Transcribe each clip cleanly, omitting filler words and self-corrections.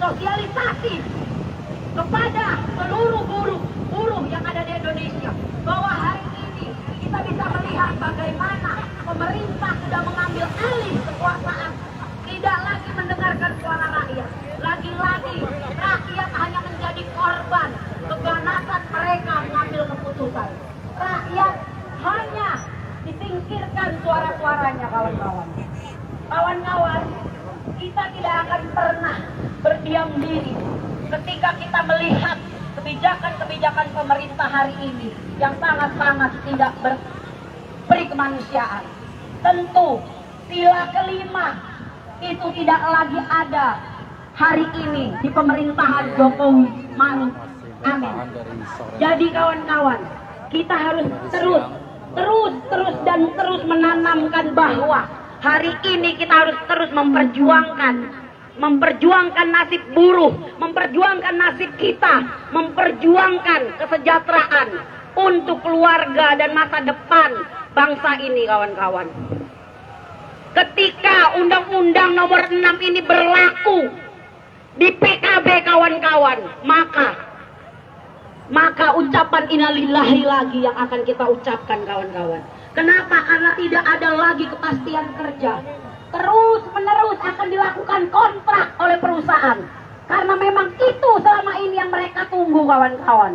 sosialisasi kepada seluruh buruh yang ada di Indonesia bahwa hari ini kita bisa melihat bagaimana pemerintah sudah mengambil alih kekuasaan, tidak lagi mendengarkan suara rakyat. Lagi-lagi rakyat hanya menjadi korban keganasan mereka mengambil keputusan. Rakyat hanya disingkirkan suara-suaranya, kawan-kawan. Kawan-kawan, kita tidak akan pernah berdiam diri ketika kita melihat kebijakan-kebijakan pemerintah hari ini yang sangat-sangat tidak berperi kemanusiaan. Tentu sila kelima itu tidak lagi ada hari ini di pemerintahan Jokowi Maruf Amin. Jadi kawan-kawan, kita harus terus menanamkan bahwa hari ini kita harus terus memperjuangkan nasib buruh, memperjuangkan nasib kita, memperjuangkan kesejahteraan untuk keluarga dan masa depan bangsa ini, kawan-kawan. Ketika Undang-Undang Nomor 6 ini berlaku di PKB, kawan-kawan, maka ucapan innalillahi lagi yang akan kita ucapkan, kawan-kawan. Kenapa? Karena tidak ada lagi kepastian kerja. Terus menerus akan dilakukan kontrak oleh perusahaan. Karena memang itu selama ini yang mereka tunggu, kawan-kawan.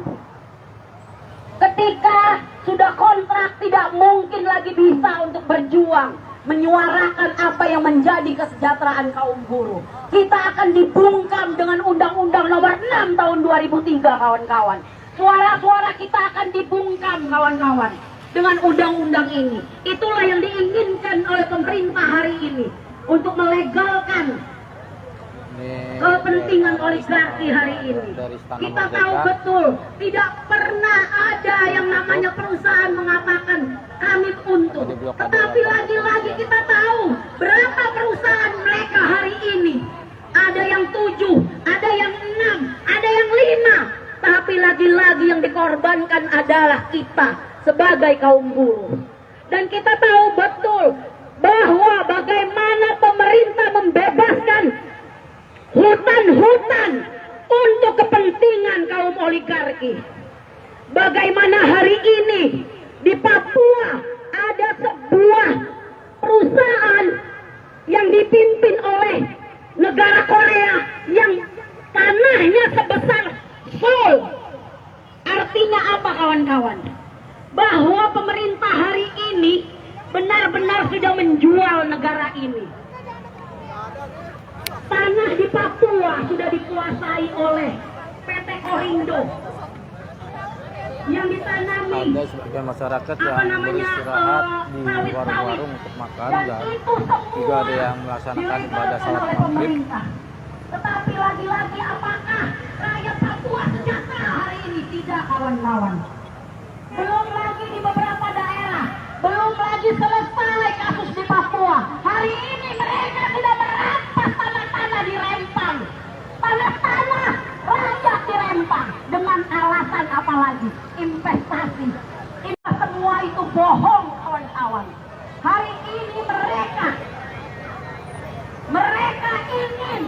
Ketika sudah kontrak, tidak mungkin lagi bisa untuk berjuang, menyuarakan apa yang menjadi kesejahteraan kaum buruh. Kita akan dibungkam dengan Undang-Undang Nomor 6 tahun 2003, kawan-kawan. Suara-suara kita akan dibungkam, kawan-kawan, dengan undang-undang ini. Itulah yang diinginkan oleh pemerintah hari ini untuk melegalkan kepentingan oligarki hari ini. Kita tahu betul tidak pernah ada yang namanya perusahaan mengatakan kami untung. Tetapi lagi-lagi kita tahu berapa perusahaan mereka hari ini. Ada yang 7, ada yang 6, ada yang 5. Tapi lagi-lagi yang dikorbankan adalah kita sebagai kaum buruh. Dan kita tahu betul bahwa bagaimana pemerintah membebaskan hutan-hutan untuk kepentingan kaum oligarki. Bagaimana hari ini di Papua ada sebuah perusahaan yang dipimpin oleh negara Korea yang tanahnya sebesar Seoul. Artinya apa, kawan-kawan? Bahwa pemerintah hari ini benar-benar sudah menjual negara ini. Tanah di Papua sudah dikuasai oleh PT Korindo yang ditanami ada sebagian masyarakat yang beristirahat di warung-warung untuk makan, dan juga ada yang melaksanakan ibadah salat maghrib. Tetapi lagi-lagi apakah rakyat Papua sejahtera hari ini? Tidak, kawan-kawan. Belum lagi di beberapa daerah, belum lagi selesai kasus di Papua. Hari ini mereka sudah merampas tanah-tanah di Rempang. Tanah-tanah rakyat di Rempang dengan alasan apa lagi? Investasi. Ini semua itu bohong, kawan-kawan. Hari ini mereka ingin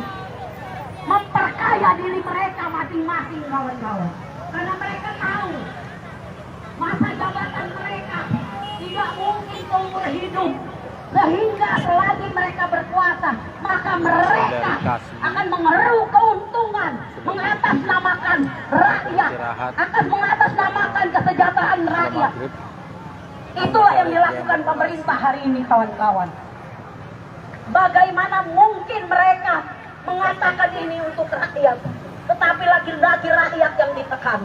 memperkaya diri mereka masing-masing, kawan-kawan. Karena mereka tahu masa jabatan mereka tidak mungkin seumur hidup, sehingga selagi mereka berkuasa maka mereka akan mengeruk keuntungan, mengatasnamakan rakyat, akan mengatasnamakan kesejahteraan rakyat. Itulah yang dilakukan pemerintah hari ini, kawan-kawan. Bagaimana mungkin mereka mengatakan ini untuk rakyat, tetapi lagi-lagi rakyat yang ditekan?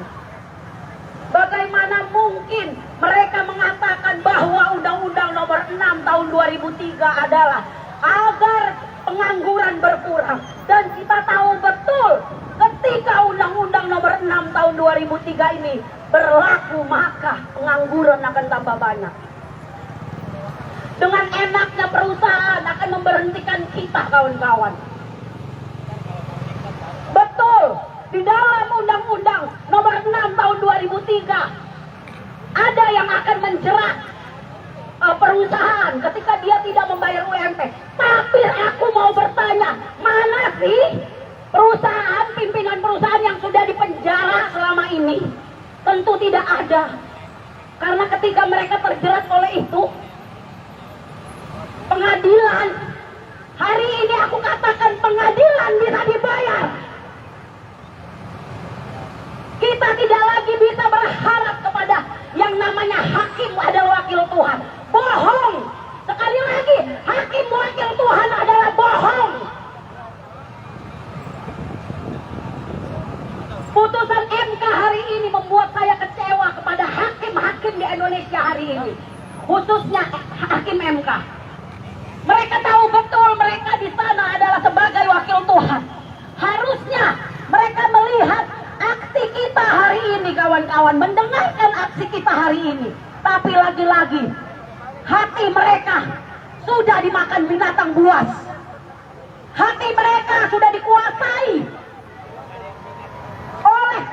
Bagaimana mungkin mereka mengatakan bahwa Undang-Undang Nomor 6 tahun 2003 adalah agar pengangguran berkurang? Dan kita tahu betul ketika Undang-Undang Nomor 6 tahun 2003 ini berlaku, maka pengangguran akan tambah banyak. Dengan enaknya perusahaan akan memberhentikan kita, kawan-kawan. Betul, di dalam Undang-Undang Nomor 6 tahun 2003 ada yang akan menjerat perusahaan ketika dia tidak membayar UMP. Tapi aku mau bertanya, mana sih perusahaan ada. Karena ketika mereka terjerat oleh itu, pengadilan, hari ini aku katakan pengadilan bisa dibayar. Kita tidak lagi bisa berharap kepada yang namanya hakim adalah wakil Tuhan. Bohong. Sekali lagi, hakim wakil Tuhan adalah bohong. Putusan MK hari ini membuat saya kecewa kepada hakim-hakim di Indonesia hari ini. Khususnya hakim MK. Mereka tahu betul mereka di sana adalah sebagai wakil Tuhan. Harusnya mereka melihat aksi kita hari ini, kawan-kawan, mendengarkan aksi kita hari ini. Tapi lagi-lagi hati mereka sudah dimakan binatang buas. Hati mereka sudah dikuasai oleh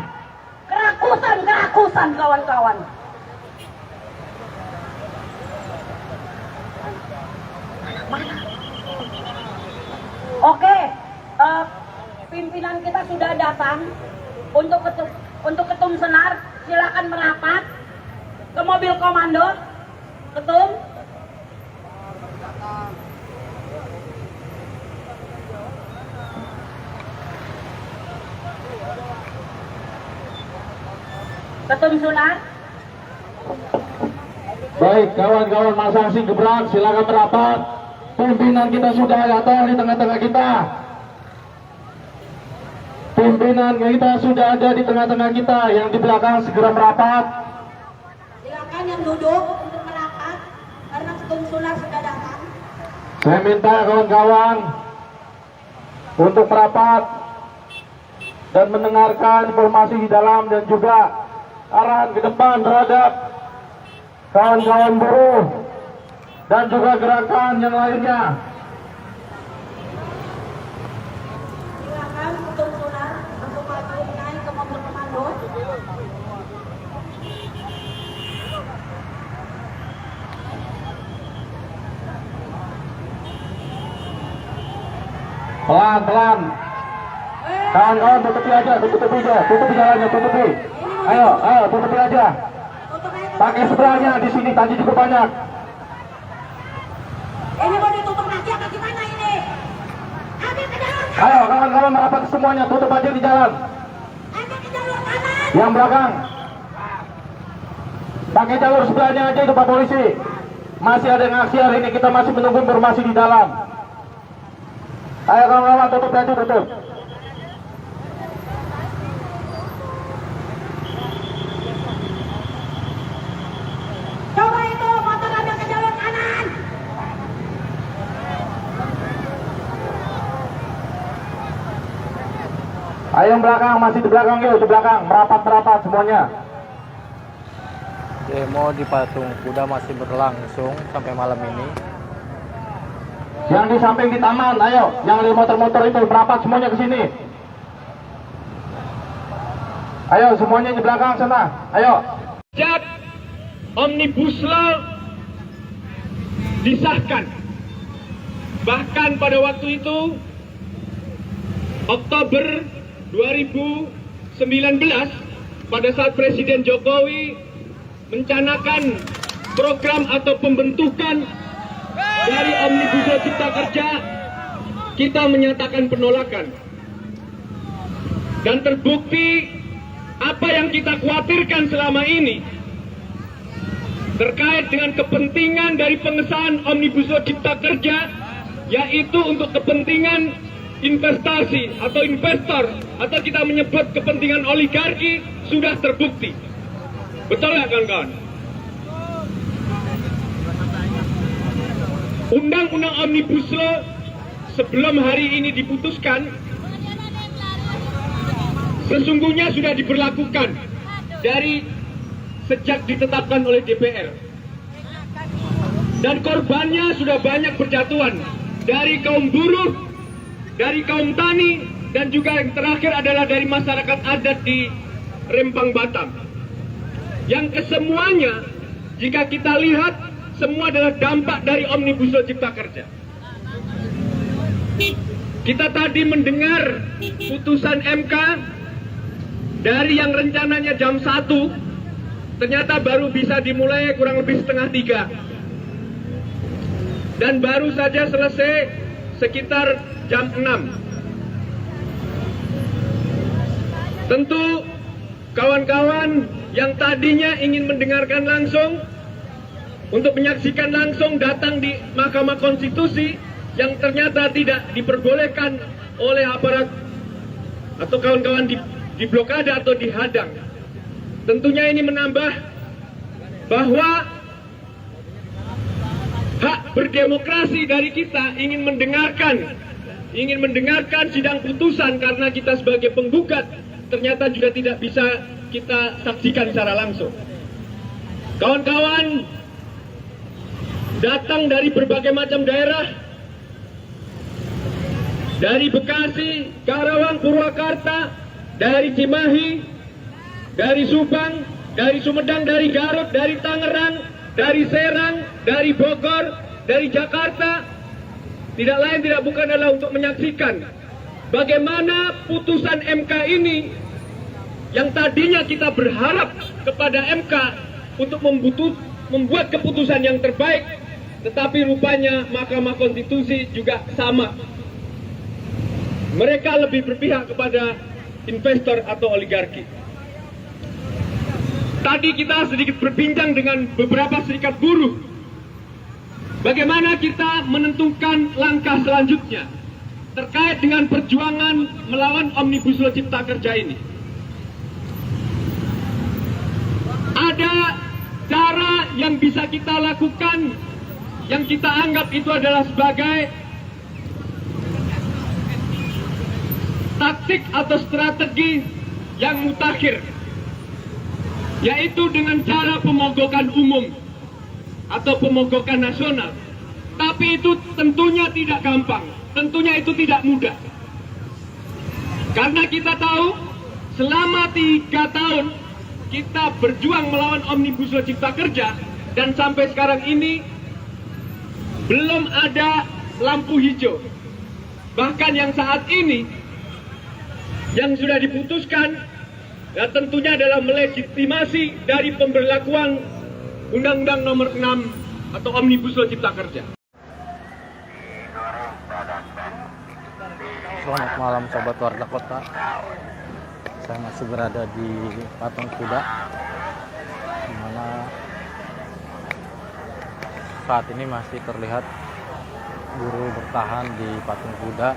kerakusan-kerakusan, kawan-kawan. Oke, pimpinan kita sudah datang untuk ketum senar. Silakan merapat ke mobil komando. Ketum. Ketum Sunar. Baik, kawan-kawan masa aksi gebrak, silakan merapat. Pimpinan kita sudah datang di tengah-tengah kita. Pimpinan kita sudah ada di tengah-tengah kita. Yang di belakang segera merapat. Silakan yang duduk untuk merapat karena ketum Sunar sudah datang. Saya minta kawan-kawan untuk merapat dan mendengarkan informasi di dalam dan juga arahan ke depan terhadap kawan-kawan buruh dan juga gerakan yang lainnya. Silakan ketum Sunar untuk maju naik ke mobil komando. Pelan-pelan. Kawan-kawan tutupi aja, tutupi jalannya, tutupi. Ayo, tutupi aja. Pakai seberangnya di sini, tadi juga banyak. Ini mau ditutup lagi apa gimana ini? Ambil ke jalur kanan. Ayo, kawan-kawan merapat semuanya, tutup aja di jalan. Ambil ke jalur kanan. Yang belakang. Pakai jalur sebelahnya aja itu Pak Polisi. Masih ada yang aksi hari ini, kita masih menunggu informasi di dalam. Ayo kawan-kawan, tutup aja, tutup. Coba itu motor ambil ke jalur kanan. Ayo yang belakang, masih di belakang yuk, di belakang. Merapat semuanya. Demo di Patung Kuda masih berlangsung sampai malam ini. Yang di samping di taman, ayo. Yang di motor-motor itu, merapat semuanya ke sini. Ayo, semuanya di belakang sana. Ayo. Sejak Omnibus Law disahkan, bahkan pada waktu itu Oktober 2019 pada saat Presiden Jokowi mencanangkan program atau pembentukan dari Omnibus Law Cipta Kerja, kita menyatakan penolakan. Dan terbukti apa yang kita khawatirkan selama ini terkait dengan kepentingan dari pengesahan Omnibus Law Cipta Kerja, yaitu untuk kepentingan investasi atau investor, atau kita menyebut kepentingan oligarki, sudah terbukti. Betul nggak kawan-kawan? Undang-undang Omnibus Law sebelum hari ini diputuskan sesungguhnya sudah diberlakukan dari sejak ditetapkan oleh DPR, dan korbannya sudah banyak berjatuhan dari kaum buruh, dari kaum tani, dan juga yang terakhir adalah dari masyarakat adat di Rempang Batam, yang kesemuanya jika kita lihat semua adalah dampak dari Omnibus Law Cipta Kerja. Kita tadi mendengar putusan MK dari yang rencananya jam 1 ternyata baru bisa dimulai kurang lebih setengah 3. Dan baru saja selesai sekitar jam 6. Tentu kawan-kawan yang tadinya ingin mendengarkan langsung, untuk menyaksikan langsung datang di Mahkamah Konstitusi yang ternyata tidak diperbolehkan oleh aparat atau kawan-kawan di blokade atau dihadang. Tentunya ini menambah bahwa hak berdemokrasi dari kita ingin mendengarkan sidang putusan karena kita sebagai penggugat ternyata juga tidak bisa kita saksikan secara langsung. Kawan-kawan datang dari berbagai macam daerah, dari Bekasi, Karawang, Purwakarta, dari Cimahi, dari Subang, dari Sumedang, dari Garut, dari Tangerang, dari Serang, dari Bogor, dari Jakarta. Tidak lain tidak bukan adalah untuk menyaksikan bagaimana putusan MK ini yang tadinya kita berharap kepada MK untuk membuat keputusan yang terbaik, tetapi rupanya Mahkamah Konstitusi juga sama. Mereka lebih berpihak kepada investor atau oligarki. Tadi kita sedikit berbincang dengan beberapa serikat buruh. Bagaimana kita menentukan langkah selanjutnya terkait dengan perjuangan melawan Omnibus Law Cipta Kerja ini. Ada cara yang bisa kita lakukan yang kita anggap itu adalah sebagai taktik atau strategi yang mutakhir, yaitu dengan cara pemogokan umum atau pemogokan nasional. Tapi itu tentunya tidak gampang, tentunya itu tidak mudah. Karena kita tahu selama 3 tahun kita berjuang melawan Omnibus Law Cipta Kerja dan sampai sekarang ini belum ada lampu hijau. Bahkan yang saat ini yang sudah diputuskan ya tentunya adalah melegitimasi dari pemberlakuan Undang-Undang Nomor 6 atau Omnibus Law Cipta Kerja. Selamat malam sobat Warta Kota. Saya masih berada di Patung Kuda, di mana saat ini masih terlihat buruh bertahan di Patung Kuda.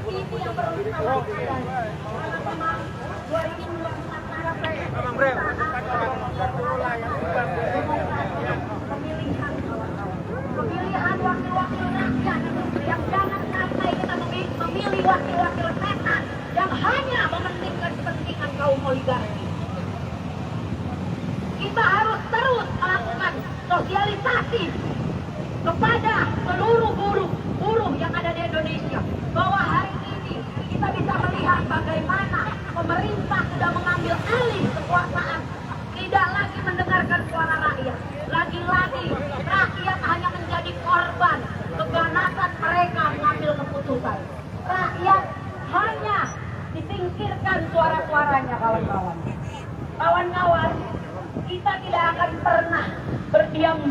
Ini yang perlu kita lakukan.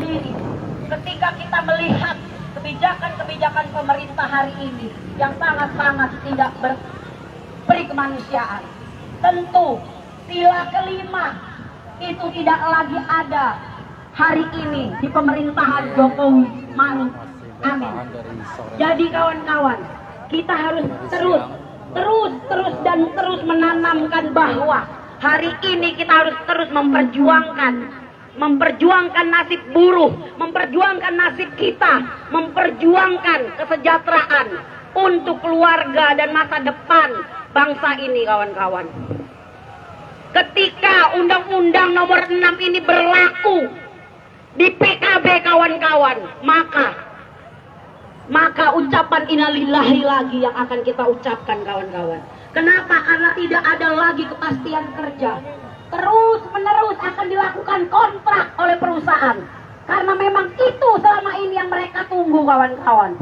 sendiri ketika kita melihat kebijakan-kebijakan pemerintah hari ini yang sangat-sangat tidak berperi kemanusiaan. Tentu sila kelima itu tidak lagi ada hari ini di pemerintahan Jokowi Maruf Amin. Jadi kawan-kawan, kita harus terus menanamkan bahwa hari ini kita harus terus memperjuangkan nasib buruh, memperjuangkan nasib kita, memperjuangkan kesejahteraan untuk keluarga dan masa depan bangsa ini, kawan-kawan. Ketika Undang-Undang Nomor 6 ini berlaku di PKB, kawan-kawan, maka ucapan innalillahi lagi yang akan kita ucapkan, kawan-kawan. Kenapa? Karena tidak ada lagi kepastian kerja. Terus menerus akan dilakukan kontrak oleh perusahaan. Karena memang itu selama ini yang mereka tunggu, kawan-kawan.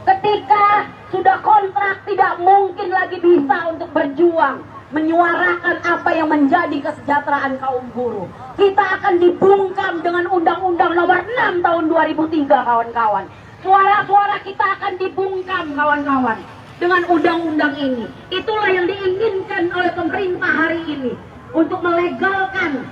Ketika sudah kontrak, tidak mungkin lagi bisa untuk berjuang, menyuarakan apa yang menjadi kesejahteraan kaum buruh. Kita akan dibungkam dengan Undang-Undang Nomor 6 tahun 2003, kawan-kawan. Suara-suara kita akan dibungkam, kawan-kawan, dengan undang-undang ini. Itulah yang diinginkan oleh pemerintah hari ini untuk melegalkan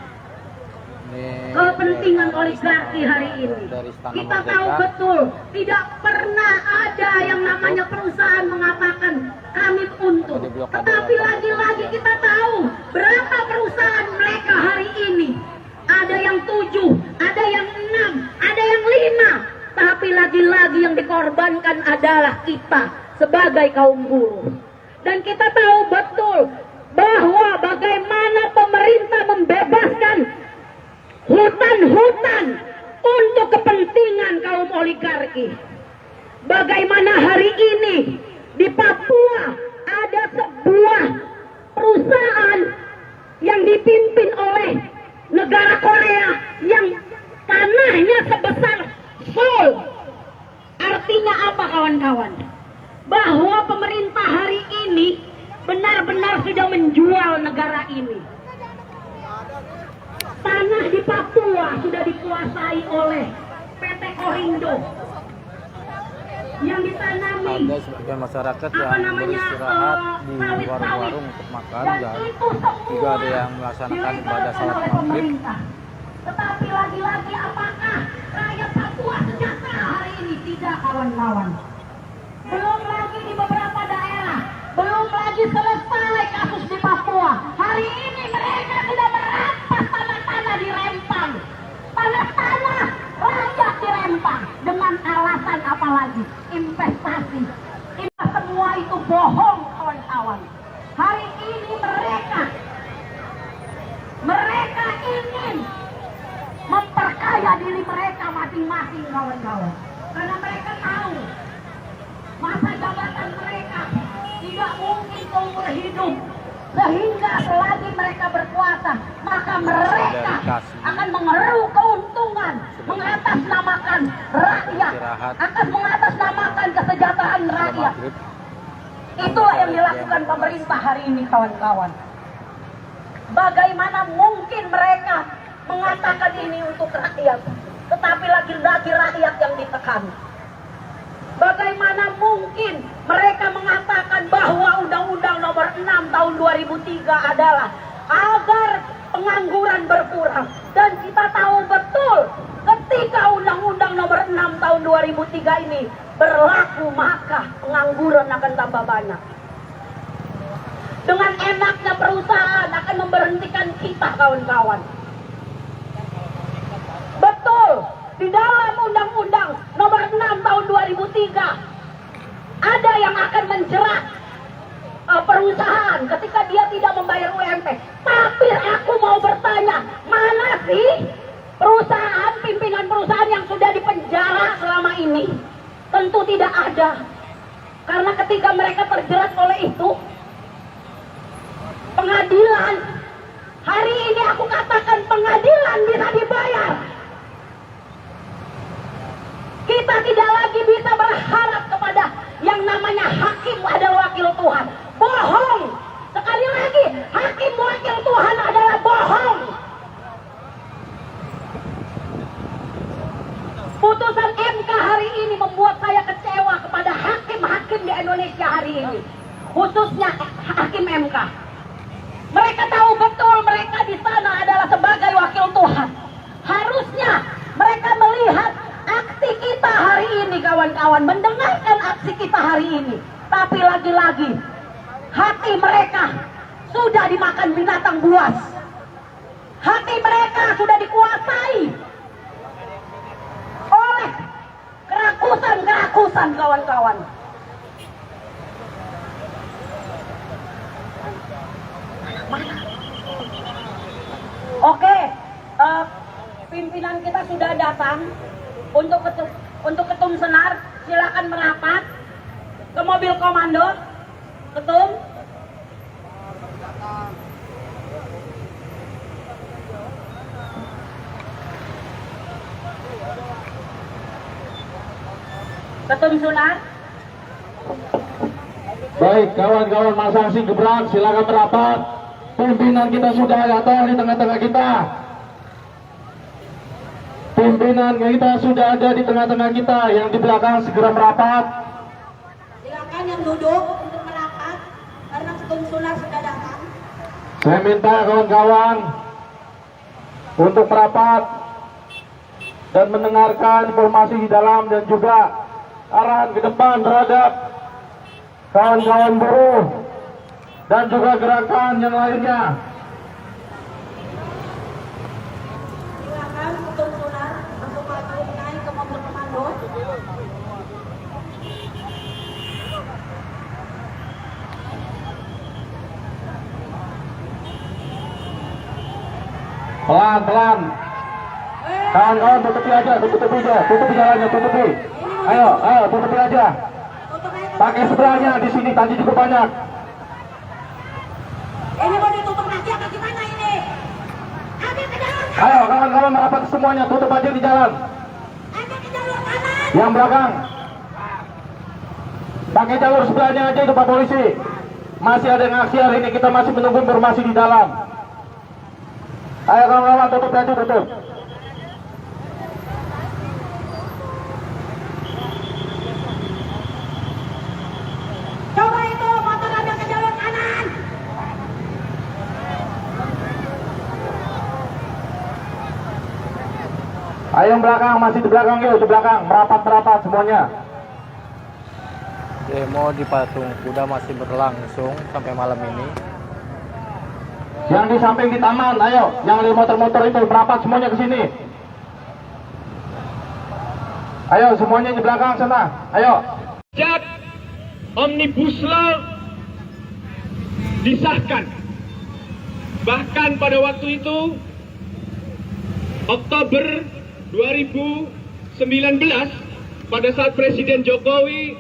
kepentingan oligarki hari ini. Kita tahu betul tidak pernah ada yang namanya perusahaan mengatakan kami untung. Tetapi lagi-lagi kita tahu berapa perusahaan mereka hari ini. Ada yang 7, ada yang 6, ada yang 5. Tapi lagi-lagi yang dikorbankan adalah kita sebagai kaum buruh. Dan kita tahu betul bahwa bagaimana pemerintah membebaskan hutan-hutan untuk kepentingan kaum oligarki. Bagaimana hari ini di Papua ada sebuah perusahaan yang dipimpin oleh negara Korea yang tanahnya sebesar Seoul. Artinya apa, kawan-kawan? Bahwa pemerintah hari ini benar-benar sudah menjual negara ini. Tanah di Papua sudah dikuasai oleh PT Korindo yang ditanami ada sebagian masyarakat yang beristirahat di warung-warung untuk makan, dan juga ada yang melaksanakan ibadah salat maghrib. Tetapi lagi-lagi apakah rakyat Papua sejahtera hari ini? Tidak, kawan-kawan. Belum lagi di beberapa daerah, belum lagi selesai kasus di Papua. Hari ini mereka sudah merampas tanah-tanah di Rempang. Tanah-tanah rakyat di Rempang. Dengan alasan apa lagi? Investasi. Ini semua itu bohong, kawan-kawan. Hari ini mereka ingin memperkaya diri mereka masing-masing, kawan-kawan. Karena mereka tahu masa jabatan mereka tidak mungkin seumur hidup, sehingga selagi mereka berkuasa maka mereka akan mengeruk keuntungan, mengatasnamakan rakyat, akan mengatasnamakan kesejahteraan rakyat. Itulah yang dilakukan pemerintah hari ini, kawan-kawan. Bagaimana mungkin mereka mengatakan ini untuk rakyat, tetapi lagi-lagi rakyat yang ditekan? Bagaimana mungkin mereka mengatakan bahwa Undang-Undang Nomor 6 tahun 2003 adalah agar pengangguran berkurang? Dan kita tahu betul ketika Undang-Undang Nomor 6 tahun 2003 ini berlaku, maka pengangguran akan tambah banyak. Dengan enaknya perusahaan akan memberhentikan kita, kawan-kawan. Betul, di dalam Undang-Undang Nomor 6 tahun 2003 ada yang akan menjerat perusahaan ketika dia tidak membayar UMP. Tapi aku mau bertanya, mana sih perusahaan, pimpinan perusahaan yang sudah dipenjara selama ini? Tentu tidak ada. Karena ketika mereka terjerat oleh itu, pengadilan, hari ini aku katakan pengadilan bisa dibayar. Kita tidak lagi bisa berharap kepada yang namanya hakim adalah wakil Tuhan. Bohong. Sekali lagi, hakim wakil Tuhan adalah bohong. Putusan MK hari ini membuat saya kecewa kepada hakim-hakim di Indonesia hari ini, khususnya hakim MK. Mereka tahu betul mereka di sana adalah sebagai wakil Tuhan. Harusnya mereka melihat aksi kita hari ini, kawan-kawan, mendengarkan aksi kita hari ini. Tapi lagi-lagi hati mereka sudah dimakan binatang buas. Hati mereka sudah dikuasai oleh kerakusan-kerakusan, kawan-kawan. Oke, pimpinan kita sudah datang untuk ketum senar. Silakan merapat ke mobil komando. Ketum. Ketum Sunar. Baik, kawan-kawan masa aksi Gebrak, silakan merapat. Pimpinan kita sudah datang di tengah-tengah kita. Pimpinan kita sudah ada di tengah-tengah kita. Yang di belakang segera merapat. Silakan yang duduk untuk merapat karena Ketum Sunar sudah datang. Saya minta kawan-kawan untuk merapat dan mendengarkan informasi di dalam dan juga arahan ke depan terhadap kawan-kawan buruh dan juga gerakan yang lainnya. Silakan Ketum Sunar untuk maju naik ke mobil komando. Pelan-pelan. Kawan-kawan tutupi aja, tutupi jalannya, tutupi. Ayo, tutupi aja. Pakai seberangnya di sini, tadi cukup banyak. Ini mau ditutup lagi apa gimana ini? Ambil ke jalur kanan. Ayo, kawan-kawan merapat semuanya, tutup aja di jalan. Ambil ke jalur kanan. Yang belakang. Pakai jalur sebelahnya aja itu Pak Polisi. Masih ada yang aksi hari ini, kita masih menunggu informasi di dalam. Ayo kawan-kawan, tutup aja, tutup. Coba itu motor ambil ke jalur kanan. Ayo yang belakang, masih di belakang yuk, di belakang. Merapat semuanya. Demo di Patung Kuda masih berlangsung sampai malam ini. Yang di samping di taman, ayo. Yang di motor-motor itu, merapat semuanya ke sini. Ayo, semuanya di belakang sana. Ayo. Sejak Omnibus Law disahkan, bahkan pada waktu itu Oktober 2019 pada saat Presiden Jokowi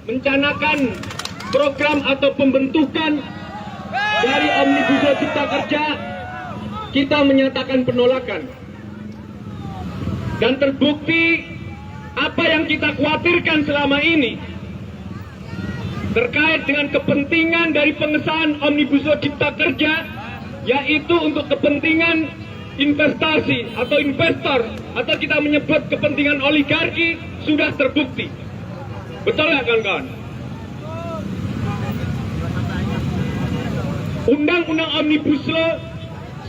mencanangkan program atau pembentukan dari Omnibus Law Cipta Kerja, kita menyatakan penolakan. Dan terbukti apa yang kita khawatirkan selama ini terkait dengan kepentingan dari pengesahan Omnibus Law Cipta Kerja, yaitu untuk kepentingan investasi atau investor, atau kita menyebut kepentingan oligarki, sudah terbukti. Betul nggak kawan-kawan? Undang-undang Omnibus Law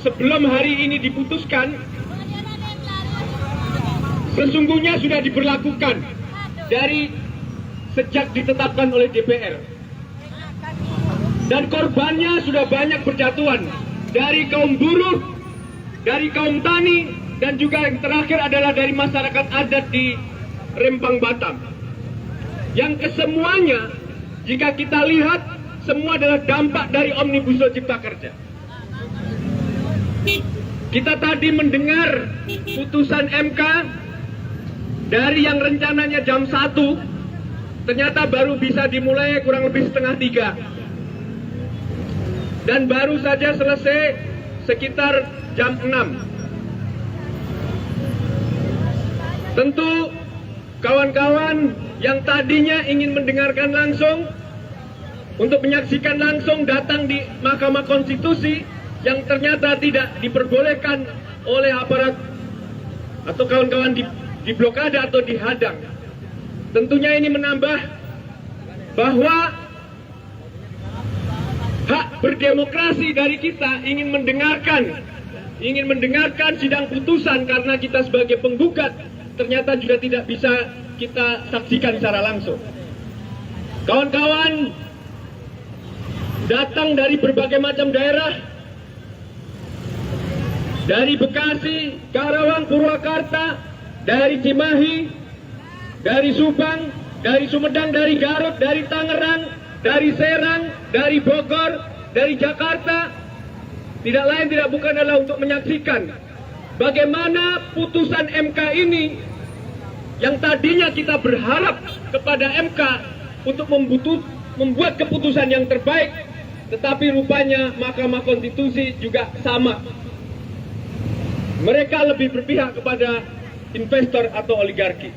sebelum hari ini diputuskan sesungguhnya sudah diberlakukan dari sejak ditetapkan oleh DPR, dan korbannya sudah banyak berjatuhan dari kaum buruh, dari kaum tani, dan juga yang terakhir adalah dari masyarakat adat di Rempang Batam, yang kesemuanya jika kita lihat semua adalah dampak dari Omnibus Law Cipta Kerja. Kita tadi mendengar putusan MK dari yang rencananya jam 1, ternyata baru bisa dimulai kurang lebih setengah 3. Dan baru saja selesai sekitar jam 6. Tentu kawan-kawan yang tadinya ingin mendengarkan langsung, untuk menyaksikan langsung datang di Mahkamah Konstitusi, yang ternyata tidak diperbolehkan oleh aparat atau kawan-kawan di diblokade atau dihadang. Tentunya ini menambah bahwa hak berdemokrasi dari kita ingin mendengarkan sidang putusan, karena kita sebagai penggugat ternyata juga tidak bisa kita saksikan secara langsung. Kawan-kawan datang dari berbagai macam daerah, dari Bekasi, Karawang, Purwakarta, dari Cimahi, dari Subang, dari Sumedang, dari Garut, dari Tangerang, dari Serang, dari Bogor, dari Jakarta. Tidak lain tidak bukan adalah untuk menyaksikan bagaimana putusan MK ini yang tadinya kita berharap kepada MK untuk membuat keputusan yang terbaik, tetapi rupanya Mahkamah Konstitusi juga sama. Mereka lebih berpihak kepada investor atau oligarki.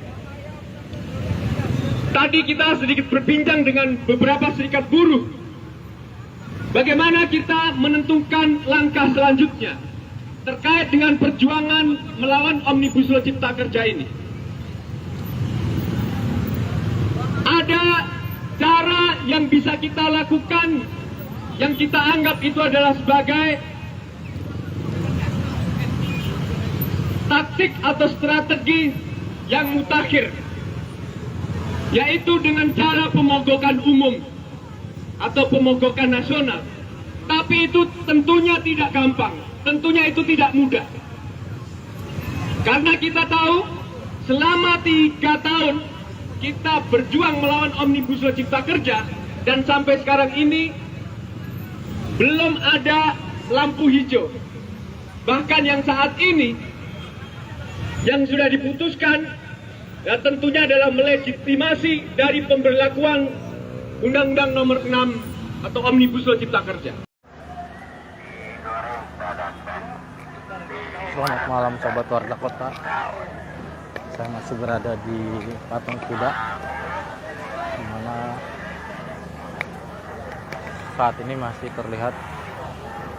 Tadi kita sedikit berbincang dengan beberapa serikat buruh. Bagaimana kita menentukan langkah selanjutnya terkait dengan perjuangan melawan Omnibus Law Cipta Kerja ini. Ada cara yang bisa kita lakukan yang kita anggap itu adalah sebagai taktik atau strategi yang mutakhir, yaitu dengan cara pemogokan umum atau pemogokan nasional. Tapi itu tentunya tidak gampang, tentunya itu tidak mudah. Karena kita tahu selama 3 tahun kita berjuang melawan Omnibus Law Cipta Kerja, dan sampai sekarang ini belum ada lampu hijau. Bahkan yang saat ini yang sudah diputuskan ya tentunya adalah melegitimasi dari pemberlakuan Undang-Undang Nomor 6 atau Omnibus Law Cipta Kerja. Selamat malam sobat Warta Kota. Saya masih berada di Patung Kuda, di mana saat ini masih terlihat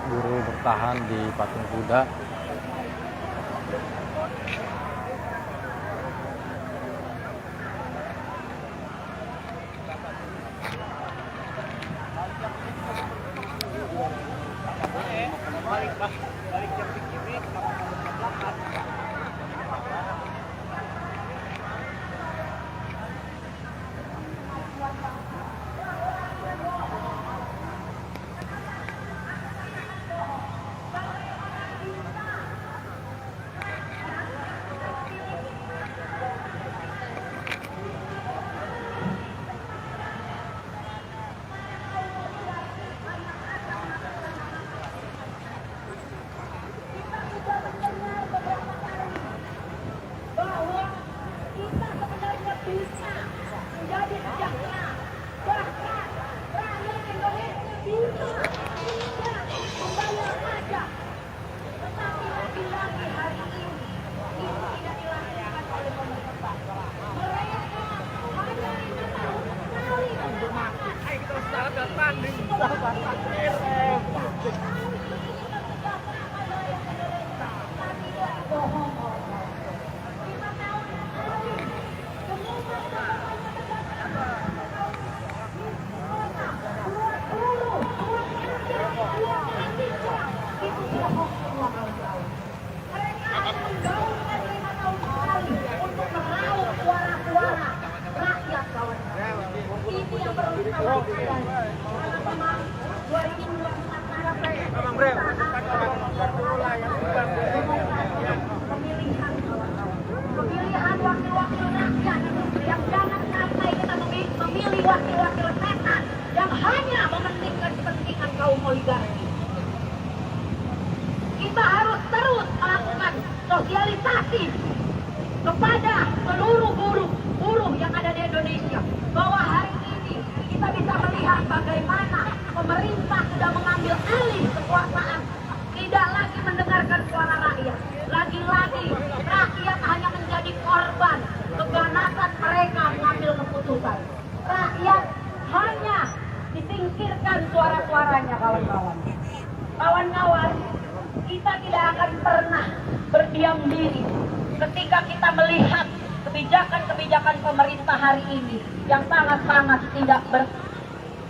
buruh bertahan di Patung Kuda. kebijakan-kebijakan pemerintah hari ini yang sangat-sangat tidak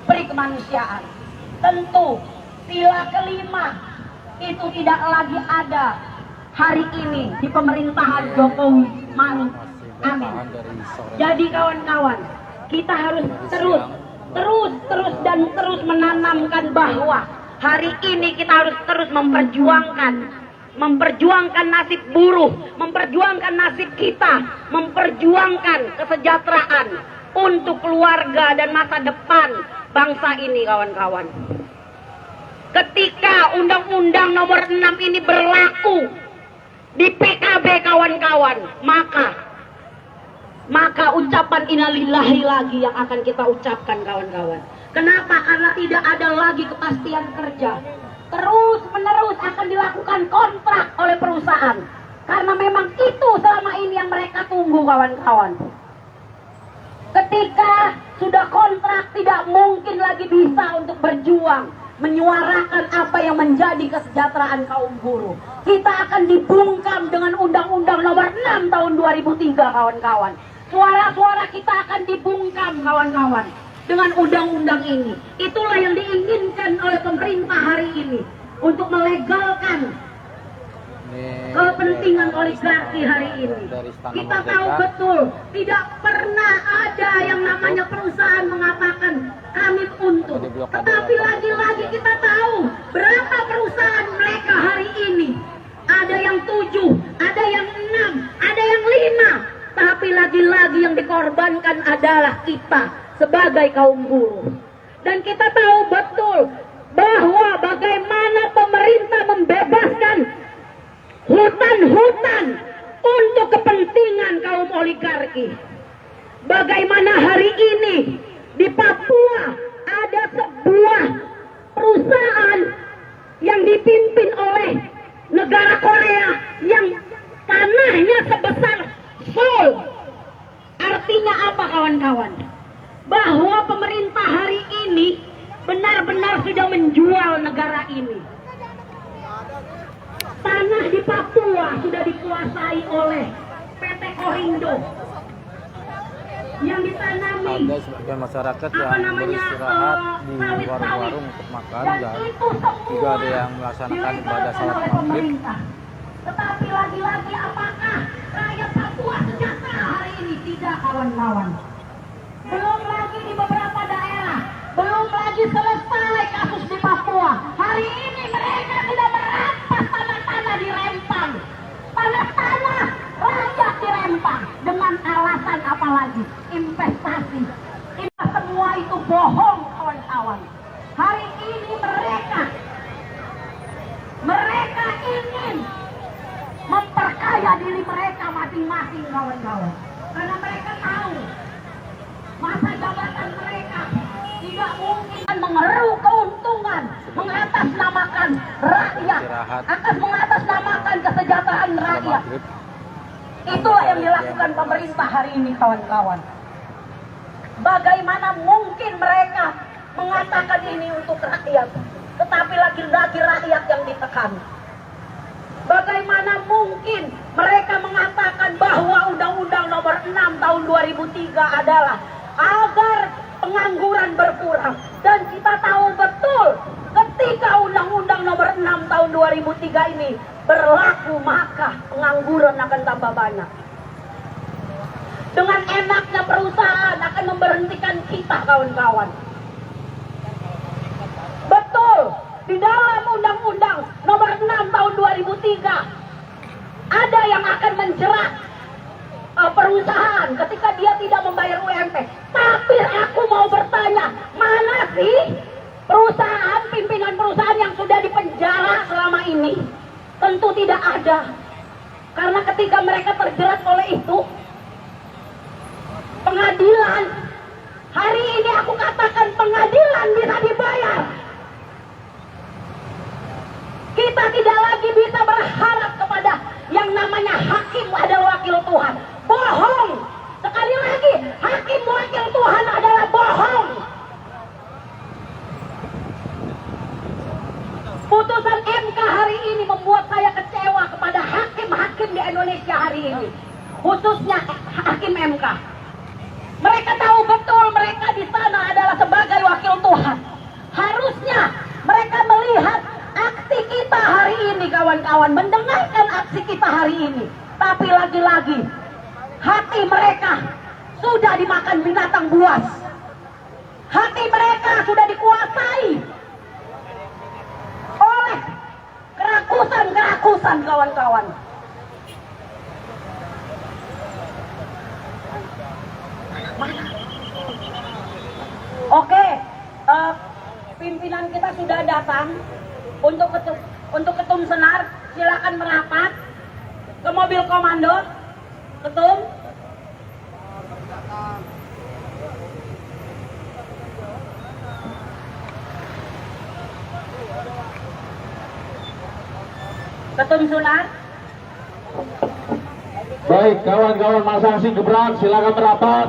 beri kemanusiaan. Tentu sila kelima itu tidak lagi ada hari ini di pemerintahan Jokowi Maruf Amin. Jadi kawan-kawan, kita harus terus menanamkan bahwa hari ini kita harus terus memperjuangkan nasib buruh, memperjuangkan nasib kita, memperjuangkan kesejahteraan untuk keluarga dan masa depan bangsa ini, kawan-kawan. Ketika Undang-Undang Nomor 6 ini berlaku di PKB, kawan-kawan, maka ucapan innalillahi lagi yang akan kita ucapkan, kawan-kawan. Kenapa? Karena tidak ada lagi kepastian kerja. Terus menerus akan dilakukan kontrak oleh perusahaan. Karena memang itu selama ini yang mereka tunggu, kawan-kawan. Ketika sudah kontrak, tidak mungkin lagi bisa untuk berjuang, menyuarakan apa yang menjadi kesejahteraan kaum buruh. Kita akan dibungkam dengan Undang-Undang Nomor 6 tahun 2003, kawan-kawan. Suara-suara kita akan dibungkam, kawan-kawan, dengan undang-undang ini. Itulah yang diinginkan oleh pemerintah hari ini, untuk melegalkan kepentingan oligarki hari ini. Kita tahu betul, tidak pernah ada yang namanya perusahaan mengatakan kami untung. Tetapi lagi-lagi kita tahu berapa perusahaan mereka hari ini. Ada yang 7, ada yang 6, ada yang 5. Tapi lagi-lagi yang dikorbankan adalah kita sebagai kaum buruh. Dan kita tahu betul bahwa bagaimana pemerintah membebaskan hutan-hutan untuk kepentingan kaum oligarki. Bagaimana hari ini di Papua ada sebuah perusahaan yang dipimpin oleh negara Korea yang tanahnya sebesar Seoul. Artinya apa, kawan-kawan? Bahwa pemerintah hari ini benar-benar sudah menjual negara ini. Tanah di Papua sudah dikuasai oleh PT Korindo yang ditanami ada sebagian masyarakat yang beristirahat di warung-warung untuk makan, dan juga ada yang melaksanakan ibadah salat maghrib. Tetapi lagi-lagi apakah rakyat Papua sejahtera hari ini? Tidak, kawan-kawan. Belum lagi di beberapa daerah, belum lagi selesai kasus di Papua. Hari ini mereka sudah merampas tanah-tanah di Rempang. Tanah-tanah rakyat di Rempang. Dengan alasan apa lagi? Investasi. Ini semua itu bohong, kawan-kawan. Hari ini mereka ingin memperkaya diri mereka masing-masing, kawan-kawan. Karena mereka tahu masa jabatan mereka tidak mungkin mengeruk keuntungan, mengatasnamakan rakyat, akan mengatasnamakan kesejahteraan rakyat. Itulah yang dilakukan pemerintah hari ini, kawan-kawan. Bagaimana mungkin mereka mengatakan ini untuk rakyat, tetapi lagi-lagi rakyat yang ditekan. Bagaimana mungkin mereka mengatakan bahwa Undang-Undang Nomor 6 tahun 2003 adalah agar pengangguran berkurang. Dan kita tahu betul ketika Undang-Undang Nomor 6 tahun 2003 ini berlaku, maka pengangguran akan tambah banyak. Dengan enaknya perusahaan akan memberhentikan kita, kawan-kawan. Betul, di dalam Undang-Undang Nomor 6 tahun 2003 ada yang akan menjerat perusahaan ketika dia tidak membayar UMP. Tapi aku mau bertanya, mana sih perusahaan, pimpinan perusahaan yang sudah dipenjara selama ini? Tentu tidak ada. Karena ketika mereka terjerat oleh itu, pengadilan, hari ini aku katakan pengadilan bisa dibayar. Kita tidak lagi bisa berharap kepada yang namanya hakim adalah wakil Tuhan. Bohong. Sekali lagi, hakim wakil Tuhan adalah bohong. Putusan MK hari ini membuat saya kecewa kepada hakim-hakim di Indonesia hari ini. Khususnya hakim MK. Mereka tahu betul mereka di sana adalah sebagai wakil Tuhan. Harusnya mereka melihat aksi kita hari ini, kawan-kawan, mendengarkan aksi kita hari ini. Tapi lagi-lagi hati mereka sudah dimakan binatang buas. Hati mereka sudah dikuasai oleh kerakusan, kawan-kawan. Oke, pimpinan kita sudah datang untuk ketum senar. Silakan merapat ke mobil komando. Ketum. Ketum Sunar. Baik, kawan-kawan masa aksi gebrak, silakan merapat.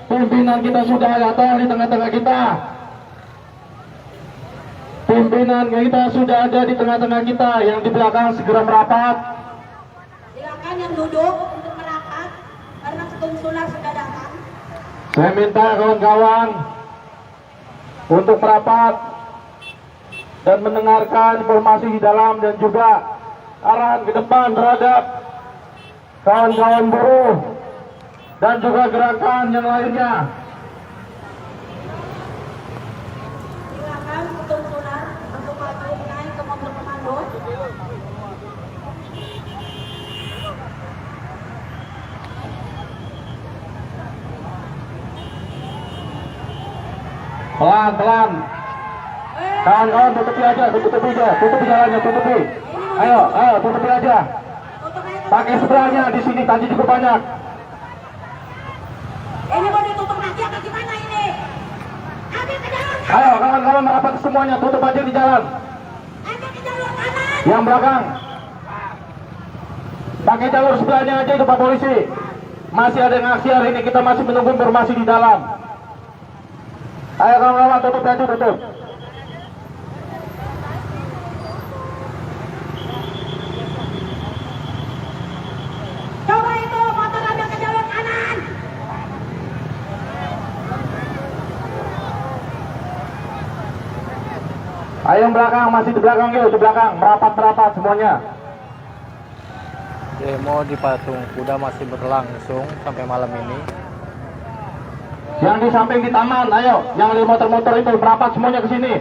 Pimpinan kita sudah datang di tengah-tengah kita. Pimpinan kita sudah ada di tengah-tengah kita. Yang di belakang segera merapat. Silakan yang duduk untuk merapat karena ketum Sunar sudah datang. Saya minta kawan-kawan untuk merapat dan mendengarkan informasi di dalam dan juga arahan ke depan terhadap kawan-kawan buruh dan juga gerakan yang lainnya. Silakan ketum Sunar untuk maju naik ke mobil komando. Pelan-pelan. Kawan-kawan tutupi aja, tutupi jalannya, tutupi. Ayo, tutupi aja. Pakai seberangnya di sini tadi cukup banyak. Ini mau ditutup lagi apa gimana ini? Ambil ke jalur kanan. Ayo kawan-kawan merapat semuanya, tutup aja di jalan. Ambil ke jalur kanan. Yang belakang. Pakai jalur sebelahnya aja itu Pak Polisi. Masih ada yang aksi hari ini, kita masih menunggu informasi di dalam. Ayo kawan-kawan tutup aja, tutup. Coba itu motor ambil ke jalur kanan. Ayo yang belakang, masih di belakang yuk, di belakang. Merapat semuanya. Demo di Patung Kuda masih berlangsung sampai malam ini. Yang di samping di taman, ayo. Yang di motor-motor itu merapat semuanya ke sini.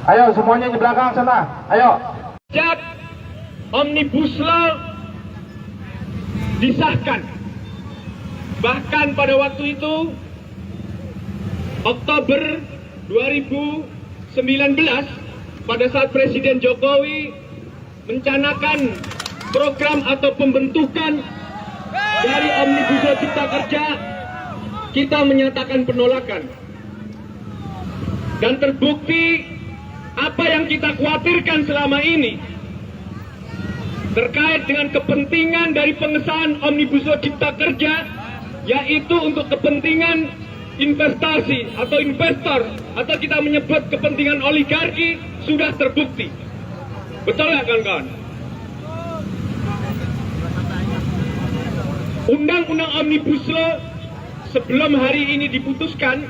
Ayo semuanya di belakang sana. Ayo. Sejak Omnibus Law disahkan, bahkan pada waktu itu Oktober 2019 pada saat Presiden Jokowi mencanangkan program atau pembentukan dari Omnibus Law Cipta Kerja, kita menyatakan penolakan. Dan terbukti apa yang kita khawatirkan selama ini terkait dengan kepentingan dari pengesahan Omnibus Law Cipta Kerja, yaitu untuk kepentingan investasi atau investor, atau kita menyebut kepentingan oligarki, sudah terbukti. Betul nggak kawan-kawan? Undang-undang Omnibus Law sebelum hari ini diputuskan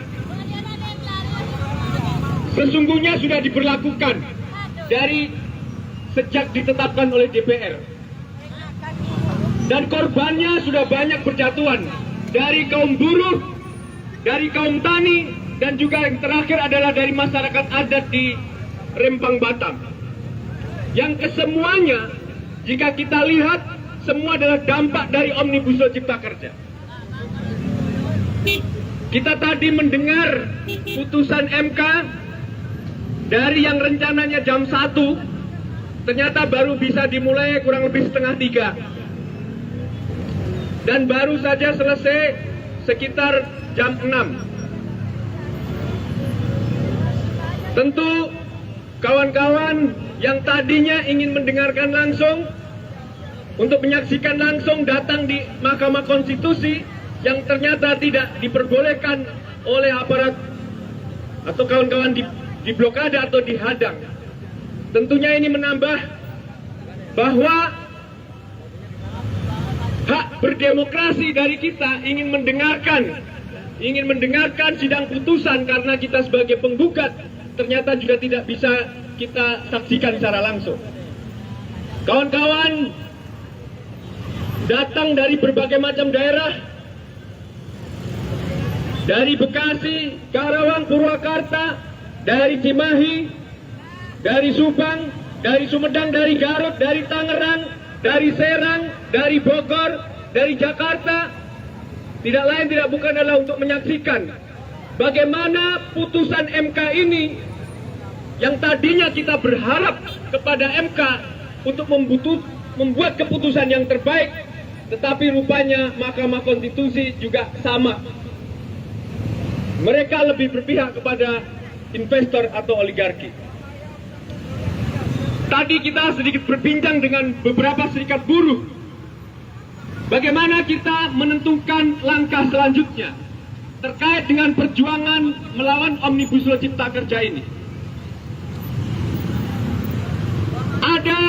sesungguhnya sudah diberlakukan dari sejak ditetapkan oleh DPR, dan korbannya sudah banyak berjatuhan dari kaum buruh, dari kaum tani, dan juga yang terakhir adalah dari masyarakat adat di Rempang Batam, yang kesemuanya jika kita lihat semua adalah dampak dari Omnibus Law Cipta Kerja. Kita tadi mendengar putusan MK dari yang rencananya jam 1, ternyata baru bisa dimulai kurang lebih setengah 3. Dan baru saja selesai sekitar jam 6. Tentu kawan-kawan yang tadinya ingin mendengarkan langsung, untuk menyaksikan langsung datang di Mahkamah Konstitusi, yang ternyata tidak diperbolehkan oleh aparat atau kawan-kawan di blokade atau dihadang. Tentunya ini menambah bahwa berdemokrasi dari kita ingin mendengarkan sidang putusan karena kita sebagai penggugat ternyata juga tidak bisa kita saksikan secara langsung. Kawan-kawan datang dari berbagai macam daerah, dari Bekasi, Karawang, Purwakarta, dari Cimahi, dari Subang, dari Sumedang, dari Garut, dari Tangerang, dari Serang, dari Bogor, dari Jakarta. Tidak lain tidak bukan adalah untuk menyaksikan bagaimana putusan MK ini yang tadinya kita berharap kepada MK untuk membuat keputusan yang terbaik, tetapi rupanya Mahkamah Konstitusi juga sama. Mereka lebih berpihak kepada investor atau oligarki. Tadi kita sedikit berbincang dengan beberapa serikat buruh. Bagaimana kita menentukan langkah selanjutnya terkait dengan perjuangan melawan Omnibus Law Cipta Kerja ini. Ada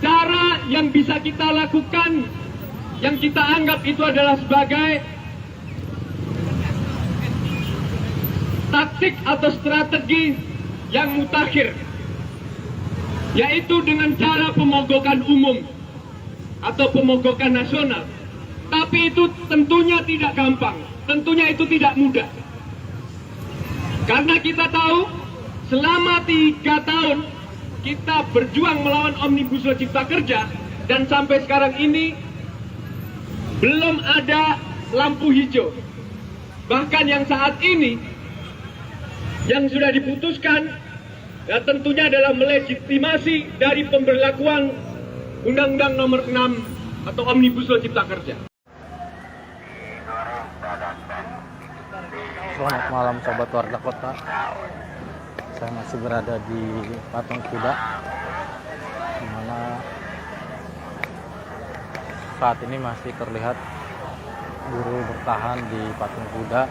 cara yang bisa kita lakukan yang kita anggap itu adalah sebagai taktik atau strategi yang mutakhir, yaitu dengan cara pemogokan umum atau pemogokan nasional. Tapi itu tentunya tidak gampang, tentunya itu tidak mudah. Karena kita tahu selama 3 tahun kita berjuang melawan Omnibus Law Cipta Kerja dan sampai sekarang ini belum ada lampu hijau. Bahkan yang saat ini yang sudah diputuskan ya tentunya adalah melegitimasi dari pemberlakuan Undang-Undang Nomor 6 atau Omnibus Law Cipta Kerja. Selamat malam sobat Warga Kota. Saya masih berada di Patung Kuda, di mana saat ini masih terlihat buruh bertahan di Patung Kuda.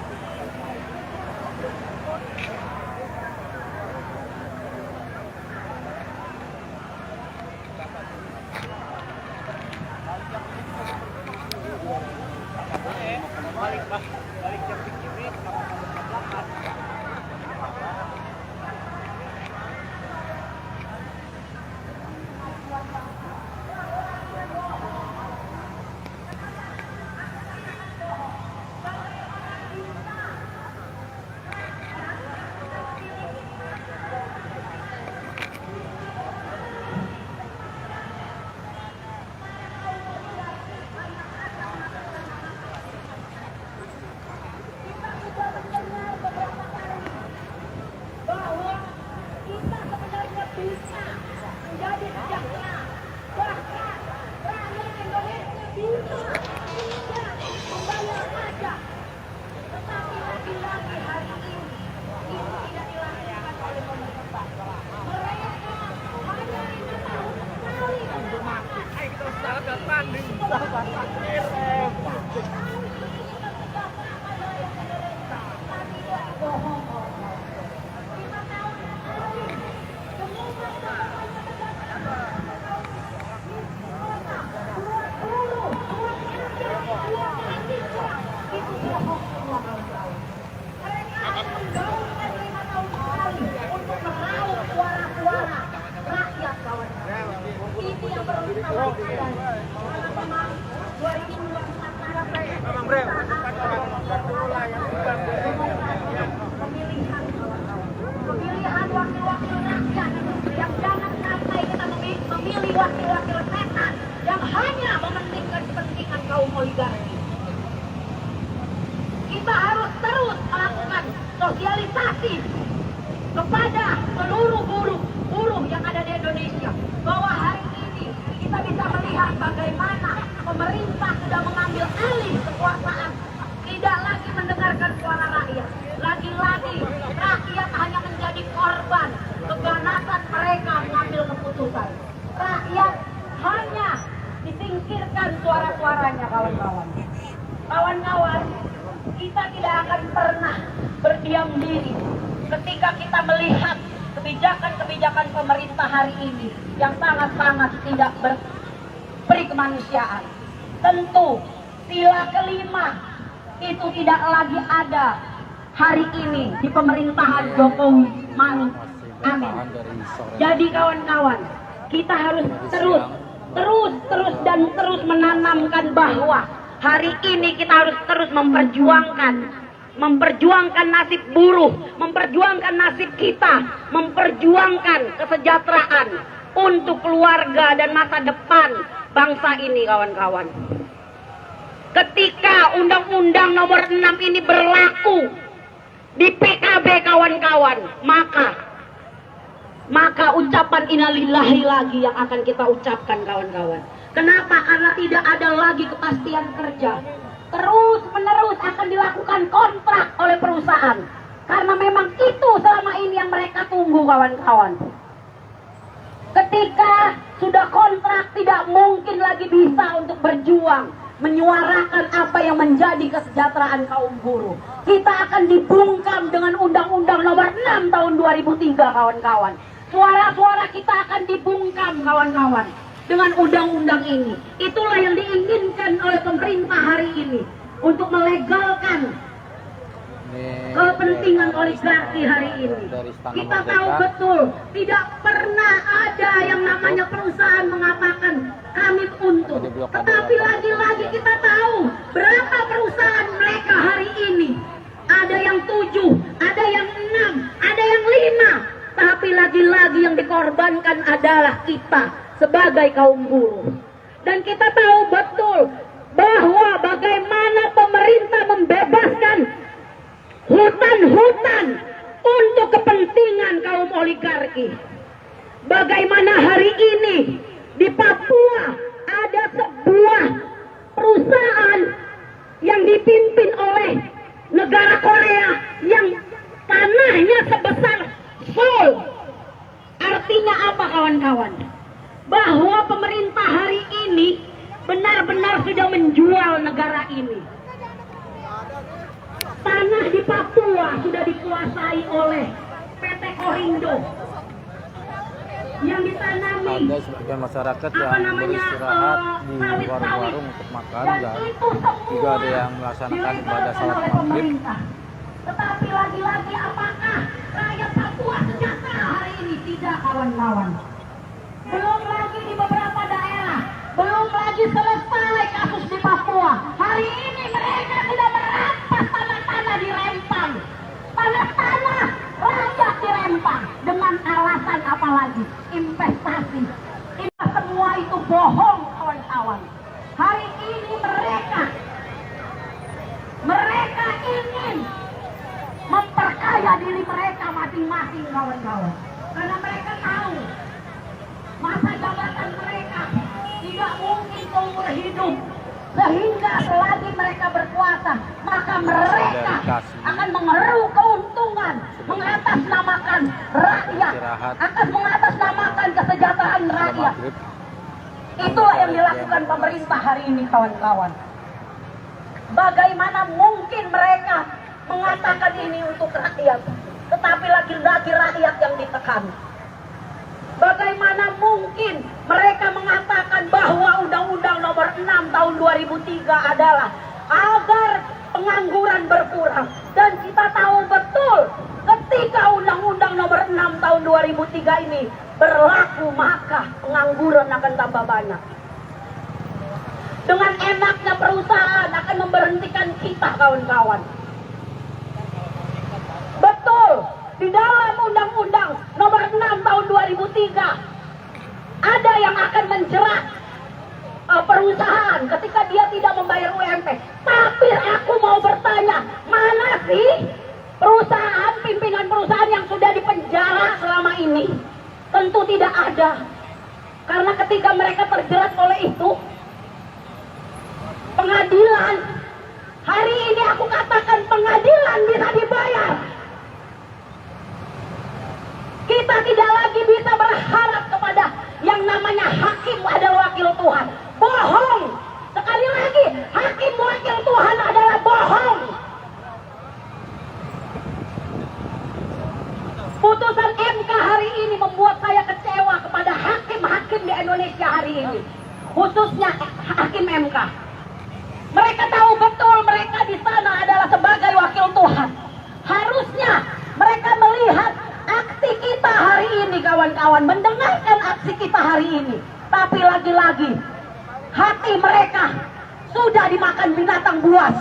Pemilihan wakil-wakil rakyat yang jangan sampai kita memilih wakil-wakil setan yang hanya mementingkan kepentingan kaum oligarki. Kita harus terus melakukan sosialisasi kepada seluruh buruh yang ada di Indonesia bahwa hari ini kita bisa melihat bagaimana pemerintah sudah mengambil alih kekuasaan, tidak lagi mendengarkan suara rakyat. Lagi-lagi rakyat hanya menjadi korban keganasan mereka mengambil keputusan. Rakyat hanya disingkirkan suara-suaranya, kawan-kawan. Kawan-kawan, kita tidak akan pernah berdiam diri ketika kita melihat kebijakan-kebijakan pemerintah hari ini yang sangat-sangat tidak berperi kemanusiaan. Tentu Sila kelima itu tidak lagi ada hari ini di pemerintahan Jokowi Maruf Amin. Jadi kawan-kawan, kita harus terus menanamkan bahwa hari ini kita harus terus memperjuangkan nasib buruh, memperjuangkan nasib kita, memperjuangkan kesejahteraan untuk keluarga dan masa depan bangsa ini, kawan-kawan. Ketika Undang-Undang Nomor 6 ini berlaku di PKB, kawan-kawan, maka ucapan innalillahi lagi yang akan kita ucapkan, kawan-kawan. Kenapa? Karena tidak ada lagi kepastian kerja. Terus menerus akan dilakukan kontrak oleh perusahaan. Karena memang itu selama ini yang mereka tunggu, kawan-kawan. Ketika sudah kontrak, tidak mungkin lagi bisa untuk berjuang, menyuarakan apa yang menjadi kesejahteraan kaum buruh. Kita akan dibungkam dengan Undang-Undang Nomor 6 tahun 2003, kawan-kawan. Suara-suara kita akan dibungkam, kawan-kawan, dengan undang-undang ini. Itulah yang diinginkan oleh pemerintah hari ini, untuk melegalkan kepentingan oligarki hari ini. Kita tahu betul, tidak pernah ada yang namanya perusahaan mengatakan kami untung. Tetapi lagi-lagi kita tahu berapa perusahaan mereka hari ini. Ada yang 7, ada yang 6, ada yang 5. Tapi lagi-lagi yang dikorbankan adalah kita sebagai kaum buruh. Dan kita tahu betul bahwa bagaimana pemerintah membebaskan hutan-hutan untuk kepentingan kaum oligarki. Bagaimana hari ini di Papua ada sebuah perusahaan yang dipimpin oleh negara Korea yang tanahnya sebesar Seoul. Artinya apa, kawan-kawan? Bahwa pemerintah hari ini benar-benar sudah menjual negara ini. Tanah di Papua sudah dikuasai oleh PT Korindo yang ditanami. Ada sebagian masyarakat yang beristirahat di warung-warung untuk makan, dan juga ada yang melaksanakan ibadah salat maghrib. Tetapi lagi-lagi apakah rakyat Papua sejahtera hari ini? Tidak, kawan-kawan. Belum lagi di beberapa daerah, belum lagi selesai kasus di Papua. Hari ini mereka sudah merampas tanah-tanah di Rempang. Tanah-tanah rakyat di Rempang. Dengan alasan apa lagi? Investasi. Semua itu bohong, kawan-kawan. Hari ini mereka ingin memperkaya diri mereka masing-masing, kawan-kawan. Karena mereka tahu masa jabatan mereka tidak mungkin seumur hidup, sehingga selagi mereka berkuasa, maka mereka akan mengeruk keuntungan, mengatasnamakan rakyat, akan mengatasnamakan kesejahteraan rakyat. Itulah yang dilakukan pemerintah hari ini, kawan-kawan. Bagaimana mungkin mereka mengatakan ini untuk rakyat, tetapi lagi-lagi rakyat yang ditekan? Bagaimana mungkin mereka mengatakan bahwa Undang-Undang Nomor 6 tahun 2003 adalah agar pengangguran berkurang? Dan kita tahu betul ketika Undang-Undang Nomor 6 tahun 2003 ini berlaku, maka pengangguran akan tambah banyak. Dengan enaknya perusahaan akan memberhentikan kita, kawan-kawan. Betul, di dalam Undang-Undang Nomor 6 tahun 2003 ada yang akan menjerat perusahaan ketika dia tidak membayar UMP. Tapi aku mau bertanya, mana sih perusahaan, pimpinan perusahaan yang sudah dipenjara selama ini? Tentu tidak ada. Karena ketika mereka terjerat oleh itu, pengadilan, hari ini aku katakan pengadilan bisa dibayar. Kita tidak lagi bisa berharap kepada yang namanya hakim adalah wakil Tuhan. Bohong. Sekali lagi, hakim wakil Tuhan adalah bohong. Putusan MK hari ini membuat saya kecewa kepada hakim-hakim di Indonesia hari ini. Khususnya hakim MK. Mereka tahu betul mereka di sana adalah sebagai wakil Tuhan. Harusnya mereka melihat aksi kita hari ini, kawan-kawan, mendengarkan aksi kita hari ini. Tapi lagi-lagi hati mereka sudah dimakan binatang buas.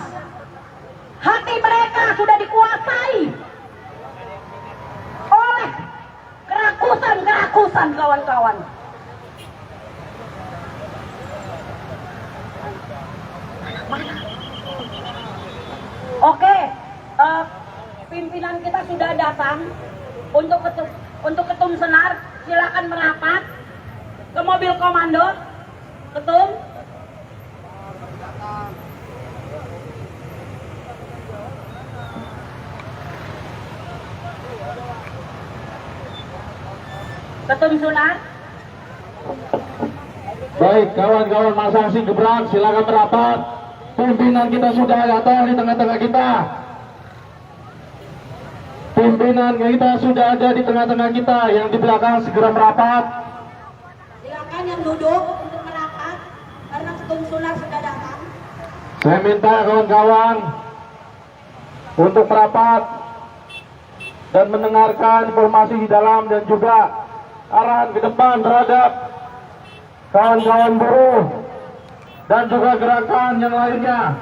Hati mereka sudah dikuasai oleh kerakusan-kerakusan, kawan-kawan. Oke, pimpinan kita sudah datang untuk ketum senar. Silakan merapat ke mobil komando. Ketum. Ketum Sunar. Baik, kawan-kawan masa aksi gebrak, silakan merapat. Pimpinan kita sudah datang di tengah-tengah kita. Pimpinan kita sudah ada di tengah-tengah kita. Yang di belakang segera merapat. Silakan yang duduk untuk merapat karena ketum Sunar sudah datang. Saya minta kawan-kawan untuk merapat dan mendengarkan informasi di dalam dan juga arahan ke depan terhadap kawan-kawan buruh dan juga gerakan yang lainnya.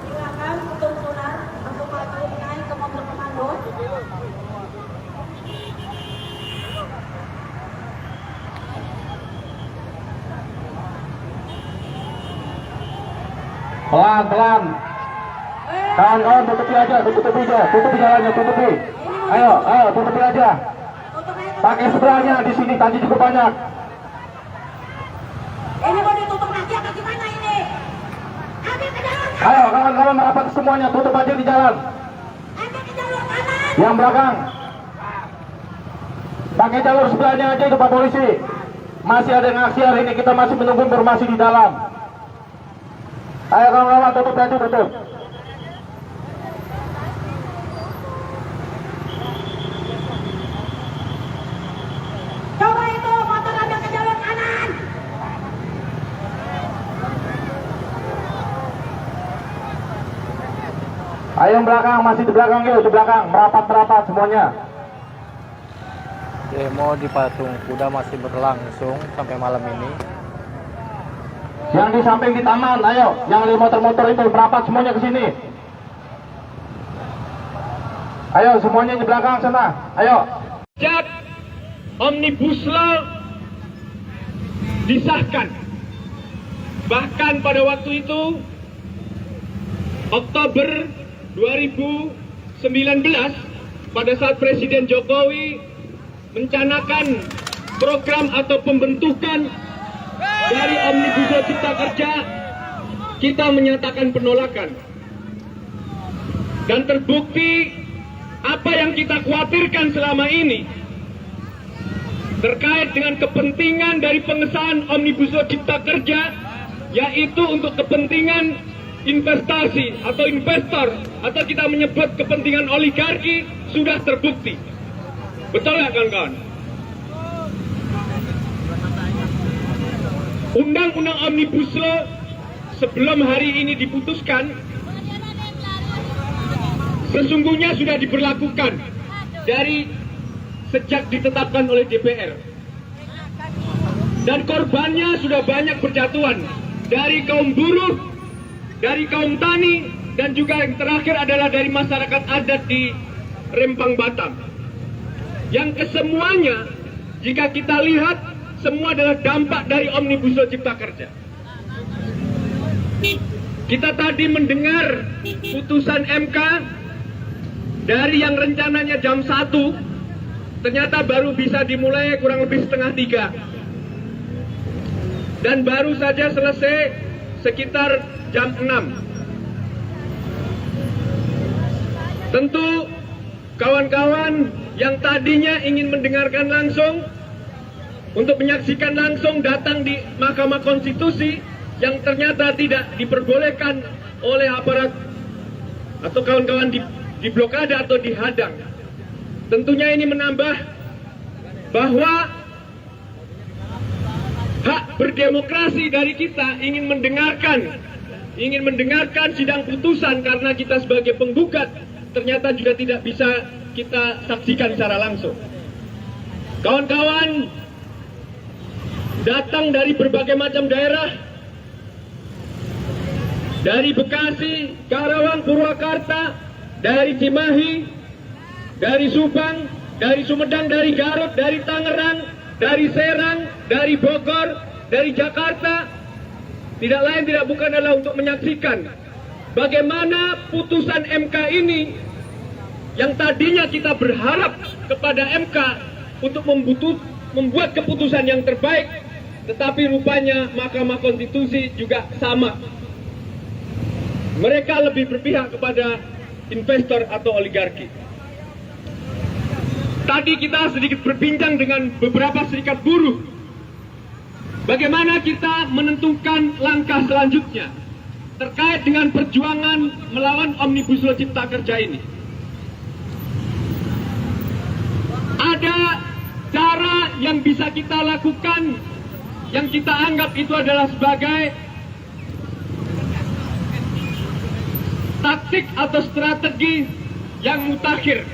Silakan ketum Sunar untuk maju naik ke mobil komando. Pelan-pelan. Kawan-kawan tutupi aja, tutupi jalannya, tutupi. Ayo, tutupi aja. Pakai seberangnya di sini, tadi cukup banyak. Ini mau ditutup lagi apa gimana ini? Ambil ke jalan kanan. Ayo, kawan-kawan merapat semuanya, tutup aja di jalan. Ambil ke jalur kanan. Yang belakang. Pakai jalur sebelahnya aja itu Pak Polisi. Masih ada yang aksi hari ini, kita masih menunggu informasi di dalam. Ayo kawan-kawan, tutup aja, tutup. Coba itu motor ambil ke jalur kanan. Ayo yang belakang, masih di belakang yuk, di belakang. Merapat semuanya. Demo di Patung Kuda masih berlangsung sampai malam ini. Yang di samping di taman, ayo. Yang di motor-motor itu, merapat semuanya ke sini. Ayo, semuanya di belakang sana. Ayo. Sejak Omnibus Law disahkan, bahkan pada waktu itu Oktober 2019 pada saat Presiden Jokowi mencanangkan program atau pembentukan dari Omnibus Law Cipta Kerja, kita menyatakan penolakan. Dan terbukti apa yang kita khawatirkan selama ini terkait dengan kepentingan dari pengesahan Omnibus Law Cipta Kerja, yaitu untuk kepentingan investasi atau investor, atau kita menyebut kepentingan oligarki, sudah terbukti. Betul nggak kawan-kawan? Undang-undang Omnibus Law sebelum hari ini diputuskan sesungguhnya sudah diberlakukan dari sejak ditetapkan oleh DPR, dan korbannya sudah banyak berjatuhan dari kaum buruh, dari kaum tani, dan juga yang terakhir adalah dari masyarakat adat di Rempang Batam, yang kesemuanya jika kita lihat semua adalah dampak dari Omnibus Law Cipta Kerja. Kita tadi mendengar putusan MK dari yang rencananya jam 1, ternyata baru bisa dimulai kurang lebih setengah 3. Dan baru saja selesai sekitar jam 6. Tentu kawan-kawan yang tadinya ingin mendengarkan langsung, untuk menyaksikan langsung datang di Mahkamah Konstitusi, yang ternyata tidak diperbolehkan oleh aparat atau kawan-kawan di blokade atau dihadang. Tentunya ini menambah bahwa hak berdemokrasi dari kita ingin mendengarkan sidang putusan karena kita sebagai penggugat ternyata juga tidak bisa kita saksikan secara langsung. Kawan-kawan datang dari berbagai macam daerah, dari Bekasi, Karawang, Purwakarta, dari Cimahi, dari Subang, dari Sumedang, dari Garut, dari Tangerang, dari Serang, dari Bogor, dari Jakarta. Tidak lain tidak bukan adalah untuk menyaksikan bagaimana putusan MK ini yang tadinya kita berharap kepada MK untuk membuat keputusan yang terbaik, tetapi rupanya Mahkamah Konstitusi juga sama. Mereka lebih berpihak kepada investor atau oligarki. Tadi kita sedikit berbincang dengan beberapa serikat buruh. Bagaimana kita menentukan langkah selanjutnya terkait dengan perjuangan melawan Omnibus Law Cipta Kerja ini. Ada cara yang bisa kita lakukan yang kita anggap itu adalah sebagai taktik atau strategi yang mutakhir,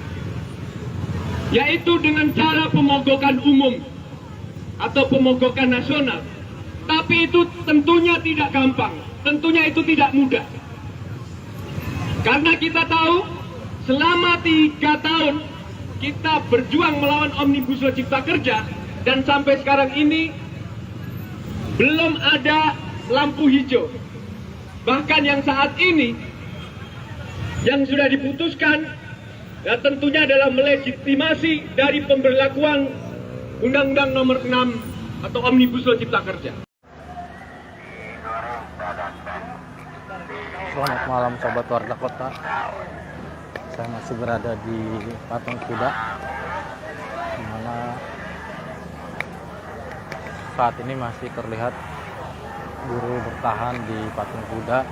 yaitu dengan cara pemogokan umum atau pemogokan nasional. Tapi itu tentunya tidak gampang, tentunya itu tidak mudah. Karena kita tahu selama 3 tahun kita berjuang melawan Omnibus Law Cipta Kerja dan sampai sekarang ini belum ada lampu hijau. Bahkan yang saat ini yang sudah diputuskan ya tentunya adalah melegitimasi dari pemberlakuan Undang-Undang Nomor 6 atau Omnibus Law Cipta Kerja. Selamat malam Sobat Warga Kota. Saya masih berada di Patung Kuda, di mana saat ini masih terlihat buruh bertahan di Patung Kuda.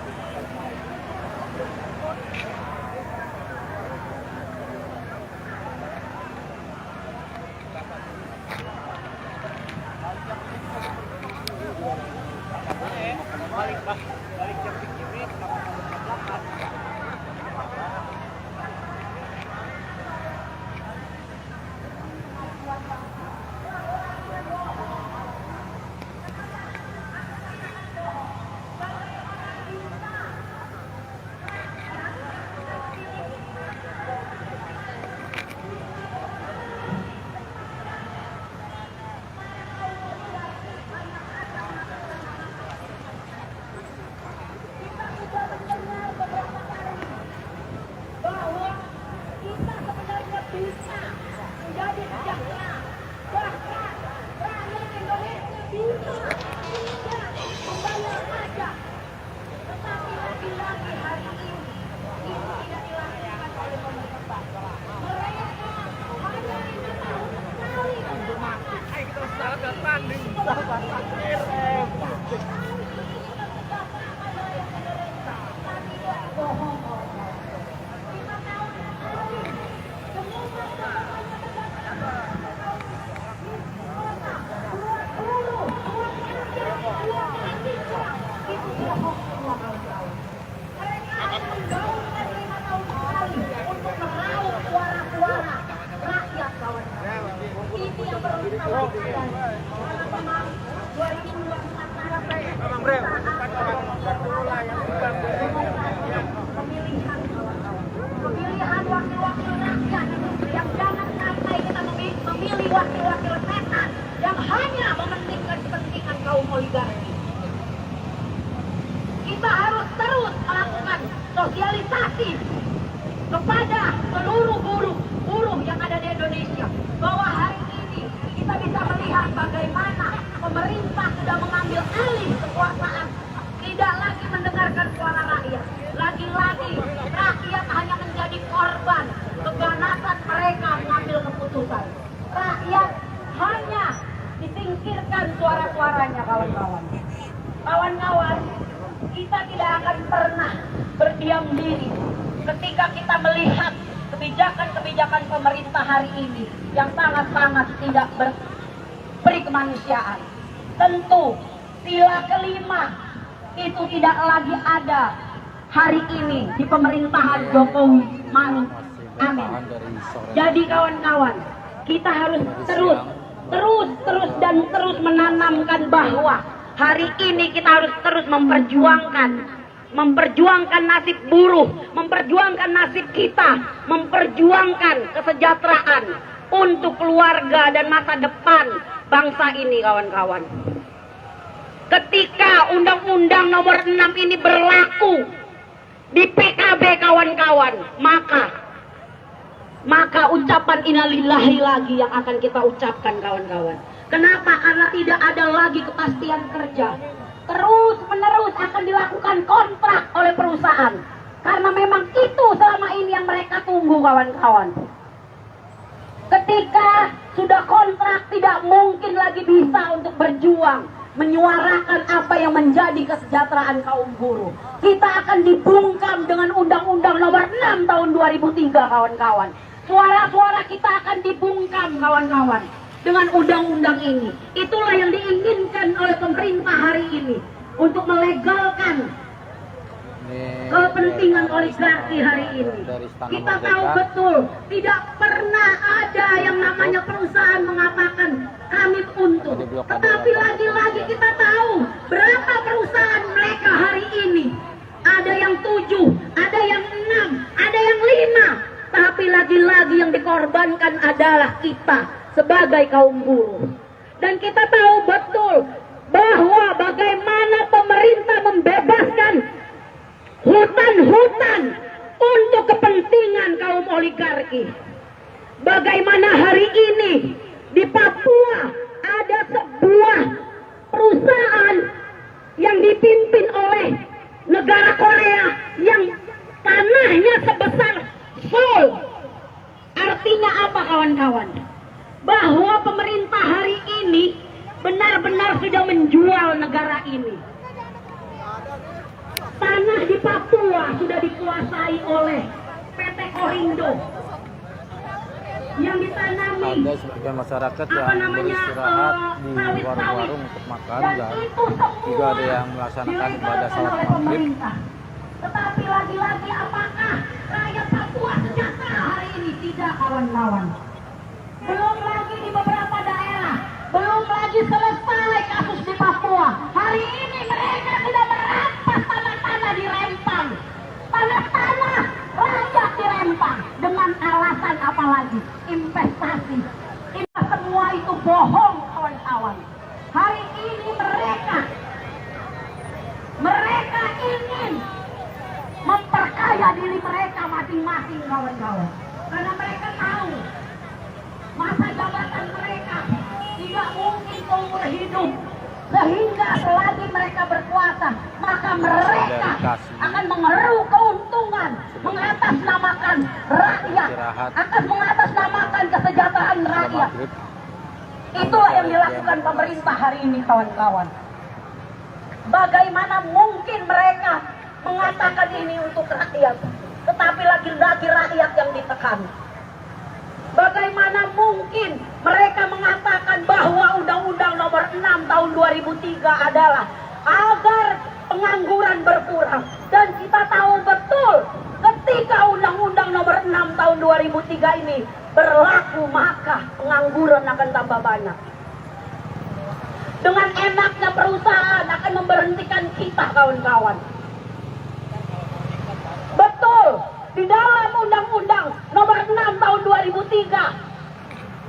Pemilihan wakil-wakil rakyat yang jangan sampai kita memilih wakil-wakil setan yang hanya mementingkan kepentingan kaum oligarki. Kita harus terus melakukan sosialisasi kepada seluruh buruh yang ada di Indonesia bahwa hari ini kita bisa melihat bagaimana pemerintah sudah mengambil alih kekuasaan, tidak lagi mendengarkan suara rakyat. Lagi-lagi rakyat hanya menjadi korban keganasan mereka mengambil keputusan. Rakyat hanya disingkirkan suara-suaranya, kawan-kawan. Kawan-kawan, kita tidak akan pernah berdiam diri ketika kita melihat kebijakan-kebijakan pemerintah hari ini yang sangat-sangat tidak beri kemanusiaan. tentu sila kelima itu tidak lagi ada hari ini di pemerintahan Jokowi Maruf Amin. Jadi kawan-kawan, kita harus terus menanamkan bahwa hari ini kita harus terus memperjuangkan nasib buruh, memperjuangkan nasib kita, memperjuangkan kesejahteraan untuk keluarga dan masa depan bangsa ini, kawan-kawan. Ketika Undang-Undang Nomor 6 ini berlaku di PKB, kawan-kawan, maka ucapan innalillahi lagi yang akan kita ucapkan, kawan-kawan. Kenapa? Karena tidak ada lagi kepastian kerja. Terus menerus akan dilakukan kontrak oleh perusahaan. Karena memang itu selama ini yang mereka tunggu, kawan-kawan. Ketika sudah kontrak, tidak mungkin lagi bisa untuk berjuang, menyuarakan apa yang menjadi kesejahteraan kaum buruh. Kita akan dibungkam dengan Undang-Undang Nomor 6 tahun 2003, kawan-kawan. Suara-suara kita akan dibungkam, kawan-kawan, dengan undang-undang ini. Itulah yang diinginkan oleh pemerintah hari ini, untuk melegalkan kepentingan oligarki hari ini. Kita tahu betul, tidak pernah ada yang namanya perusahaan mengatakan kami untung. Tetapi lagi-lagi kita tahu berapa perusahaan mereka hari ini. Ada yang 7, ada yang 6, ada yang 5. Tapi lagi-lagi yang dikorbankan adalah kita sebagai kaum buruh. Dan kita tahu betul bahwa bagaimana pemerintah membebaskan hutan-hutan untuk kepentingan kaum oligarki. Bagaimana hari ini di Papua ada sebuah perusahaan yang dipimpin oleh negara Korea yang tanahnya sebesar Seoul. Artinya apa, kawan-kawan? Bahwa pemerintah hari ini benar-benar sudah menjual negara ini. Tanah di Papua sudah dikuasai oleh PT Korindo yang ditanami. Ada sebagian masyarakat yang beristirahat di warung-warung untuk makan, dan juga ada yang melaksanakan ibadah salat maghrib. Tetapi lagi-lagi apakah rakyat Papua sejahtera hari ini? Tidak, kawan-kawan. Belum lagi di beberapa daerah, belum lagi selesai kasus di Papua. Hari ini mereka sudah merampas tanah-tanah di Rempang. Tanah-tanah rakyat di Rempang. Dengan alasan apa lagi? Investasi. Semua itu bohong, kawan-kawan. Hari ini mereka ingin memperkaya diri mereka masing-masing, kawan-kawan. Karena mereka tahu masa jabatan mereka tidak mungkin seumur hidup, sehingga selagi mereka berkuasa, maka mereka akan mengeruk keuntungan, mengatasnamakan rakyat, akan mengatasnamakan kesejahteraan rakyat. Itulah yang dilakukan pemerintah hari ini, kawan-kawan. Bagaimana mungkin mereka mengatakan ini untuk rakyat, tetapi lagi-lagi rakyat yang ditekan? Bagaimana mungkin mereka mengatakan bahwa Undang-Undang Nomor 6 tahun 2003 adalah agar pengangguran berkurang? Dan kita tahu betul ketika Undang-Undang Nomor 6 tahun 2003 ini berlaku, maka pengangguran akan tambah banyak. Dengan enaknya perusahaan akan memberhentikan kita, kawan-kawan. Betul, di dalam Undang-Undang Nomor 6 tahun 2003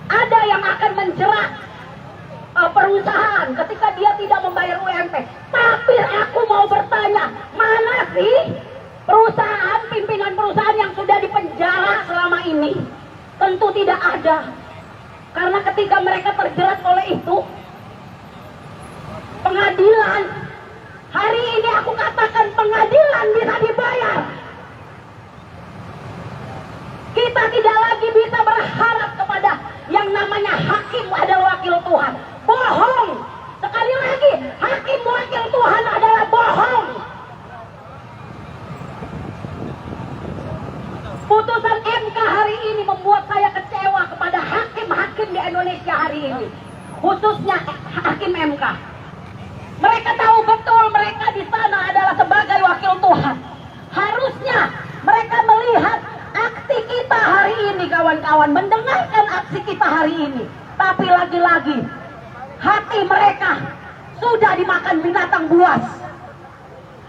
ada yang akan menjerat perusahaan ketika dia tidak membayar UMP. Tapi aku mau bertanya, mana sih perusahaan, pimpinan perusahaan yang sudah dipenjara selama ini? Tentu tidak ada. Karena ketika mereka terjerat oleh itu, pengadilan, hari ini aku katakan pengadilan bisa dibayar. Kita tidak lagi bisa berharap kepada yang namanya hakim adalah wakil Tuhan. Bohong. Sekali lagi, hakim wakil Tuhan adalah bohong. Putusan MK hari ini membuat saya kecewa kepada hakim-hakim di Indonesia hari ini. Khususnya hakim MK. hari ini. Tapi lagi-lagi hati mereka sudah dimakan binatang buas.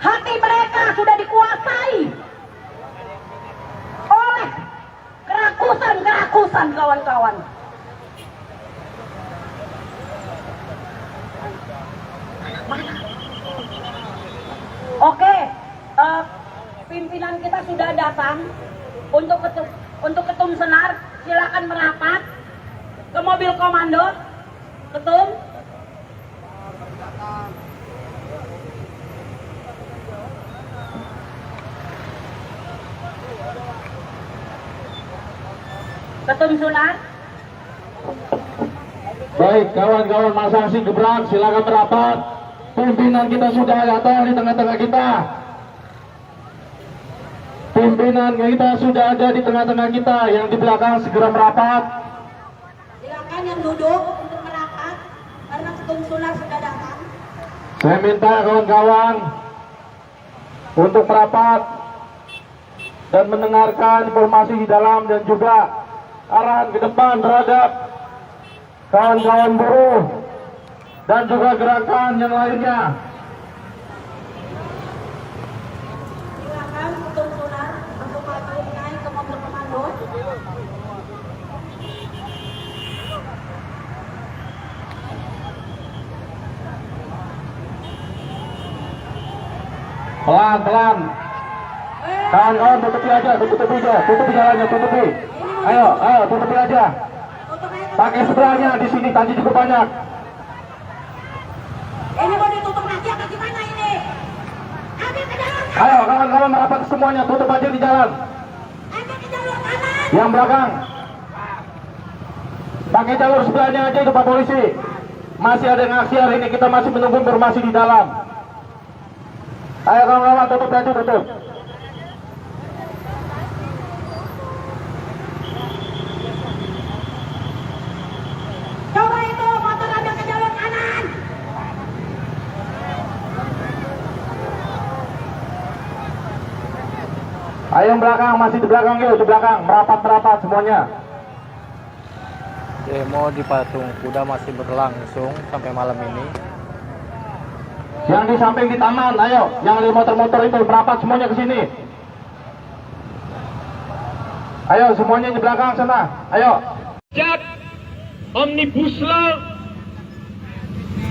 Hati mereka sudah dikuasai oleh kerakusan kawan-kawan. Oke, pimpinan kita sudah datang untuk ketum senar. Silakan merapat ke mobil komando. Ketum. Ketum Sunar. Baik, kawan-kawan masa aksi gebrak, silakan merapat. Pimpinan kita sudah datang di tengah-tengah kita. Pimpinan kita sudah ada di tengah-tengah kita. Yang di belakang segera merapat. Silakan yang duduk untuk merapat karena ketum Sunar sudah datang. Saya minta kawan-kawan untuk merapat dan mendengarkan informasi di dalam dan juga arahan ke depan terhadap kawan-kawan buruh dan juga gerakan yang lainnya. Silakan ketum Sunar untuk maju naik ke mobil komando. Pelan-pelan. Kawan-kawan tutupi aja, tutupi jalannya, tutupi. Ayo, tutupi aja. Pakai seberangnya di sini tadi cukup banyak. Ini mau ditutup lagi apa gimana ini? Ambil ke jalur kanan. Ayo kawan-kawan merapat semuanya, tutup aja di jalan. Ambil ke jalur kanan. Yang belakang. Pakai jalur sebelahnya aja itu Pak Polisi. Masih ada yang aksi hari ini, kita masih menunggu informasi di dalam. Ayo kawan-kawan tutup aja, tutup. Coba itu motor ambil ke jalur kanan. Ayo yang belakang, masih di belakang yuk, di belakang. Merapat semuanya. Demo di Patung Kuda masih berlangsung sampai malam ini. Yang di samping di taman, ayo. Yang di motor-motor itu merapat semuanya ke sini. Ayo semuanya di belakang sana. Ayo. Sejak Omnibus Law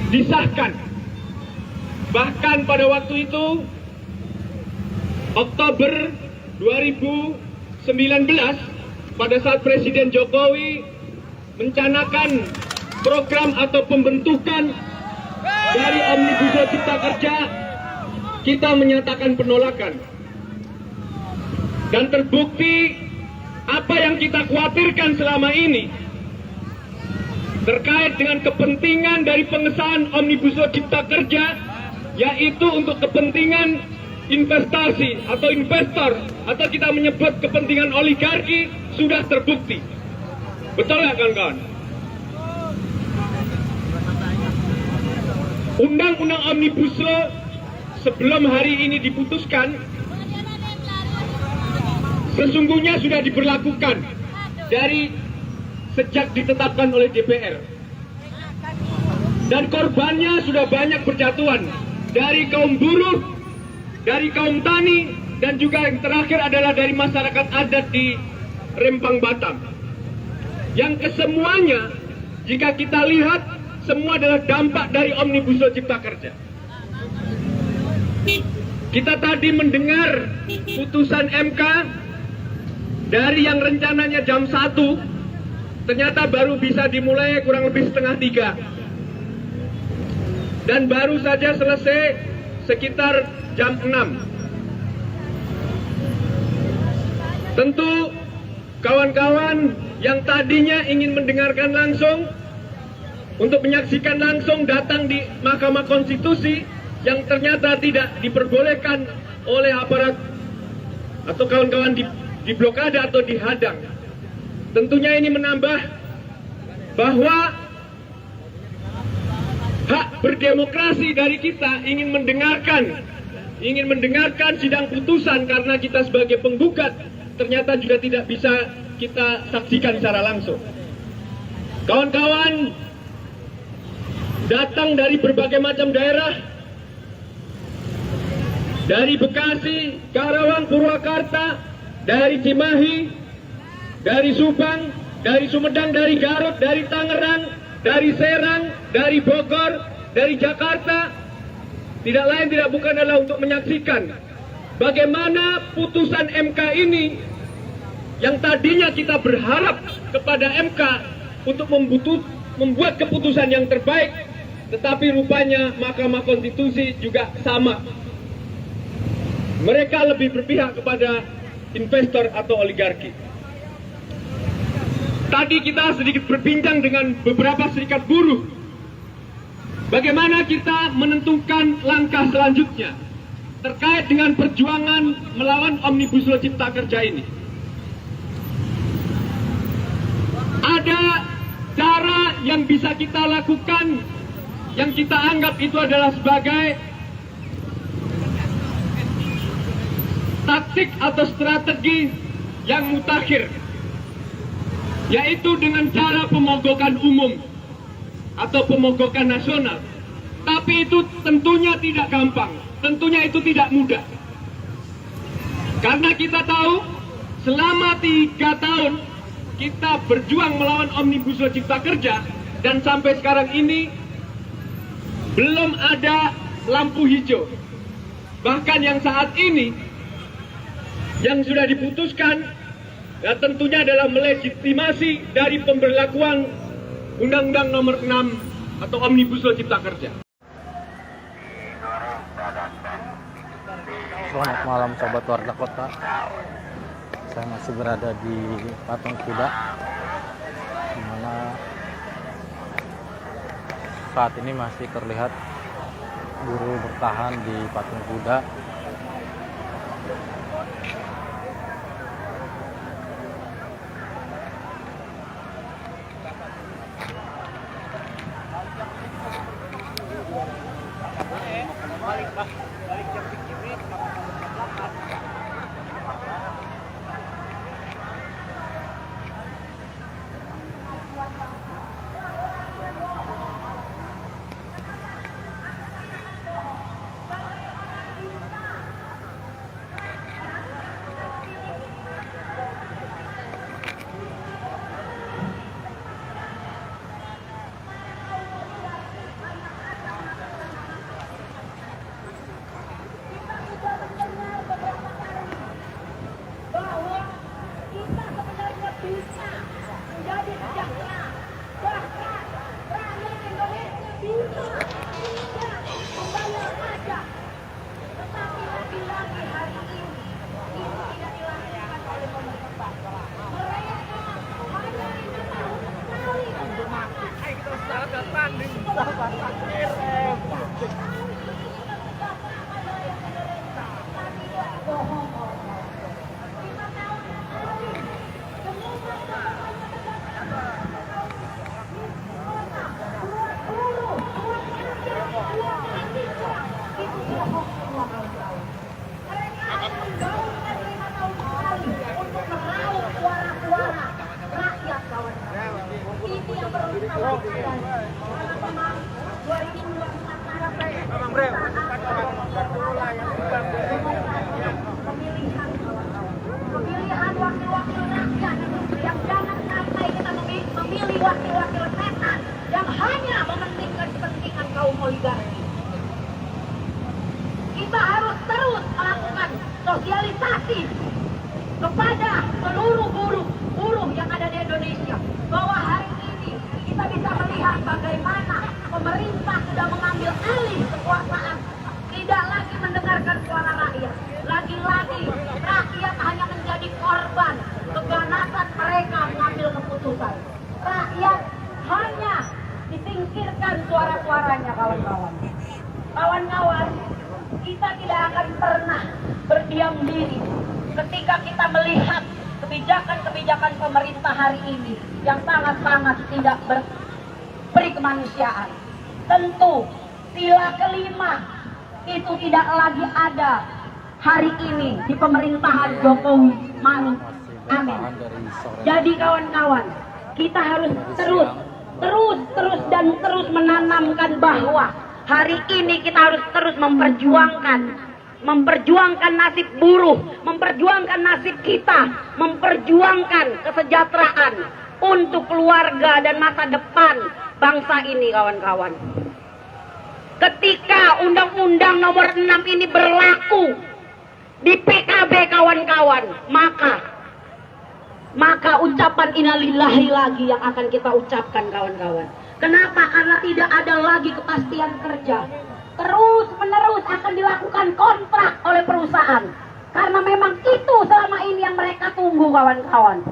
disahkan, bahkan pada waktu itu Oktober 2019 pada saat Presiden Jokowi mencanakan program atau pembentukan dari Omnibus Law Cipta Kerja, kita menyatakan penolakan. Dan terbukti apa yang kita khawatirkan selama ini terkait dengan kepentingan dari pengesahan Omnibus Law Cipta Kerja, yaitu untuk kepentingan investasi atau investor, atau kita menyebut kepentingan oligarki, sudah terbukti. Betul nggak kawan-kawan? Undang-undang Omnibus Law sebelum hari ini diputuskan sesungguhnya sudah diberlakukan dari sejak ditetapkan oleh DPR, dan korbannya sudah banyak berjatuhan dari kaum buruh, dari kaum tani, dan juga yang terakhir adalah dari masyarakat adat di Rempang Batam, yang kesemuanya jika kita lihat semua adalah dampak dari Omnibus Law Cipta Kerja. Kita tadi mendengar putusan MK dari yang rencananya jam 1 ternyata baru bisa dimulai kurang lebih setengah 3, dan baru saja selesai sekitar jam 6. Tentu kawan-kawan yang tadinya ingin mendengarkan langsung, untuk menyaksikan langsung, datang di Mahkamah Konstitusi yang ternyata tidak diperbolehkan oleh aparat atau kawan-kawan di blokade atau dihadang. Tentunya ini menambah bahwa hak berdemokrasi dari kita ingin mendengarkan sidang putusan, karena kita sebagai penggugat ternyata juga tidak bisa kita saksikan secara langsung. Kawan-kawan datang dari berbagai macam daerah, dari Bekasi, Karawang, Purwakarta, dari Cimahi, dari Subang, dari Sumedang, dari Garut, dari Tangerang, dari Serang, dari Bogor, dari Jakarta. Tidak lain tidak bukan adalah untuk menyaksikan bagaimana putusan MK ini yang tadinya kita berharap kepada MK untuk membuat keputusan yang terbaik, tetapi rupanya Mahkamah Konstitusi juga sama. Mereka lebih berpihak kepada investor atau oligarki. Tadi kita sedikit berbincang dengan beberapa serikat buruh. Bagaimana kita menentukan langkah selanjutnya terkait dengan perjuangan melawan Omnibus Law Cipta Kerja ini. Ada cara yang bisa kita lakukan yang kita anggap itu adalah sebagai taktik atau strategi yang mutakhir, yaitu dengan cara pemogokan umum atau pemogokan nasional. Tapi itu tentunya tidak gampang, tentunya itu tidak mudah. Karena kita tahu selama 3 tahun kita berjuang melawan Omnibus Law Cipta Kerja, dan sampai sekarang ini belum ada lampu hijau. Bahkan yang saat ini yang sudah diputuskan ya tentunya adalah melegitimasi dari pemberlakuan Undang-Undang Nomor 6 atau Omnibus Law Cipta Kerja. Selamat malam Sobat Warga Kota. Saya masih berada di Patung Kuda, di mana saat ini masih terlihat buruh bertahan di Patung Kuda. Pemilihan wakil-wakil rakyat yang jangan sampai kita memilih wakil-wakil setan yang hanya mementingkan kepentingan kaum oligarki. Kita harus terus melakukan sosialisasi kepada seluruh buruh yang ada di Indonesia bahwa hari ini kita bisa melihat bagaimana pemerintah sudah mengambil alih kekuasaan, tidak lagi mendengarkan suara rakyat. Lagi-lagi rakyat hanya menjadi korban keganasan mereka mengambil keputusan. Rakyat hanya disingkirkan suara-suaranya, kawan-kawan. Kawan-kawan, kita tidak akan pernah berdiam diri ketika kita melihat kebijakan-kebijakan pemerintah hari ini yang sangat-sangat tidak berperi kemanusiaan. Tentu sila kelima itu tidak lagi ada hari ini di pemerintahan Jokowi Maruf Amin. Jadi kawan-kawan, kita harus terus terus menanamkan bahwa hari ini kita harus terus memperjuangkan nasib buruh, memperjuangkan nasib kita, memperjuangkan kesejahteraan untuk keluarga dan masa depan bangsa ini, kawan-kawan. Ketika Undang-Undang Nomor 6 ini berlaku di PKB, kawan-kawan, maka ucapan innalillahi lagi yang akan kita ucapkan, kawan-kawan. Kenapa? Karena tidak ada lagi kepastian kerja. Terus menerus akan dilakukan kontrak oleh perusahaan. Karena memang itu selama ini yang mereka tunggu, kawan-kawan.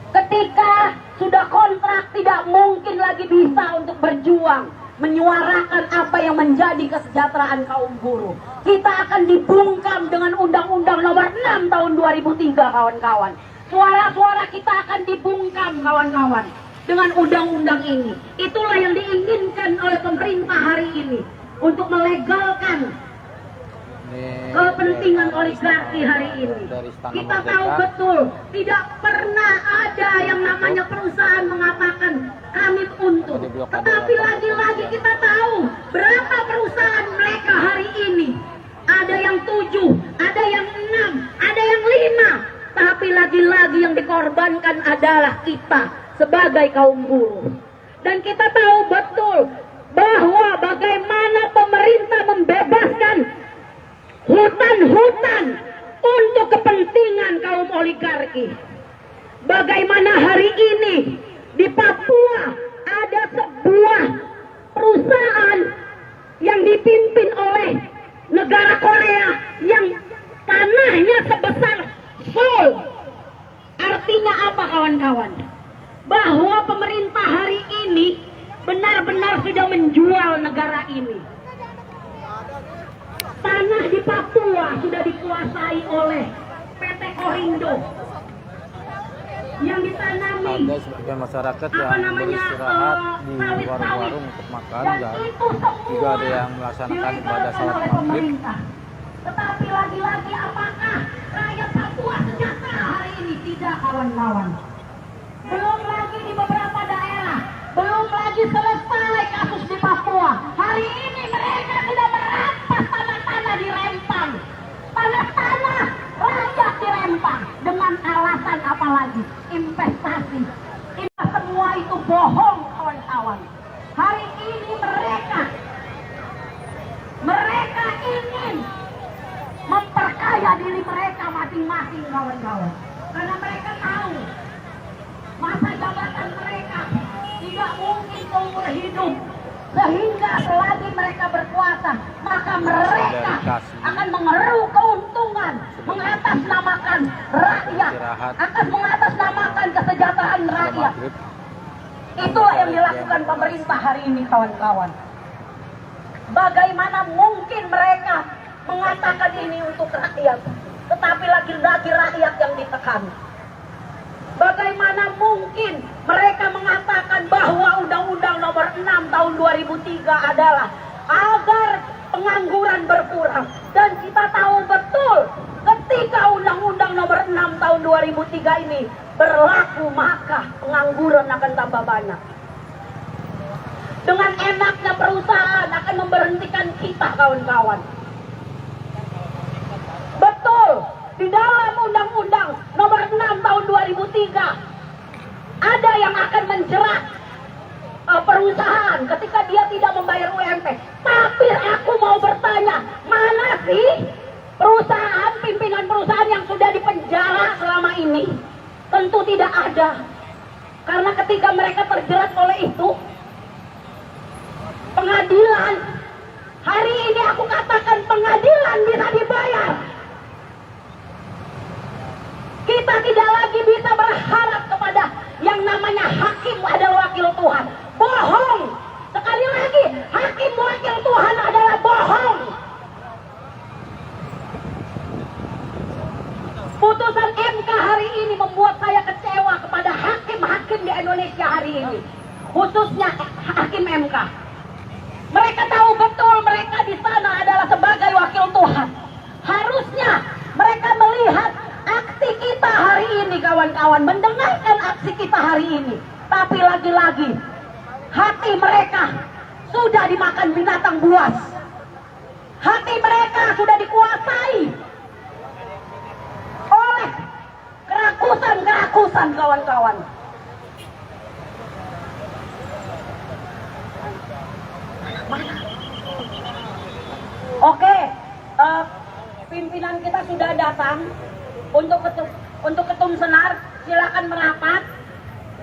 Ketika sudah kontrak, tidak mungkin lagi bisa untuk berjuang, menyuarakan apa yang menjadi kesejahteraan kaum buruh. Kita akan dibungkam dengan Undang-Undang Nomor 6 tahun 2003, kawan-kawan. Suara-suara kita akan dibungkam, kawan-kawan, dengan undang-undang ini. Itulah yang diinginkan oleh pemerintah hari ini, untuk melegalkan kepentingan oligarki hari ini. Kita tahu betul, tidak pernah ada yang namanya perusahaan mengatakan kami untung. Tetapi lagi-lagi kita tahu berapa perusahaan mereka hari ini. Ada yang 7, ada yang 6, ada yang 5. Tapi lagi-lagi yang dikorbankan adalah kita sebagai kaum buruh. Dan kita tahu betul bahwa bagaimana pemerintah membebaskan hutan-hutan untuk kepentingan kaum oligarki. Bagaimana hari ini di Papua ada sebuah perusahaan yang dipimpin oleh negara Korea yang tanahnya sebesar Seoul. Artinya apa, kawan-kawan? Bahwa pemerintah hari ini benar-benar sudah menjual negara ini. Tanah di Papua sudah dikuasai oleh PT Korindo yang ditanami. Ada sebagian masyarakat yang beristirahat di warung-warung untuk makan, dan juga ada yang melaksanakan ibadah salat maghrib. Tetapi lagi-lagi apakah rakyat Papua sejahtera hari ini? Tidak, kawan-kawan. Belum lagi di beberapa daerah, belum lagi selesai kasus di Papua. Hari ini mereka sudah merampas tanah-tanah di Rempang. Tanah-tanah rakyat di Rempang. Dengan alasan apa lagi? Investasi. Semua itu bohong, kawan-kawan. Hari ini mereka ingin memperkaya diri mereka masing-masing, kawan-kawan. Karena mereka tahu masa jabatan mereka tidak mungkin seumur hidup, sehingga selagi mereka berkuasa, maka mereka akan mengeruk keuntungan, mengatasnamakan rakyat, akan mengatasnamakan kesejahteraan rakyat. Itulah yang dilakukan pemerintah hari ini, kawan-kawan. Bagaimana mungkin mereka mengatakan ini untuk rakyat, tetapi lagi-lagi rakyat yang ditekan? Bagaimana mungkin mereka mengatakan bahwa Undang-Undang Nomor 6 tahun 2003 adalah agar pengangguran berkurang? Dan kita tahu betul ketika Undang-Undang Nomor 6 tahun 2003 ini berlaku, maka pengangguran akan tambah banyak. Dengan enaknya perusahaan akan memberhentikan kita, kawan-kawan. Betul, di dalam Undang-Undang Nomor 6 tahun 2003 ada yang akan menjerat perusahaan ketika dia tidak membayar UMP. Tapi aku mau bertanya, mana sih perusahaan, pimpinan perusahaan yang sudah dipenjara selama ini? Tentu tidak ada. Karena ketika mereka terjerat oleh itu, pengadilan, hari ini aku katakan pengadilan bisa dibayar. Kita tidak lagi bisa berharap kepada yang namanya hakim adalah wakil Tuhan. Bohong. Sekali lagi, hakim wakil Tuhan adalah bohong. Putusan MK hari ini membuat saya kecewa kepada hakim-hakim di Indonesia hari ini. Khususnya hakim MK. Mereka tahu betul mereka di sana adalah sebagai wakil Tuhan. Harusnya mereka melihat aksi kita hari ini, kawan-kawan, mendengarkan aksi kita hari ini. Tapi Tetapi lagi-lagi hati mereka sudah dimakan binatang buas. Hati mereka sudah dikuasai oleh kerakusan kawan-kawan. Oke, pimpinan kita sudah datang untuk ketum senar. Silakan merapat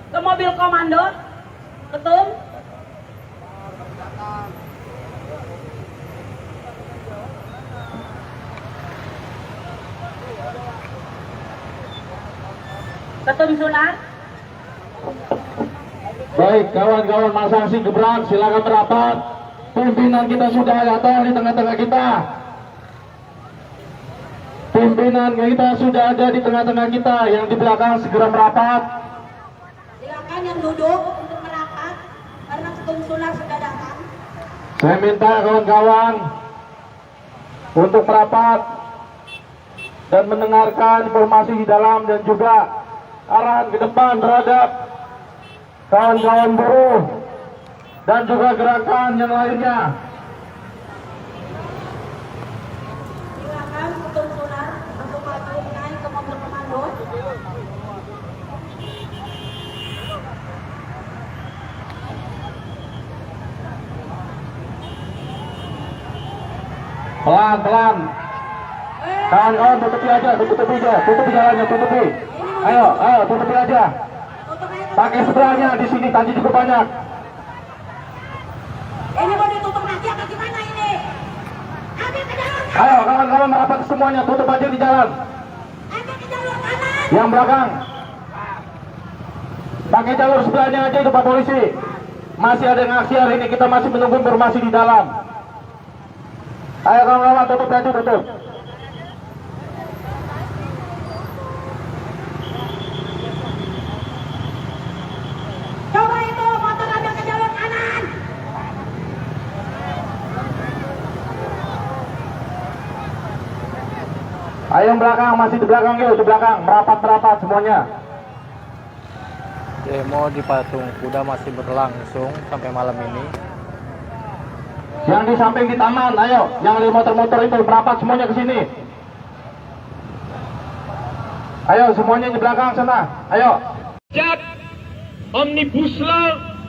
ke mobil komando. Ketum. Ketum Sunar. Baik, kawan-kawan masa aksi gebrak, silakan merapat. Pimpinan kita sudah datang di tengah-tengah kita. Pimpinan kita sudah ada di tengah-tengah kita. Yang di belakang segera merapat. Silakan yang duduk untuk merapat karena ketum Sunar sudah datang. Saya minta kawan-kawan untuk merapat dan mendengarkan informasi di dalam dan juga arahan ke depan terhadap kawan-kawan buruh dan juga gerakan yang lainnya. Silakan ketum Sunar untuk maju naik ke mobil komando. Pelan-pelan. Kawan-kawan tutupi aja, tutupi jalannya, tutupi. Ayo, tutupi aja. Pakai seberangnya di sini, tadi cukup banyak. Ini mau ditutup lagi apa gimana ini? Ambil ke jalur kanan. Ayo, kawan-kawan merapat semuanya, tutup aja di jalan. Ambil ke jalur kanan. Yang belakang. Pakai jalur sebelahnya aja itu Pak Polisi. Masih ada yang aksi hari ini, kita masih menunggu informasi di dalam. Ayo kawan-kawan, tutup aja, tutup. Coba itu motor ambil ke jalur kanan. Ayo yang belakang, masih di belakang yuk, di belakang. Merapat semuanya. Demo di Patung Kuda masih berlangsung sampai malam ini. Yang di samping di taman, ayo. Yang di motor-motor itu merapat semuanya ke sini. Ayo semuanya di belakang sana. Ayo. Sejak Omnibus Law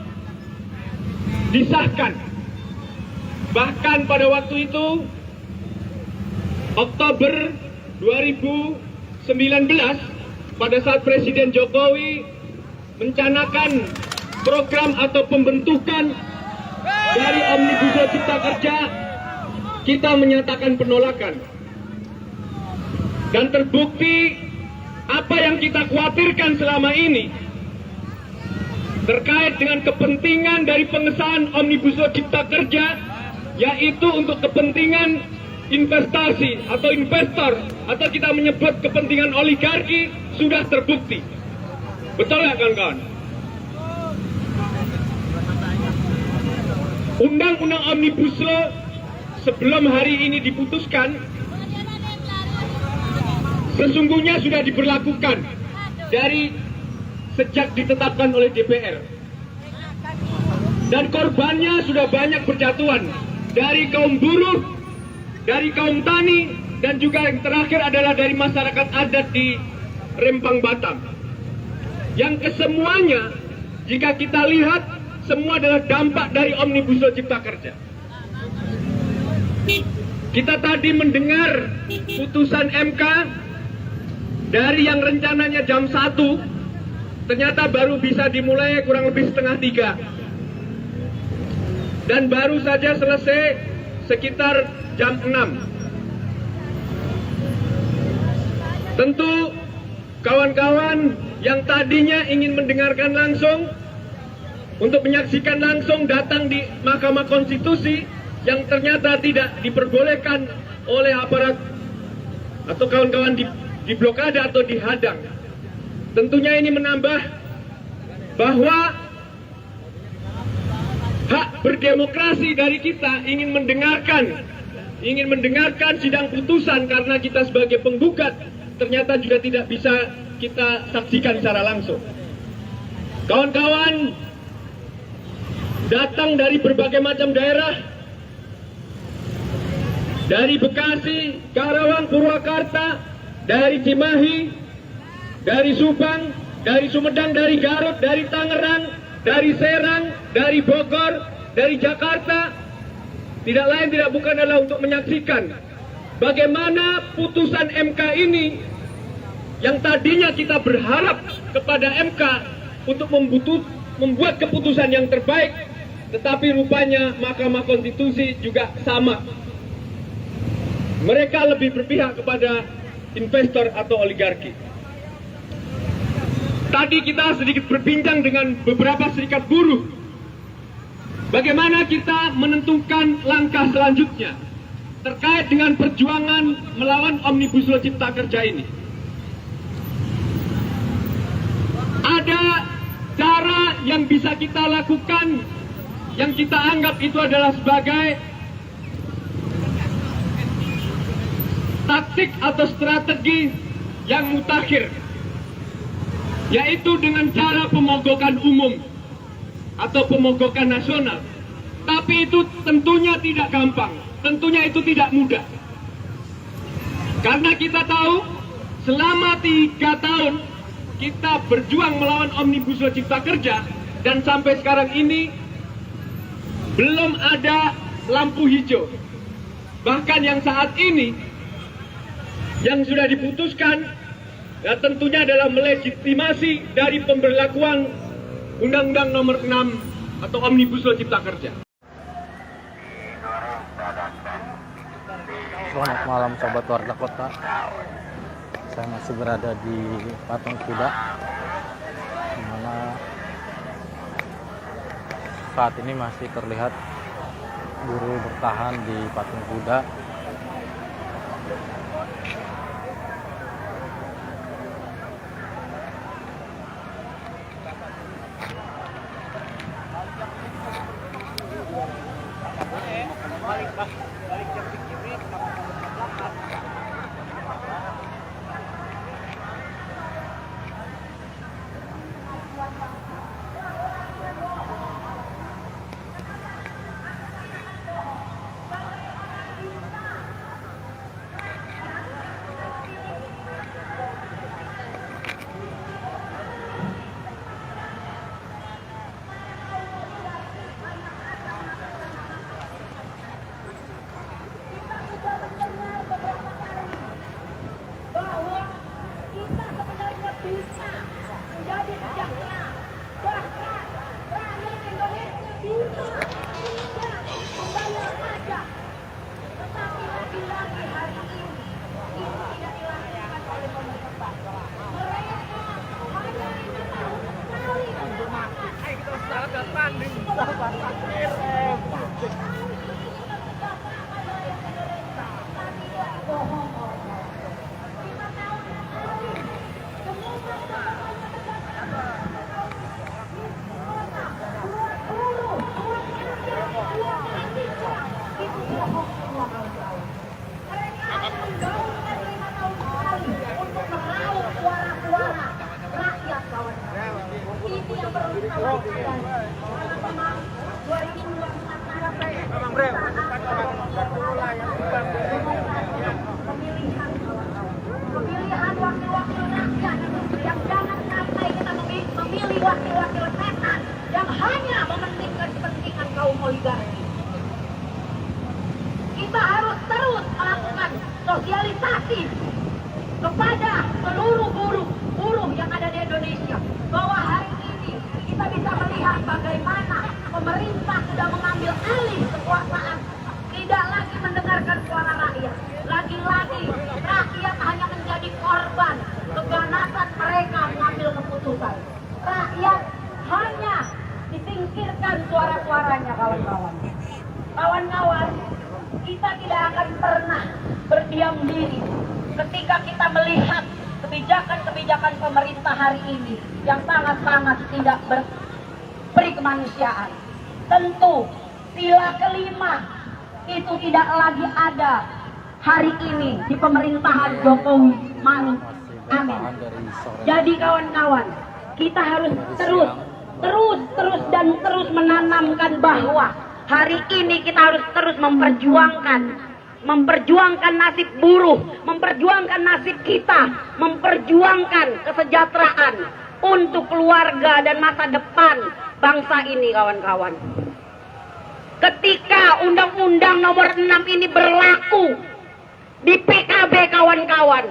disahkan, bahkan pada waktu itu Oktober 2019 pada saat Presiden Jokowi mencanakan program atau pembentukan dari Omnibus Law Cipta Kerja, kita menyatakan penolakan. Dan terbukti apa yang kita khawatirkan selama ini terkait dengan kepentingan dari pengesahan Omnibus Law Cipta Kerja, yaitu untuk kepentingan investasi atau investor, atau kita menyebut kepentingan oligarki, sudah terbukti. Betul nggak kawan-kawan? Undang-undang Omnibus Law sebelum hari ini diputuskan sesungguhnya sudah diberlakukan dari sejak ditetapkan oleh DPR, dan korbannya sudah banyak berjatuhan dari kaum buruh, dari kaum tani, dan juga yang terakhir adalah dari masyarakat adat di Rempang Batam, yang kesemuanya jika kita lihat semua adalah dampak dari Omnibus Law Cipta Kerja. Kita tadi mendengar putusan MK dari yang rencananya jam 1 ternyata baru bisa dimulai kurang lebih setengah 3, dan baru saja selesai sekitar jam 6. Tentu kawan-kawan yang tadinya ingin mendengarkan langsung, untuk menyaksikan langsung, datang di Mahkamah Konstitusi, yang ternyata tidak diperbolehkan oleh aparat atau kawan-kawan di blokade atau dihadang. Tentunya ini menambah bahwa hak berdemokrasi dari kita ingin mendengarkan sidang putusan, karena kita sebagai penggugat ternyata juga tidak bisa kita saksikan secara langsung. Kawan-kawan datang dari berbagai macam daerah, dari Bekasi, Karawang, Purwakarta, dari Cimahi, dari Subang, dari Sumedang, dari Garut, dari Tangerang, dari Serang, dari Bogor, dari Jakarta. Tidak lain tidak bukan adalah untuk menyaksikan bagaimana putusan MK ini yang tadinya kita berharap kepada MK untuk membuat keputusan yang terbaik, tetapi rupanya Mahkamah Konstitusi juga sama. Mereka lebih berpihak kepada investor atau oligarki. Tadi kita sedikit berbincang dengan beberapa serikat buruh. Bagaimana kita menentukan langkah selanjutnya terkait dengan perjuangan melawan Omnibus Law Cipta Kerja ini. Ada cara yang bisa kita lakukan yang kita anggap itu adalah sebagai taktik atau strategi yang mutakhir, yaitu dengan cara pemogokan umum atau pemogokan nasional. Tapi itu tentunya tidak gampang, tentunya itu tidak mudah. Karena kita tahu selama 3 tahun kita berjuang melawan Omnibus Law Cipta Kerja, dan sampai sekarang ini belum ada lampu hijau. Bahkan yang saat ini yang sudah diputuskan ya tentunya adalah melegitimasi dari pemberlakuan Undang-Undang Nomor 6 atau Omnibus Law Cipta Kerja. Selamat malam sobat Warta Kota. Saya masih berada di Patung Kuda, di mana saat ini masih terlihat buruh bertahan di Patung Kuda. Pemilihan wakil-wakil rakyat yang jangan sampai kita memilih wakil-wakil setan yang hanya mementingkan kepentingan kaum oligarki. Kita harus terus melakukan sosialisasi kepada seluruh buruh yang ada di Indonesia bahwa hari ini kita bisa melihat bagaimana pemerintah sudah mengambil alih kekuasaan, tidak lagi mendengarkan suara rakyat. Lagi-lagi rakyat hanya menjadi korban keganasan mereka mengambil keputusan. Rakyat hanya disingkirkan suara-suaranya, kawan-kawan. Kawan-kawan, kita tidak akan pernah berdiam diri ketika kita melihat kebijakan-kebijakan pemerintah hari ini yang sangat-sangat tidak berperi kemanusiaan. Tentu sila kelima itu tidak lagi ada hari ini di pemerintahan Jokowi Maruf Amin. Jadi kawan-kawan, kita harus terus terus menanamkan bahwa hari ini kita harus terus memperjuangkan nasib buruh, memperjuangkan nasib kita, memperjuangkan kesejahteraan untuk keluarga dan masa depan bangsa ini, kawan-kawan. Ketika Undang-Undang Nomor 6 ini berlaku di PKB, kawan-kawan,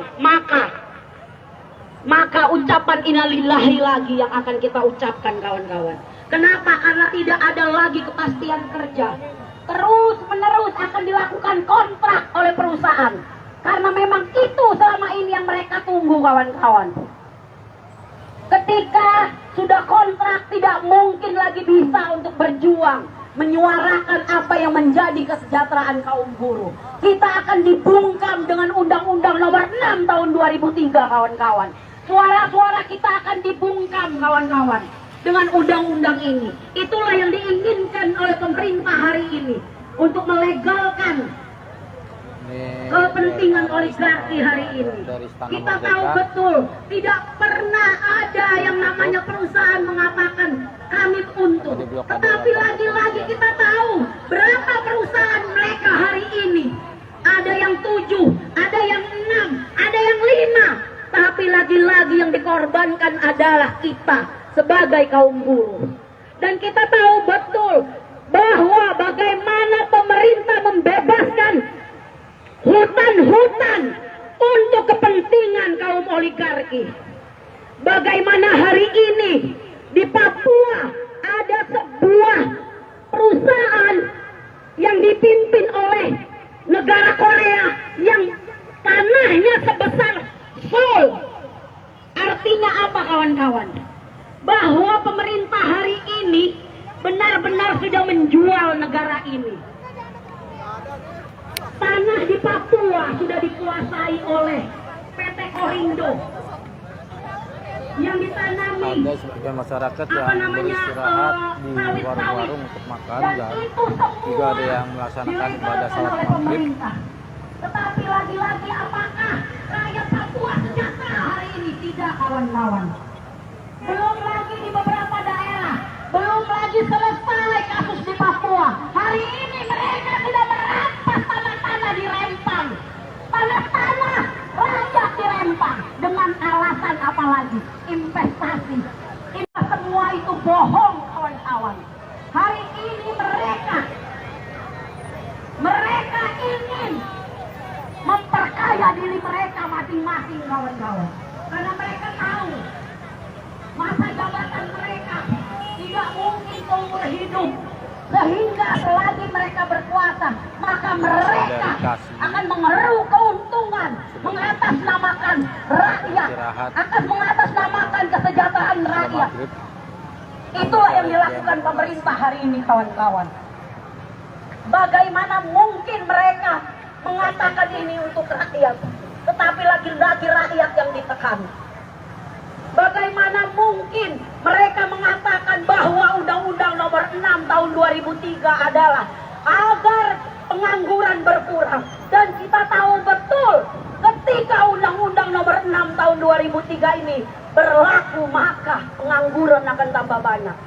maka ucapan innalillahi lagi yang akan kita ucapkan, kawan-kawan. Kenapa? Karena tidak ada lagi kepastian kerja. Terus menerus akan dilakukan kontrak oleh perusahaan. Karena memang itu selama ini yang mereka tunggu, kawan-kawan. Ketika sudah kontrak, tidak mungkin lagi bisa untuk berjuang, menyuarakan apa yang menjadi kesejahteraan kaum buruh. Kita akan dibungkam dengan Undang-Undang Nomor 6 tahun 2003, kawan-kawan. Suara-suara kita akan dibungkam, kawan-kawan, dengan undang-undang ini. Itulah yang diinginkan oleh pemerintah hari ini, untuk melegalkan kepentingan oligarki hari ini. Kita tahu betul, tidak pernah ada yang namanya perusahaan mengatakan kami untung. Tetapi lagi-lagi kita tahu berapa perusahaan mereka hari ini. Ada yang 7, ada yang 6, ada yang 5. Tapi lagi-lagi yang dikorbankan adalah kita sebagai kaum buruh. Dan kita tahu betul bahwa bagaimana pemerintah membebaskan hutan-hutan untuk kepentingan kaum oligarki. Bagaimana hari ini di Papua ada sebuah perusahaan yang dipimpin oleh negara Korea yang tanahnya sebesar Seoul. Artinya apa, kawan-kawan? Bahwa pemerintah hari ini benar-benar sudah menjual negara ini. Tanah di Papua sudah dikuasai oleh PT Korindo yang ditanami. Ada sebagian masyarakat yang beristirahat di warung-warung untuk makan, dan juga ada yang melaksanakan ibadah salat maghrib. Tetapi lagi-lagi apakah rakyat Papua sejahtera hari ini? Tidak, kawan-kawan. Belum lagi di beberapa daerah, belum lagi selesai kasus di Papua. Hari ini mereka sudah merampas tanah-tanah di Rempang. Tanah-tanah rakyat di Rempang. Dengan alasan apa lagi? Investasi. Semua itu bohong, kawan-kawan. Hari ini mereka ingin memperkaya diri mereka masing-masing, kawan-kawan. Karena mereka tahu masa jabatan mereka tidak mungkin seumur hidup, sehingga selagi mereka berkuasa, maka mereka akan mengeruk keuntungan, mengatasnamakan rakyat, akan mengatasnamakan kesejahteraan rakyat. Itulah yang dilakukan pemerintah hari ini, kawan-kawan. Bagaimana mungkin mereka mengatakan ini untuk rakyat, tetapi lagi-lagi rakyat yang ditekan? Bagaimana mungkin mereka mengatakan bahwa Undang-Undang Nomor 6 tahun 2003 adalah agar pengangguran berkurang? Dan kita tahu betul ketika Undang-Undang Nomor 6 tahun 2003 ini berlaku, maka pengangguran akan tambah banyak.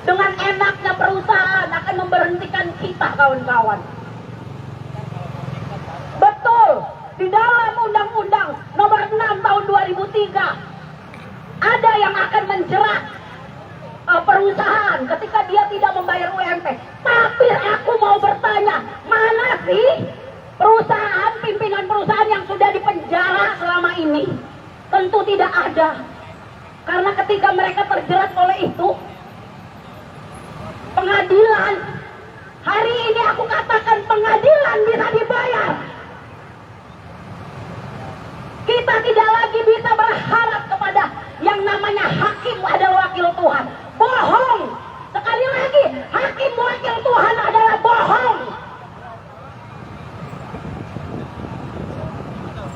Dengan enaknya perusahaan akan memberhentikan kita, kawan-kawan. Betul, di dalam Undang-Undang Nomor 6 tahun 2003 ada yang akan menjerat perusahaan ketika dia tidak membayar UMP. Tapi aku mau bertanya, mana sih perusahaan, pimpinan perusahaan yang sudah dipenjara selama ini? Tentu tidak ada. Karena ketika mereka terjerat oleh itu, pengadilan, hari ini aku katakan pengadilan bisa dibayar. Kita tidak lagi bisa berharap kepada yang namanya hakim adalah wakil Tuhan. Bohong. Sekali lagi, hakim wakil Tuhan adalah bohong.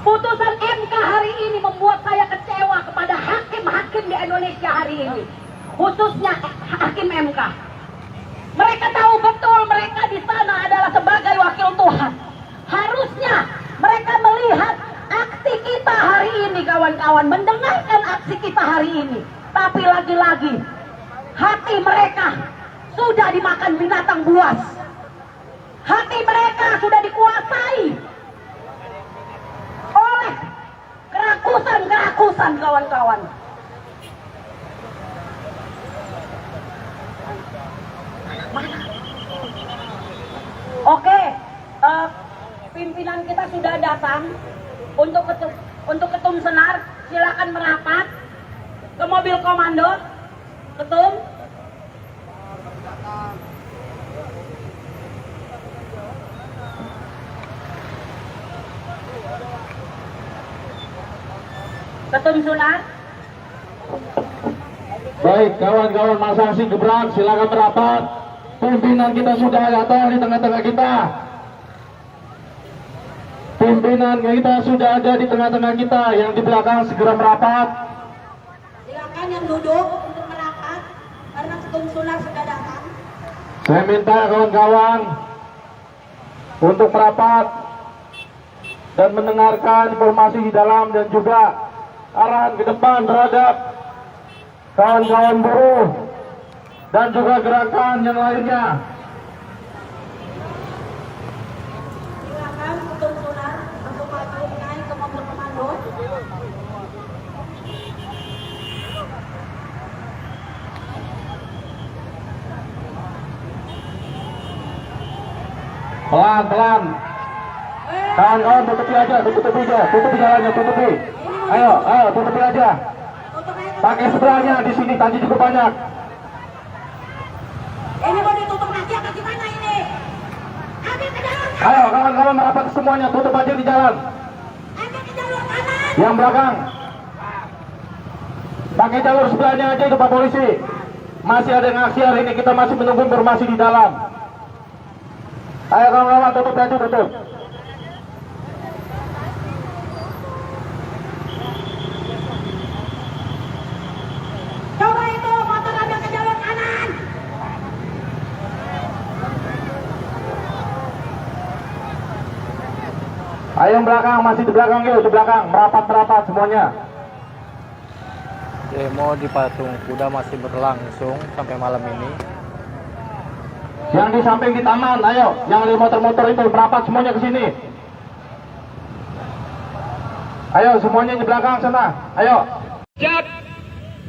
Putusan MK hari ini membuat saya kecewa kepada hakim-hakim di Indonesia hari ini. Khususnya hakim MK. Mereka tahu betul mereka di sana adalah sebagai wakil Tuhan. Harusnya mereka melihat aksi kita hari ini, kawan-kawan, mendengarkan aksi kita hari ini. Tapi lagi-lagi hati mereka sudah dimakan binatang buas. Hati mereka sudah dikuasai oleh kerakusan kawan-kawan. Oke, pimpinan kita sudah datang untuk ketum senar. Silakan merapat ke mobil komando. Ketum. Ketum Sunar. Baik, kawan-kawan masa aksi gebrak, silakan merapat. Pimpinan kita sudah datang di tengah-tengah kita. Pimpinan kita sudah ada di tengah-tengah kita. Yang di belakang segera merapat. Silakan yang duduk untuk merapat karena ketum Sunar sudah datang. Saya minta kawan-kawan untuk merapat dan mendengarkan informasi di dalam dan juga arahan ke depan terhadap kawan-kawan buruh dan juga gerakan yang lainnya. Silakan ketum Sunar untuk maju naik ke mobil komando. Pelan-pelan. Kawan-kawan tutupi aja, tutupi jalannya, tutupi. Ayo, tutupi aja. Pakai seberangnya di sini tadi cukup banyak. Ini mau ditutup lagi apa gimana ini? Ambil ke jalur kanan. Ayo, kawan-kawan merapat semuanya, tutup aja di jalan. Ambil ke jalur kanan. Yang belakang. Pakai jalur sebelahnya aja itu Pak Polisi. Masih ada yang aksi hari ini, kita masih menunggu informasi di dalam. Ayo kawan-kawan, tutup aja, tutup. Coba itu motor ambil ke jalur kanan. Ayo yang belakang, masih di belakang yuk, di belakang. Merapat semuanya. Demo di Patung Kuda masih berlangsung sampai malam ini. Yang di samping di taman, ayo. Yang di motor-motor itu merapat semuanya ke sini. Ayo semuanya di belakang sana. Ayo. Sejak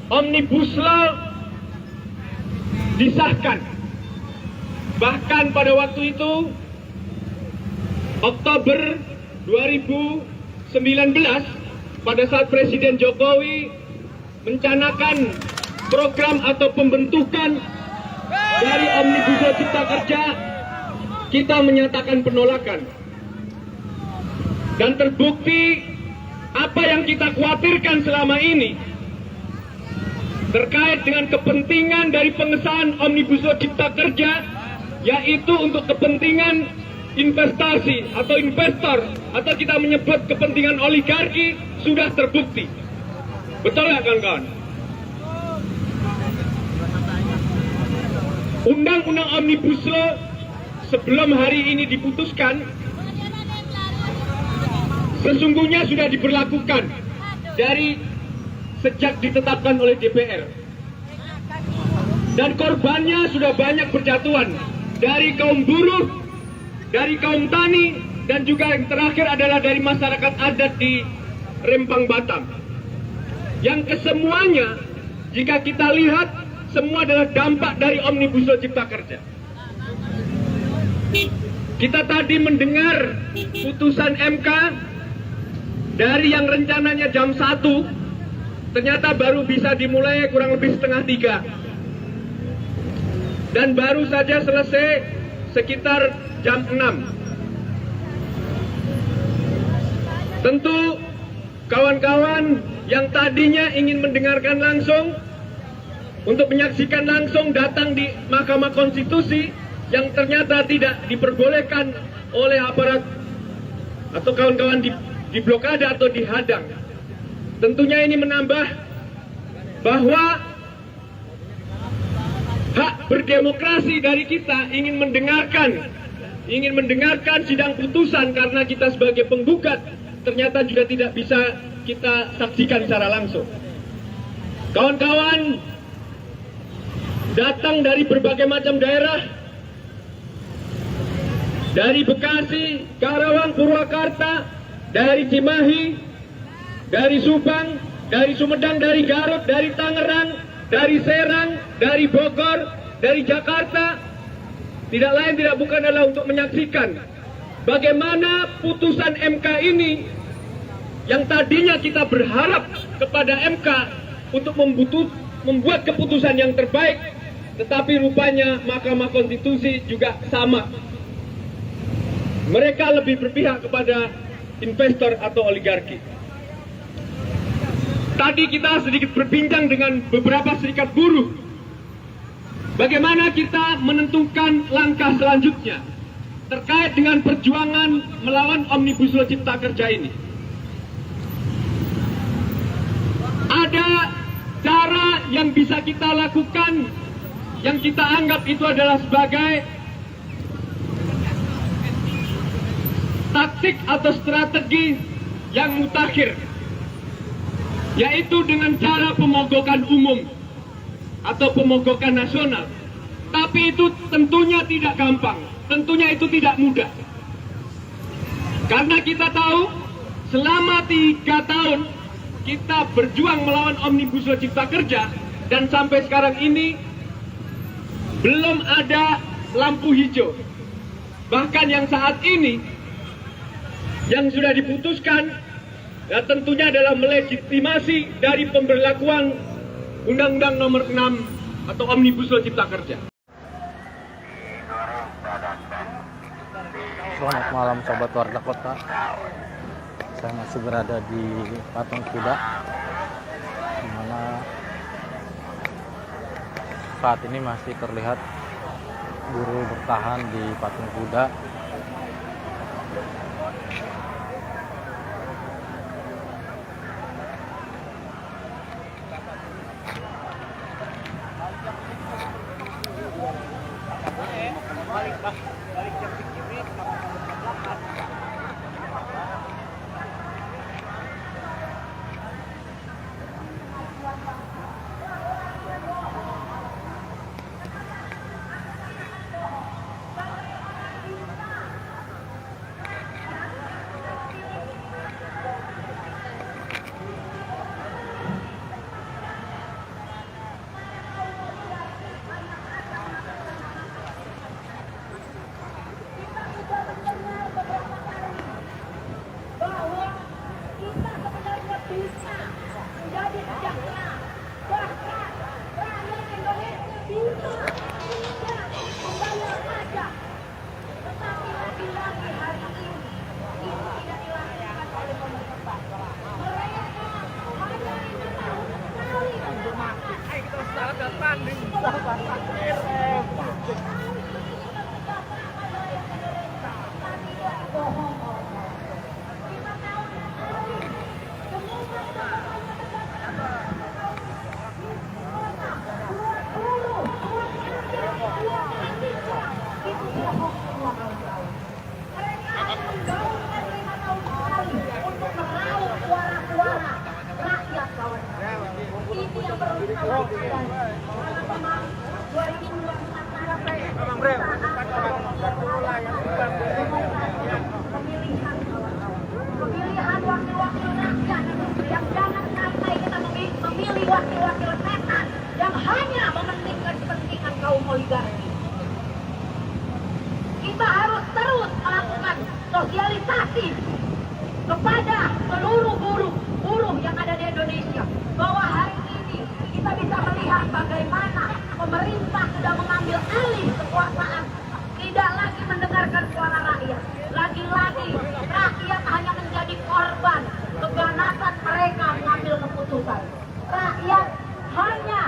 Omnibus Law disahkan, bahkan pada waktu itu Oktober 2019 pada saat Presiden Jokowi mencanakan program atau pembentukan dari Omnibus Law Cipta Kerja, kita menyatakan penolakan. Dan terbukti apa yang kita khawatirkan selama ini terkait dengan kepentingan dari pengesahan Omnibus Law Cipta Kerja, yaitu untuk kepentingan investasi atau investor, atau kita menyebut kepentingan oligarki, sudah terbukti. Betul nggak kawan-kawan? Undang-undang Omnibus Law sebelum hari ini diputuskan sesungguhnya sudah diberlakukan dari sejak ditetapkan oleh DPR, dan korbannya sudah banyak berjatuhan dari kaum buruh, dari kaum tani, dan juga yang terakhir adalah dari masyarakat adat di Rempang Batam, yang kesemuanya jika kita lihat semua adalah dampak dari Omnibus Law Cipta Kerja. Kita tadi mendengar putusan MK dari yang rencananya jam 1 ternyata baru bisa dimulai kurang lebih setengah 3 dan baru saja selesai sekitar jam 6. Tentu kawan-kawan yang tadinya ingin mendengarkan langsung, untuk menyaksikan langsung, datang di Mahkamah Konstitusi yang ternyata tidak diperbolehkan oleh aparat atau kawan-kawan di blokade atau dihadang. Tentunya ini menambah bahwa hak berdemokrasi dari kita ingin mendengarkan sidang putusan, karena kita sebagai penggugat ternyata juga tidak bisa kita saksikan secara langsung. Kawan-kawan datang dari berbagai macam daerah, dari Bekasi, Karawang, Purwakarta, dari Cimahi, dari Subang, dari Sumedang, dari Garut, dari Tangerang, dari Serang, dari Bogor, dari Jakarta. Tidak lain tidak bukan adalah untuk menyaksikan bagaimana putusan MK ini yang tadinya kita berharap kepada MK untuk membuat keputusan yang terbaik, tetapi rupanya Mahkamah Konstitusi juga sama. Mereka lebih berpihak kepada investor atau oligarki. Tadi kita sedikit berbincang dengan beberapa serikat buruh. Bagaimana kita menentukan langkah selanjutnya terkait dengan perjuangan melawan Omnibus Law Cipta Kerja ini. Ada cara yang bisa kita lakukan yang kita anggap itu adalah sebagai taktik atau strategi yang mutakhir, yaitu dengan cara pemogokan umum atau pemogokan nasional. Tapi itu tentunya tidak gampang, tentunya itu tidak mudah. Karena kita tahu selama 3 tahun kita berjuang melawan Omnibus Law Cipta Kerja, dan sampai sekarang ini belum ada lampu hijau. Bahkan yang saat ini yang sudah diputuskan ya tentunya adalah melegitimasi dari pemberlakuan Undang-Undang Nomor 6 atau Omnibus Law Cipta Kerja. Selamat malam sobat Warta Kota. Saya masih berada di Patung Kuda, di mana saat ini masih terlihat buruh bertahan di Patung Kuda. Pemilihan wakil-wakil rakyat yang jangan sampai kita memilih wakil-wakil setan yang hanya mementingkan kepentingan kaum oligarki. Kita harus terus melakukan sosialisasi kepada seluruh buruh yang ada di Indonesia bahwa hari ini kita bisa melihat bagaimana pemerintah sudah mengambil alih kekuasaan, tidak lagi mendengarkan suara rakyat. Lagi-lagi rakyat hanya menjadi korban keganasan mereka mengambil keputusan. Rakyat hanya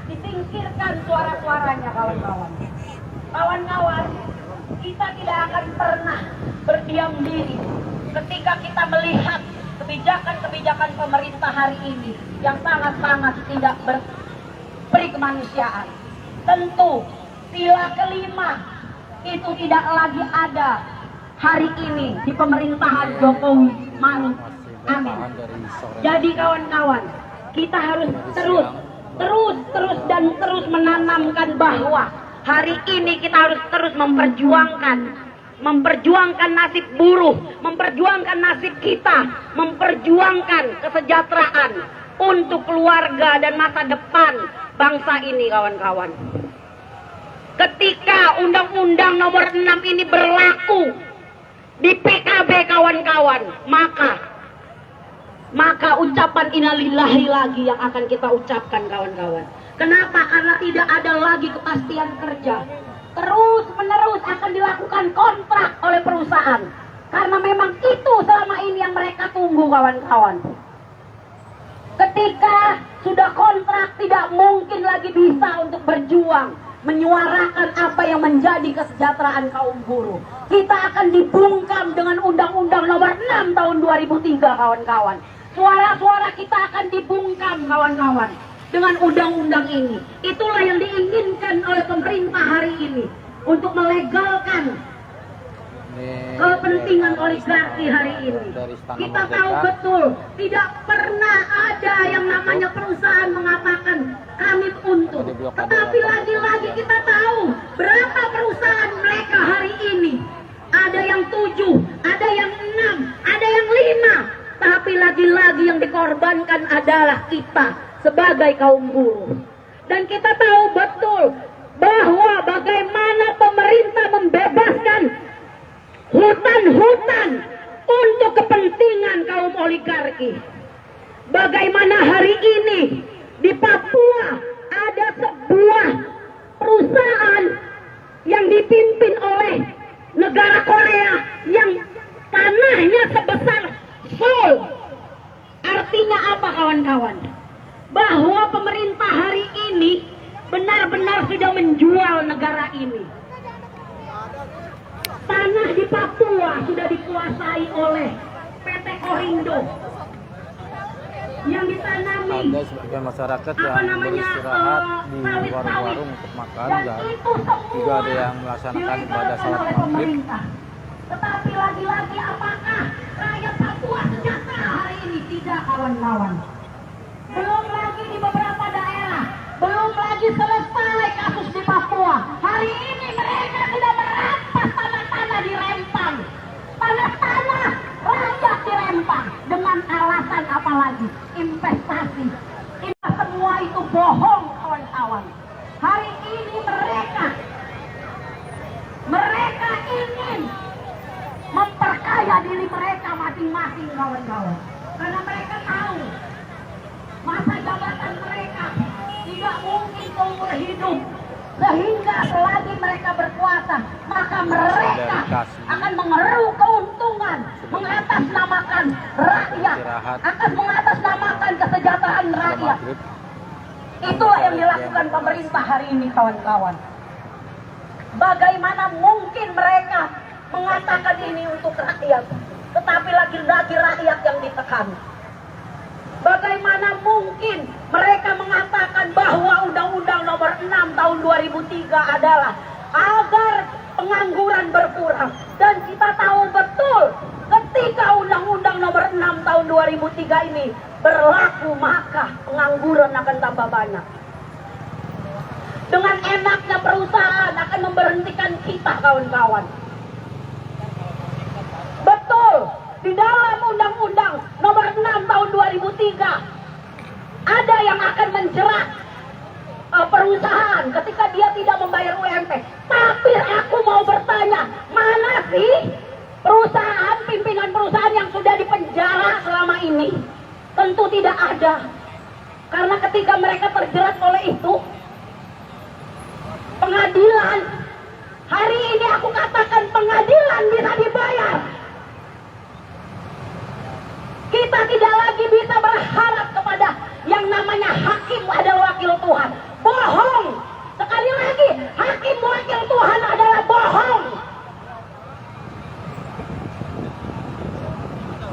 disingkirkan suara-suaranya, kawan-kawan. Kawan-kawan, kita tidak akan pernah berdiam diri ketika kita melihat kebijakan-kebijakan pemerintah hari ini yang sangat-sangat tidak berperi kemanusiaan. Tentu sila kelima itu tidak lagi ada hari ini di pemerintahan Jokowi Maruf Amin. Jadi kawan-kawan, kita harus terus terus menanamkan bahwa hari ini kita harus terus memperjuangkan nasib buruh, memperjuangkan nasib kita, memperjuangkan kesejahteraan untuk keluarga dan masa depan bangsa ini, kawan-kawan. Ketika Undang-Undang Nomor 6 ini berlaku di PKB, kawan-kawan, maka ucapan innalillahi lagi yang akan kita ucapkan, kawan-kawan. Kenapa? Karena tidak ada lagi kepastian kerja. Terus menerus akan dilakukan kontrak oleh perusahaan. Karena memang itu selama ini yang mereka tunggu, kawan-kawan. Ketika sudah kontrak, tidak mungkin lagi bisa untuk berjuang, menyuarakan apa yang menjadi kesejahteraan kaum buruh. Kita akan dibungkam dengan Undang-Undang Nomor 6 tahun 2003, kawan-kawan. Suara-suara kita akan dibungkam, kawan-kawan, dengan undang-undang ini. Itulah yang diinginkan oleh pemerintah hari ini, untuk melegalkan kepentingan oligarki hari ini. Kita tahu betul, tidak pernah ada yang namanya perusahaan mengatakan kami untung. Tetapi lagi-lagi kita tahu berapa perusahaan mereka hari ini. Ada yang 7, ada yang 6, ada yang 5. Tapi lagi-lagi yang dikorbankan adalah kita sebagai kaum buruh. Dan kita tahu betul bahwa bagaimana pemerintah membebaskan hutan-hutan untuk kepentingan kaum oligarki. Bagaimana hari ini di Papua ada sebuah perusahaan yang dipimpin oleh negara Korea yang tanahnya sebesar Seoul. Artinya apa, kawan-kawan? Bahwa pemerintah hari ini benar-benar sudah menjual negara ini. Tanah di Papua sudah dikuasai oleh PT Korindo yang ditanami ada sebagian masyarakat yang beristirahat di warung-warung untuk makan, dan juga ada yang melaksanakan ibadah salat maghrib. Tetapi lagi-lagi apakah rakyat Papua sejahtera hari ini? Tidak, kawan-kawan. Belum lagi di beberapa daerah, belum lagi selesai kasus di Papua. Hari ini mereka sudah merampas tanah-tanah di Rempang. Tanah-tanah rakyat di Rempang. Dengan alasan apa lagi? Investasi. Ini semua itu bohong, kawan-kawan. Hari ini mereka ingin memperkaya diri mereka masing-masing, kawan-kawan. Karena mereka tahu masa jabatan mereka tidak mungkin seumur hidup, sehingga selagi mereka berkuasa, maka mereka akan mengeruk keuntungan, mengatasnamakan rakyat, akan mengatasnamakan kesejahteraan rakyat. Itulah yang dilakukan pemerintah hari ini, kawan-kawan. Bagaimana mungkin mereka mengatakan ini untuk rakyat, tetapi lagi-lagi rakyat yang ditekan? Bagaimana mungkin mereka mengatakan bahwa Undang-Undang Nomor 6 tahun 2003 adalah agar pengangguran berkurang? Dan kita tahu betul ketika Undang-Undang Nomor 6 tahun 2003 ini berlaku, maka pengangguran akan tambah banyak. Dengan enaknya perusahaan akan memberhentikan kita, kawan-kawan. Betul, di dalam Undang-Undang Nomor 6 tahun 2003 ada yang akan menjerat perusahaan ketika dia tidak membayar UMP. Tapi aku mau bertanya, mana sih perusahaan, pimpinan perusahaan yang sudah dipenjara selama ini? Tentu tidak ada. Karena ketika mereka terjerat oleh itu, pengadilan, hari ini aku katakan pengadilan bisa dibayar. Kita tidak lagi bisa berharap kepada yang namanya hakim adalah wakil Tuhan. Bohong. Sekali lagi, hakim wakil Tuhan adalah bohong.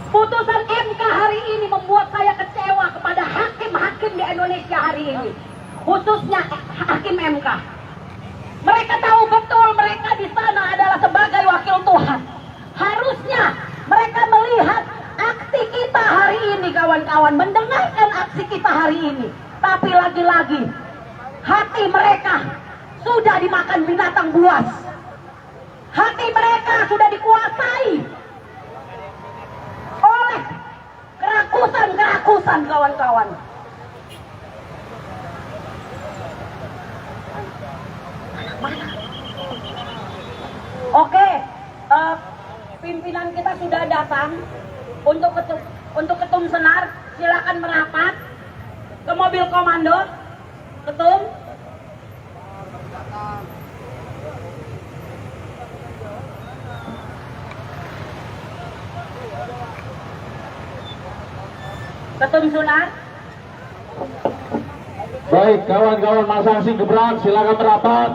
Putusan MK hari ini membuat saya kecewa kepada hakim-hakim di Indonesia hari ini. Khususnya hakim MK. Mereka tahu betul mereka di sana adalah sebagai wakil Tuhan. Harusnya mereka melihat aksi kita hari ini, kawan-kawan, mendengarkan aksi kita hari ini. Tapi lagi-lagi hati mereka sudah dimakan binatang buas. Hati mereka sudah dikuasai oleh kerakusan kawan-kawan. Oke, pimpinan kita sudah datang untuk ketum senar. Silakan merapat ke mobil komando. Ketum. Ketum Sunar. Baik, kawan-kawan masa aksi gebrak, silakan merapat.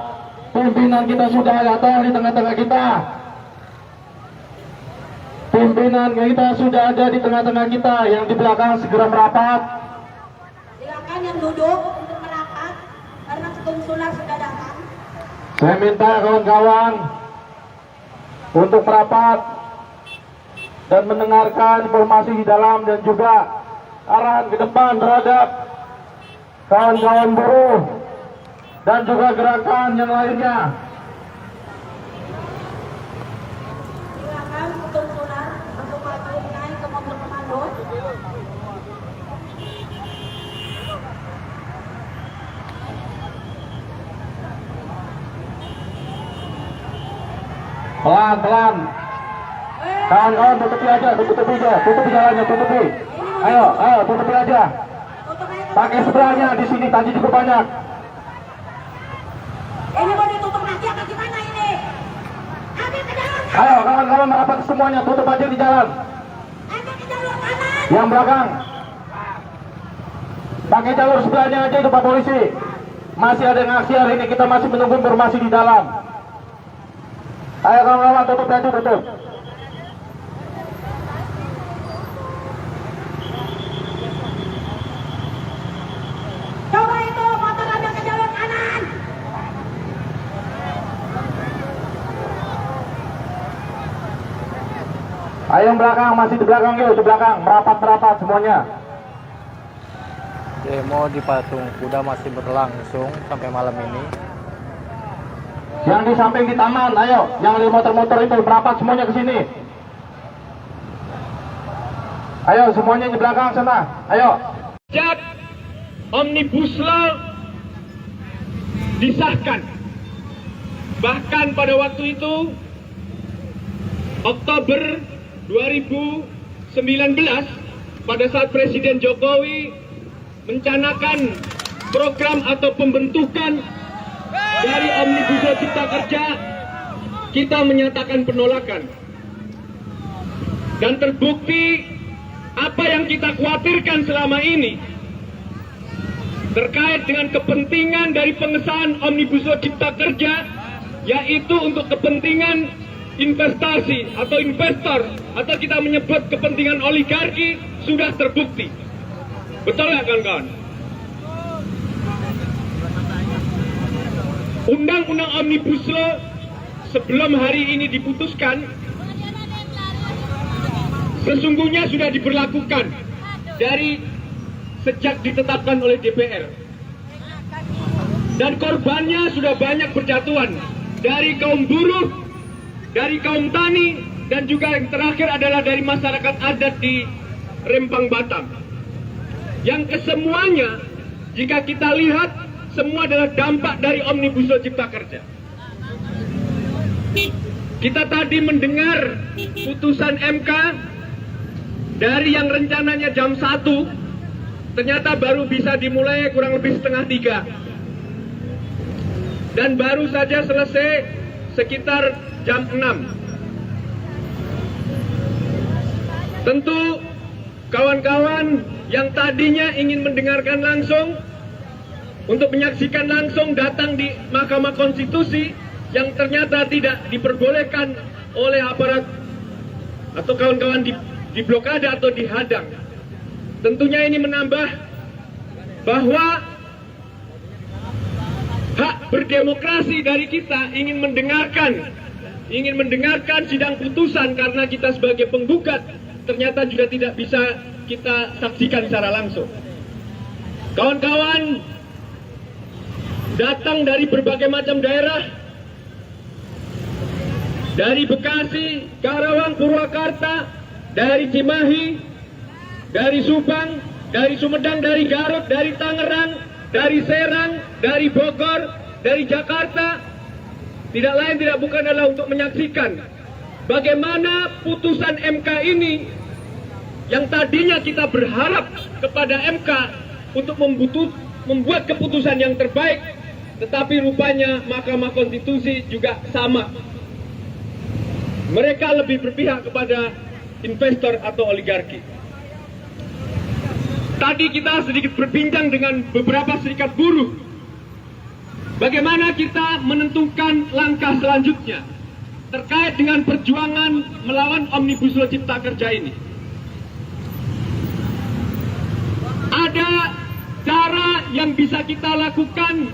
Pimpinan kita sudah datang di tengah-tengah kita. Pimpinan kita sudah ada di tengah-tengah kita. Yang di belakang segera merapat. Silakan yang duduk untuk merapat karena ketum Sunar sudah datang. Saya minta kawan-kawan untuk merapat dan mendengarkan informasi di dalam dan juga arahan ke depan terhadap kawan-kawan buruh dan juga gerakan yang lainnya. Silakan ketum Sunar untuk maju naik ke mobil komando. Pelan-pelan. Kawan-kawan tutupi aja, tutupi jalannya, tutupi. Ayo, tutupi aja. Pakai seberangnya di sini, tadi cukup banyak. Ini mau ditutup lagi apa gimana ini? Ambil ke jalur kanan. Ayo, kawan-kawan merapat semuanya, tutup aja di jalan. Ambil ke jalur kanan. Yang belakang. Pakai jalur sebelahnya aja itu Pak Polisi. Masih ada yang aksi hari ini, kita masih menunggu informasi di dalam. Ayo kawan-kawan, tutup aja, tutup. Coba itu motor ambil ke jalur kanan. Ayo yang belakang, masih di belakang yuk, di belakang. Merapat semuanya. Demo di Patung Kuda masih berlangsung sampai malam ini. Yang di samping di taman, ayo. Yang di motor-motor itu merapat semuanya ke sini. Ayo semuanya di belakang sana. Ayo. Sejak Omnibus Law disahkan, bahkan pada waktu itu Oktober 2019 pada saat Presiden Jokowi mencanakan program atau pembentukan dari Omnibus Law Cipta Kerja, kita menyatakan penolakan. Dan terbukti apa yang kita khawatirkan selama ini terkait dengan kepentingan dari pengesahan Omnibus Law Cipta Kerja, yaitu untuk kepentingan investasi atau investor, atau kita menyebut kepentingan oligarki, sudah terbukti. Betul nggak kawan-kawan? Undang-undang Omnibus Law sebelum hari ini diputuskan sesungguhnya sudah diberlakukan dari sejak ditetapkan oleh DPR, dan korbannya sudah banyak berjatuhan dari kaum buruh, dari kaum tani, dan juga yang terakhir adalah dari masyarakat adat di Rempang Batam, yang kesemuanya jika kita lihat semua adalah dampak dari Omnibus Law Cipta Kerja. Kita tadi mendengar putusan MK dari yang rencananya jam 1 ternyata baru bisa dimulai kurang lebih setengah 3 dan baru saja selesai sekitar jam 6. Tentu kawan-kawan yang tadinya ingin mendengarkan langsung, untuk menyaksikan langsung, datang di Mahkamah Konstitusi yang ternyata tidak diperbolehkan oleh aparat atau kawan-kawan di blokade atau dihadang. Tentunya ini menambah bahwa hak berdemokrasi dari kita ingin mendengarkan sidang putusan, karena kita sebagai penggugat ternyata juga tidak bisa kita saksikan secara langsung. Kawan-kawan datang dari berbagai macam daerah, dari Bekasi, Karawang, Purwakarta, dari Cimahi, dari Subang, dari Sumedang, dari Garut, dari Tangerang, dari Serang, dari Bogor, dari Jakarta. Tidak lain tidak bukan adalah untuk menyaksikan bagaimana putusan MK ini yang tadinya kita berharap kepada MK untuk membuat keputusan yang terbaik, tetapi rupanya Mahkamah Konstitusi juga sama. Mereka lebih berpihak kepada investor atau oligarki. Tadi kita sedikit berbincang dengan beberapa serikat buruh. Bagaimana kita menentukan langkah selanjutnya terkait dengan perjuangan melawan Omnibus Law Cipta Kerja ini. Ada cara yang bisa kita lakukan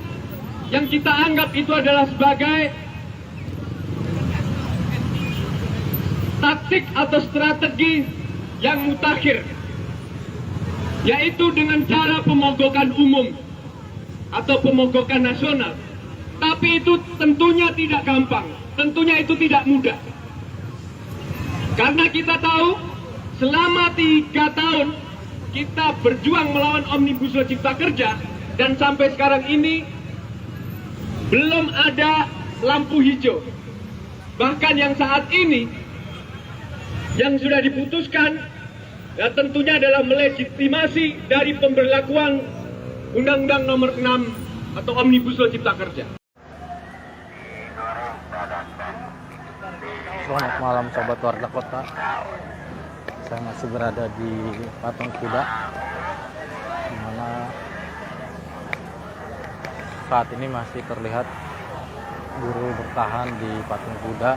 yang kita anggap itu adalah sebagai taktik atau strategi yang mutakhir, yaitu dengan cara pemogokan umum atau pemogokan nasional. Tapi itu tentunya tidak gampang, tentunya itu tidak mudah. Karena kita tahu selama 3 tahun kita berjuang melawan Omnibus Law Cipta Kerja, dan sampai sekarang ini belum ada lampu hijau. Bahkan yang saat ini yang sudah diputuskan ya tentunya adalah melegitimasi dari pemberlakuan Undang-Undang Nomor 6 atau Omnibus Law Cipta Kerja. Selamat malam sobat Warta Kota. Saya masih berada di Patung Kuda, di mana saat ini masih terlihat buruh bertahan di Patung Kuda.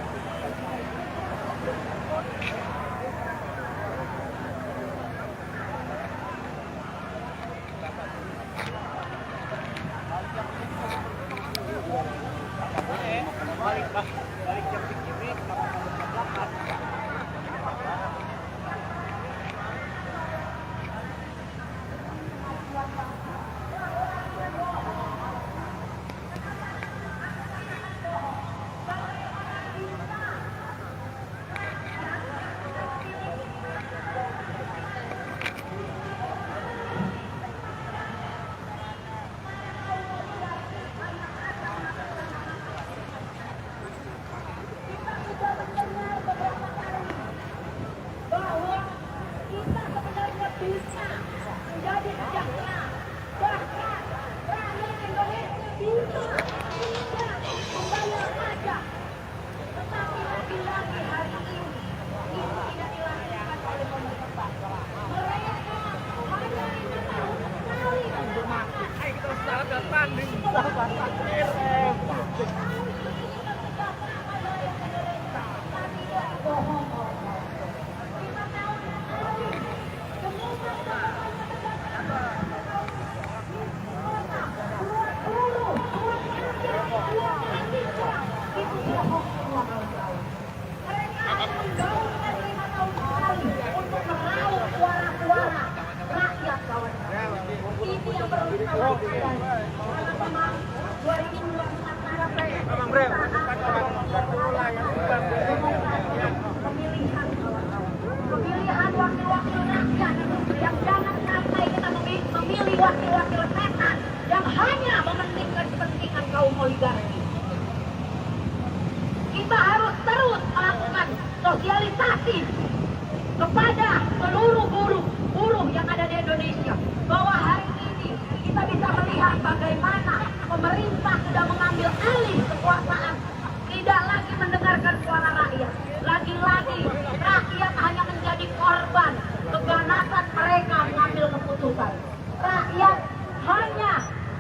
Pemilihan wakil-wakil rakyat yang jangan sampai kita memilih wakil-wakil setan yang hanya mementingkan kepentingan kaum oligarki. Kita harus terus melakukan sosialisasi kepada seluruh buruh yang ada di Indonesia bahwa hari ini kita bisa melihat bagaimana pemerintah sudah mengambil alih kekuasaan, tidak lagi mendengarkan suara rakyat. Lagi-lagi rakyat hanya menjadi korban keganasan mereka mengambil keputusan. Rakyat hanya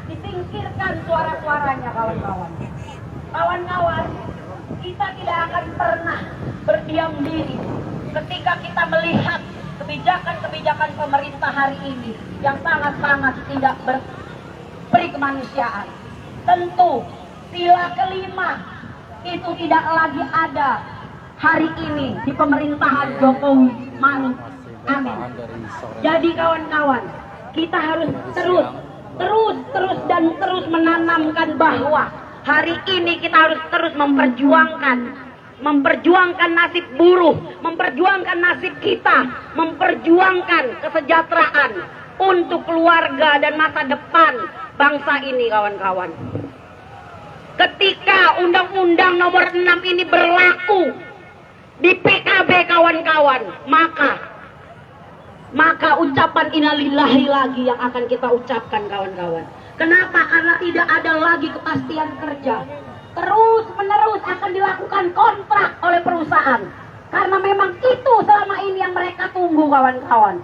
disingkirkan suara-suaranya, kawan-kawan. Kawan-kawan, kita tidak akan pernah berdiam diri ketika kita melihat kebijakan-kebijakan pemerintah hari ini yang sangat-sangat tidak berperi kemanusiaan. Tentu sila kelima itu tidak lagi ada hari ini di pemerintahan Jokowi Maruf Amin. Jadi kawan-kawan, kita harus terus terus menanamkan bahwa hari ini kita harus terus memperjuangkan nasib buruh, memperjuangkan nasib kita, memperjuangkan kesejahteraan untuk keluarga dan masa depan bangsa ini, kawan-kawan. Ketika Undang-Undang Nomor 6 ini berlaku di PKB, kawan-kawan, maka ucapan innalillahi lagi yang akan kita ucapkan, kawan-kawan. Kenapa? Karena tidak ada lagi kepastian kerja. Terus menerus akan dilakukan kontrak oleh perusahaan. Karena memang itu selama ini yang mereka tunggu, kawan-kawan.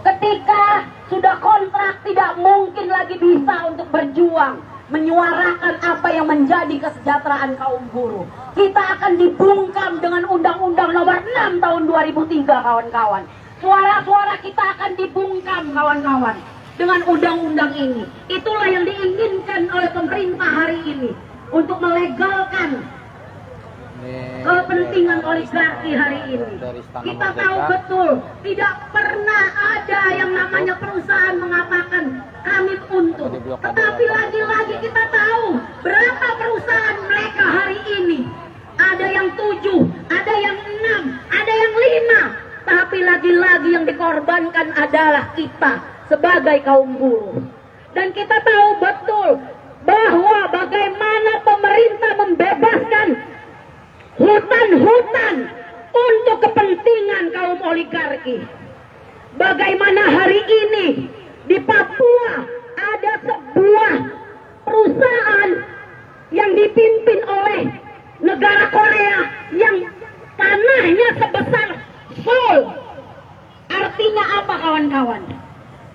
Ketika sudah kontrak, tidak mungkin lagi bisa untuk berjuang, menyuarakan apa yang menjadi kesejahteraan kaum buruh. Kita akan dibungkam dengan Undang-Undang Nomor 6 tahun 2003, kawan-kawan. Suara-suara kita akan dibungkam, kawan-kawan, dengan undang-undang ini. Itulah yang diinginkan oleh pemerintah hari ini, untuk melegalkan kepentingan oligarki hari ini. Kita tahu betul, tidak pernah ada yang namanya perusahaan mengatakan kami untung. Tetapi lagi-lagi kita tahu berapa perusahaan mereka hari ini. Ada yang 7, ada yang 6, ada yang 5. Tapi lagi-lagi yang dikorbankan adalah kita sebagai kaum buruh. Dan kita tahu betul bahwa bagaimana pemerintah membebaskan hutan-hutan untuk kepentingan kaum oligarki. Bagaimana hari ini di Papua ada sebuah perusahaan yang dipimpin oleh negara Korea yang tanahnya sebesar Seoul. Artinya apa, kawan-kawan?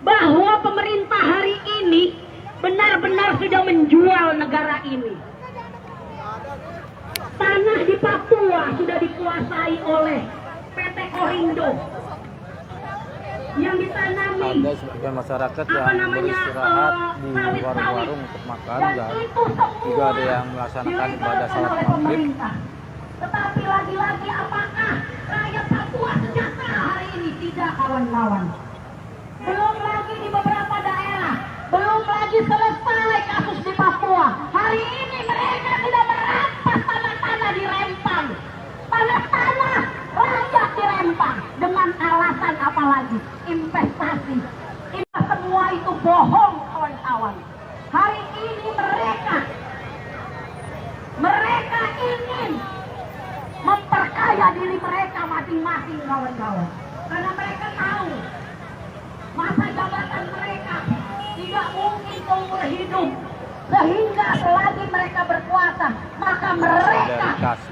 Bahwa pemerintah hari ini benar-benar sudah menjual negara ini. Tanah di Papua sudah dikuasai oleh PT Korindo yang ditanami ada sebagian masyarakat yang beristirahat di warung-warung untuk makan, dan juga ada yang melaksanakan ibadah salat maghrib. Tetapi lagi-lagi apakah rakyat Papua sejahtera hari ini? Tidak, kawan-kawan. Belum lagi di beberapa daerah, belum lagi selesai kasus di Papua. Hari ini mereka sudah merampas tanah-tanah di Rempang. Tanah-tanah rakyat di Rempang. Dengan alasan apa lagi? Investasi. Ini semua itu bohong, kawan-kawan. Hari ini mereka ingin memperkaya diri mereka masing-masing, kawan-kawan. Karena mereka tahu masa jabatan mereka tidak mungkin seumur hidup, sehingga selagi mereka berkuasa, maka mereka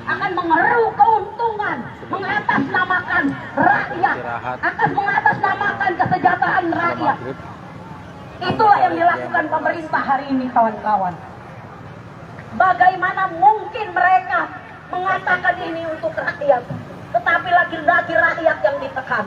akan mengeruk keuntungan, mengatasnamakan rakyat, akan mengatasnamakan kesejahteraan rakyat. Itulah yang dilakukan pemerintah hari ini, kawan-kawan. Bagaimana mungkin mereka mengatakan ini untuk rakyat, tetapi lagi-lagi rakyat yang ditekan?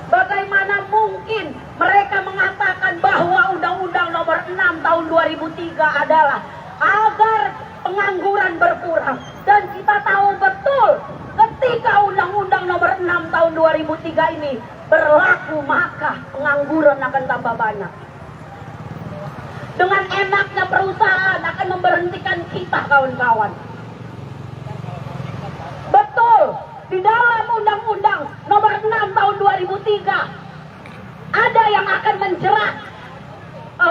Bagaimana mungkin mereka mengatakan bahwa Undang-Undang Nomor 6 tahun 2003 adalah agar pengangguran berkurang? Dan kita tahu betul ketika Undang-Undang Nomor 6 tahun 2003 ini berlaku, maka pengangguran akan tambah banyak. Dengan enaknya perusahaan akan memberhentikan kita, kawan-kawan. Betul, di dalam Undang-Undang Nomor 6 tahun 2003 ada yang akan menjerat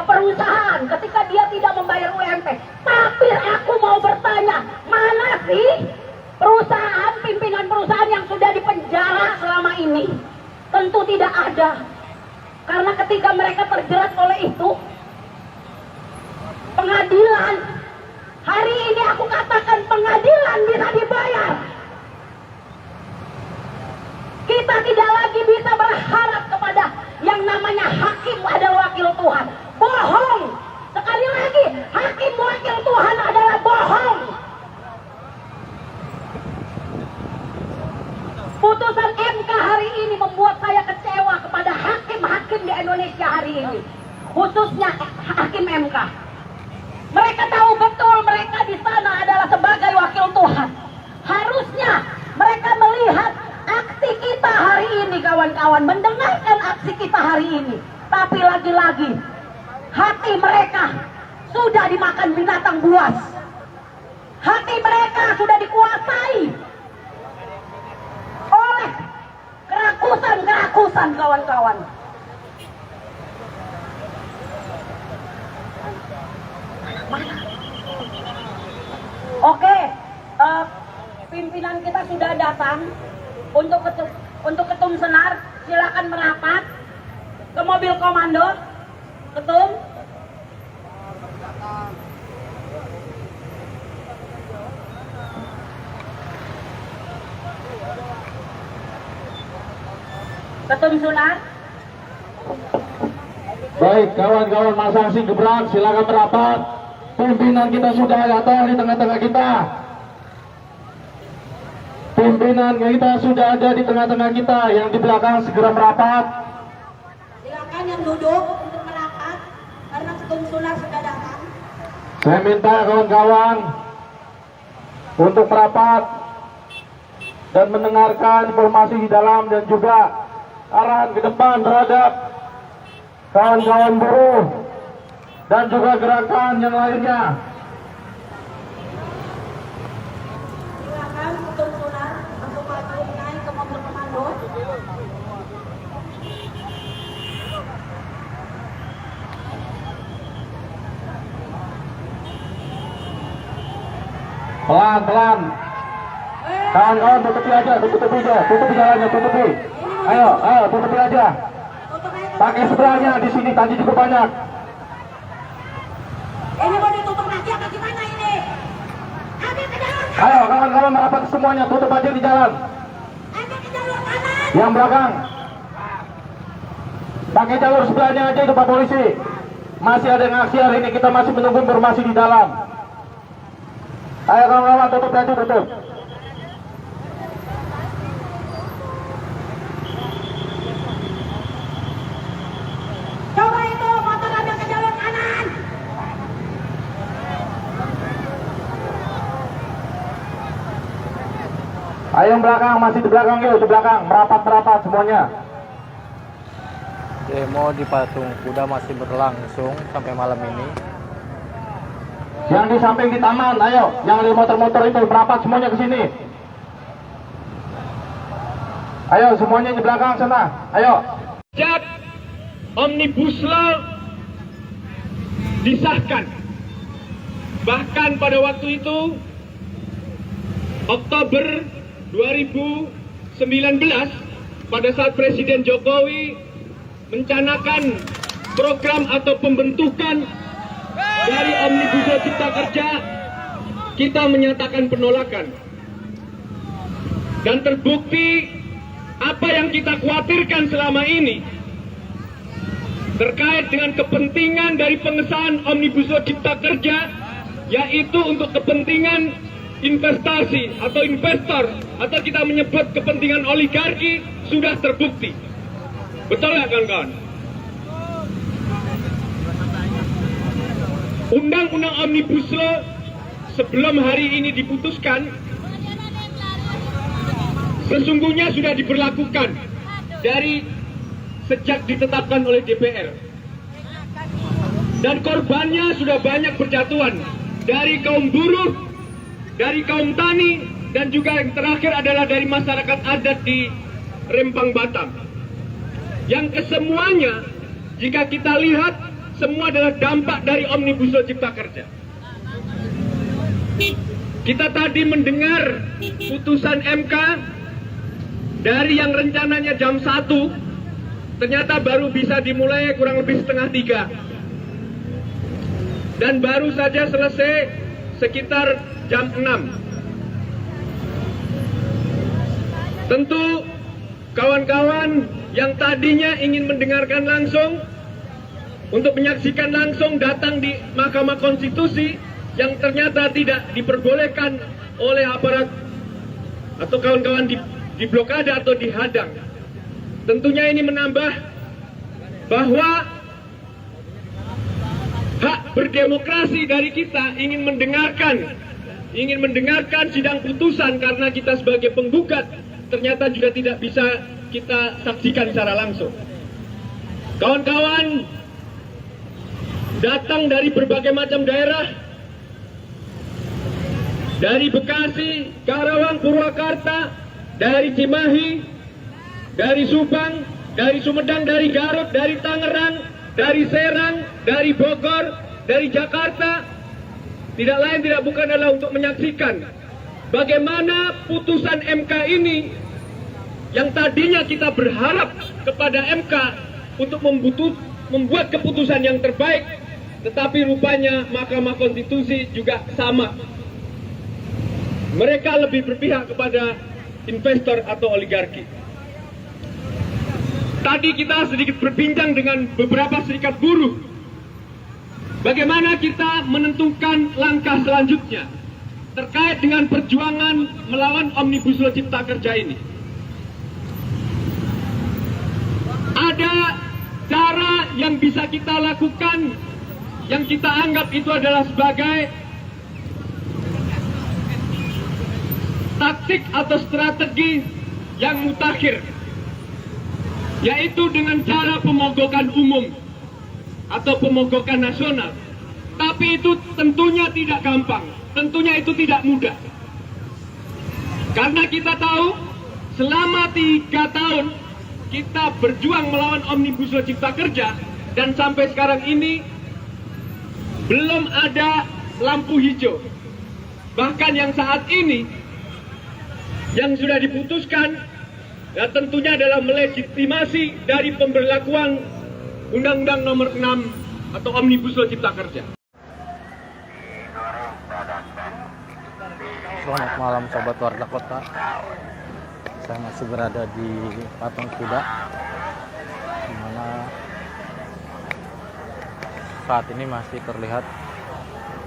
perusahaan ketika dia tidak membayar UMP. Tapi aku mau bertanya, mana sih perusahaan, pimpinan perusahaan yang sudah dipenjara selama ini? Tentu tidak ada. Karena ketika mereka terjerat oleh itu, pengadilan, hari ini aku katakan pengadilan bisa dibayar. Kita tidak lagi bisa berharap kepada yang namanya hakim adalah wakil Tuhan. Bohong. Sekali lagi, hakim wakil Tuhan adalah bohong. Putusan MK hari ini membuat saya kecewa kepada hakim-hakim di Indonesia hari ini. Khususnya hakim MK. Mereka tahu betul mereka di sana adalah sebagai wakil Tuhan. Harusnya mereka melihat aksi kita hari ini, kawan-kawan, mendengarkan aksi kita hari ini. Tapi lagi-lagi hati mereka sudah dimakan binatang buas. Hati mereka sudah dikuasai oleh kerakusan-kerakusan, kawan-kawan. Oke, pimpinan kita sudah datang untuk ketum senar. Silakan merapat ke mobil komando. Ketum. Ketum Sunar. Baik, kawan-kawan masa aksi gebrak, silakan merapat. Pimpinan kita sudah datang di tengah-tengah kita. Pimpinan kita sudah ada di tengah-tengah kita. Yang di belakang segera merapat. Silakan yang duduk untuk merapat karena Ketum Sunar sudah datang. Saya minta kawan-kawan untuk merapat dan mendengarkan informasi di dalam dan juga arahan ke depan terhadap kawan-kawan buruh dan juga gerakan yang lainnya. Silakan Ketum Sunar untuk maju naik ke mobil komando. Pelan-pelan. Kawan-kawan tutupi aja, tutupi jalannya, tutupi. Ayo, tutupi aja. Pakai seberangnya di sini, tadi cukup banyak. Ini mau ditutup lagi apa gimana ini? Ambil ke jalur kanan. Ayo, kawan-kawan merapat semuanya, tutup aja di jalan. Ambil ke jalur kanan. Yang belakang. Pakai jalur sebelahnya aja itu Pak Polisi. Masih ada yang aksi hari ini, kita masih menunggu informasi di dalam. Ayo kawan-kawan, tutup aja, tutup. Coba itu motor ambil ke jalur kanan. Ayo yang belakang, masih di belakang yuk, di belakang. Merapat semuanya. Demo di Patung Kuda masih berlangsung sampai malam ini. Yang di samping di taman, ayo. Yang di motor-motor itu, merapat semuanya ke sini. Ayo, semuanya di belakang sana. Ayo. Sejak Omnibus Law disahkan, bahkan pada waktu itu Oktober 2019 pada saat Presiden Jokowi mencanangkan program atau pembentukan dari Omnibus Law Cipta Kerja, kita menyatakan penolakan. Dan terbukti apa yang kita khawatirkan selama ini terkait dengan kepentingan dari pengesahan Omnibus Law Cipta Kerja, yaitu untuk kepentingan investasi atau investor, atau kita menyebut kepentingan oligarki, sudah terbukti. Betul nggak kawan-kawan? Undang-undang Omnibus Law sebelum hari ini diputuskan sesungguhnya sudah diberlakukan dari sejak ditetapkan oleh DPR, dan korbannya sudah banyak berjatuhan dari kaum buruh, dari kaum tani, dan juga yang terakhir adalah dari masyarakat adat di Rempang Batam, yang kesemuanya jika kita lihat semua adalah dampak dari Omnibus Law Cipta Kerja. Kita tadi mendengar putusan MK dari yang rencananya jam 1, ternyata baru bisa dimulai kurang lebih setengah 3. Dan baru saja selesai sekitar jam 6. Tentu kawan-kawan yang tadinya ingin mendengarkan langsung, untuk menyaksikan langsung datang di Mahkamah Konstitusi, yang ternyata tidak diperbolehkan oleh aparat atau kawan-kawan di blokade atau dihadang. Tentunya ini menambah bahwa hak berdemokrasi dari kita ingin mendengarkan sidang putusan, karena kita sebagai penggugat ternyata juga tidak bisa kita saksikan secara langsung. Kawan-kawan datang dari berbagai macam daerah, dari Bekasi, Karawang, Purwakarta, dari Cimahi, dari Subang, dari Sumedang, dari Garut, dari Tangerang, dari Serang, dari Bogor, dari Jakarta. Tidak lain tidak bukan adalah untuk menyaksikan bagaimana putusan MK ini yang tadinya kita berharap kepada MK untuk membuat keputusan yang terbaik, tetapi rupanya Mahkamah Konstitusi juga sama. Mereka lebih berpihak kepada investor atau oligarki. Tadi kita sedikit berbincang dengan beberapa serikat buruh. Bagaimana kita menentukan langkah selanjutnya terkait dengan perjuangan melawan Omnibus Law Cipta Kerja ini. Ada cara yang bisa kita lakukan yang kita anggap itu adalah sebagai taktik atau strategi yang mutakhir, yaitu dengan cara pemogokan umum atau pemogokan nasional. Tapi itu tentunya tidak gampang, tentunya itu tidak mudah. Karena kita tahu selama 3 tahun kita berjuang melawan Omnibus Law Cipta Kerja, dan sampai sekarang ini belum ada lampu hijau. Bahkan yang saat ini yang sudah diputuskan ya tentunya adalah melegitimasi dari pemberlakuan Undang-Undang Nomor 6 atau Omnibus Law Cipta Kerja. Selamat malam sobat Warta Kota. Saya masih berada di Patung Kuda, di mana saat ini masih terlihat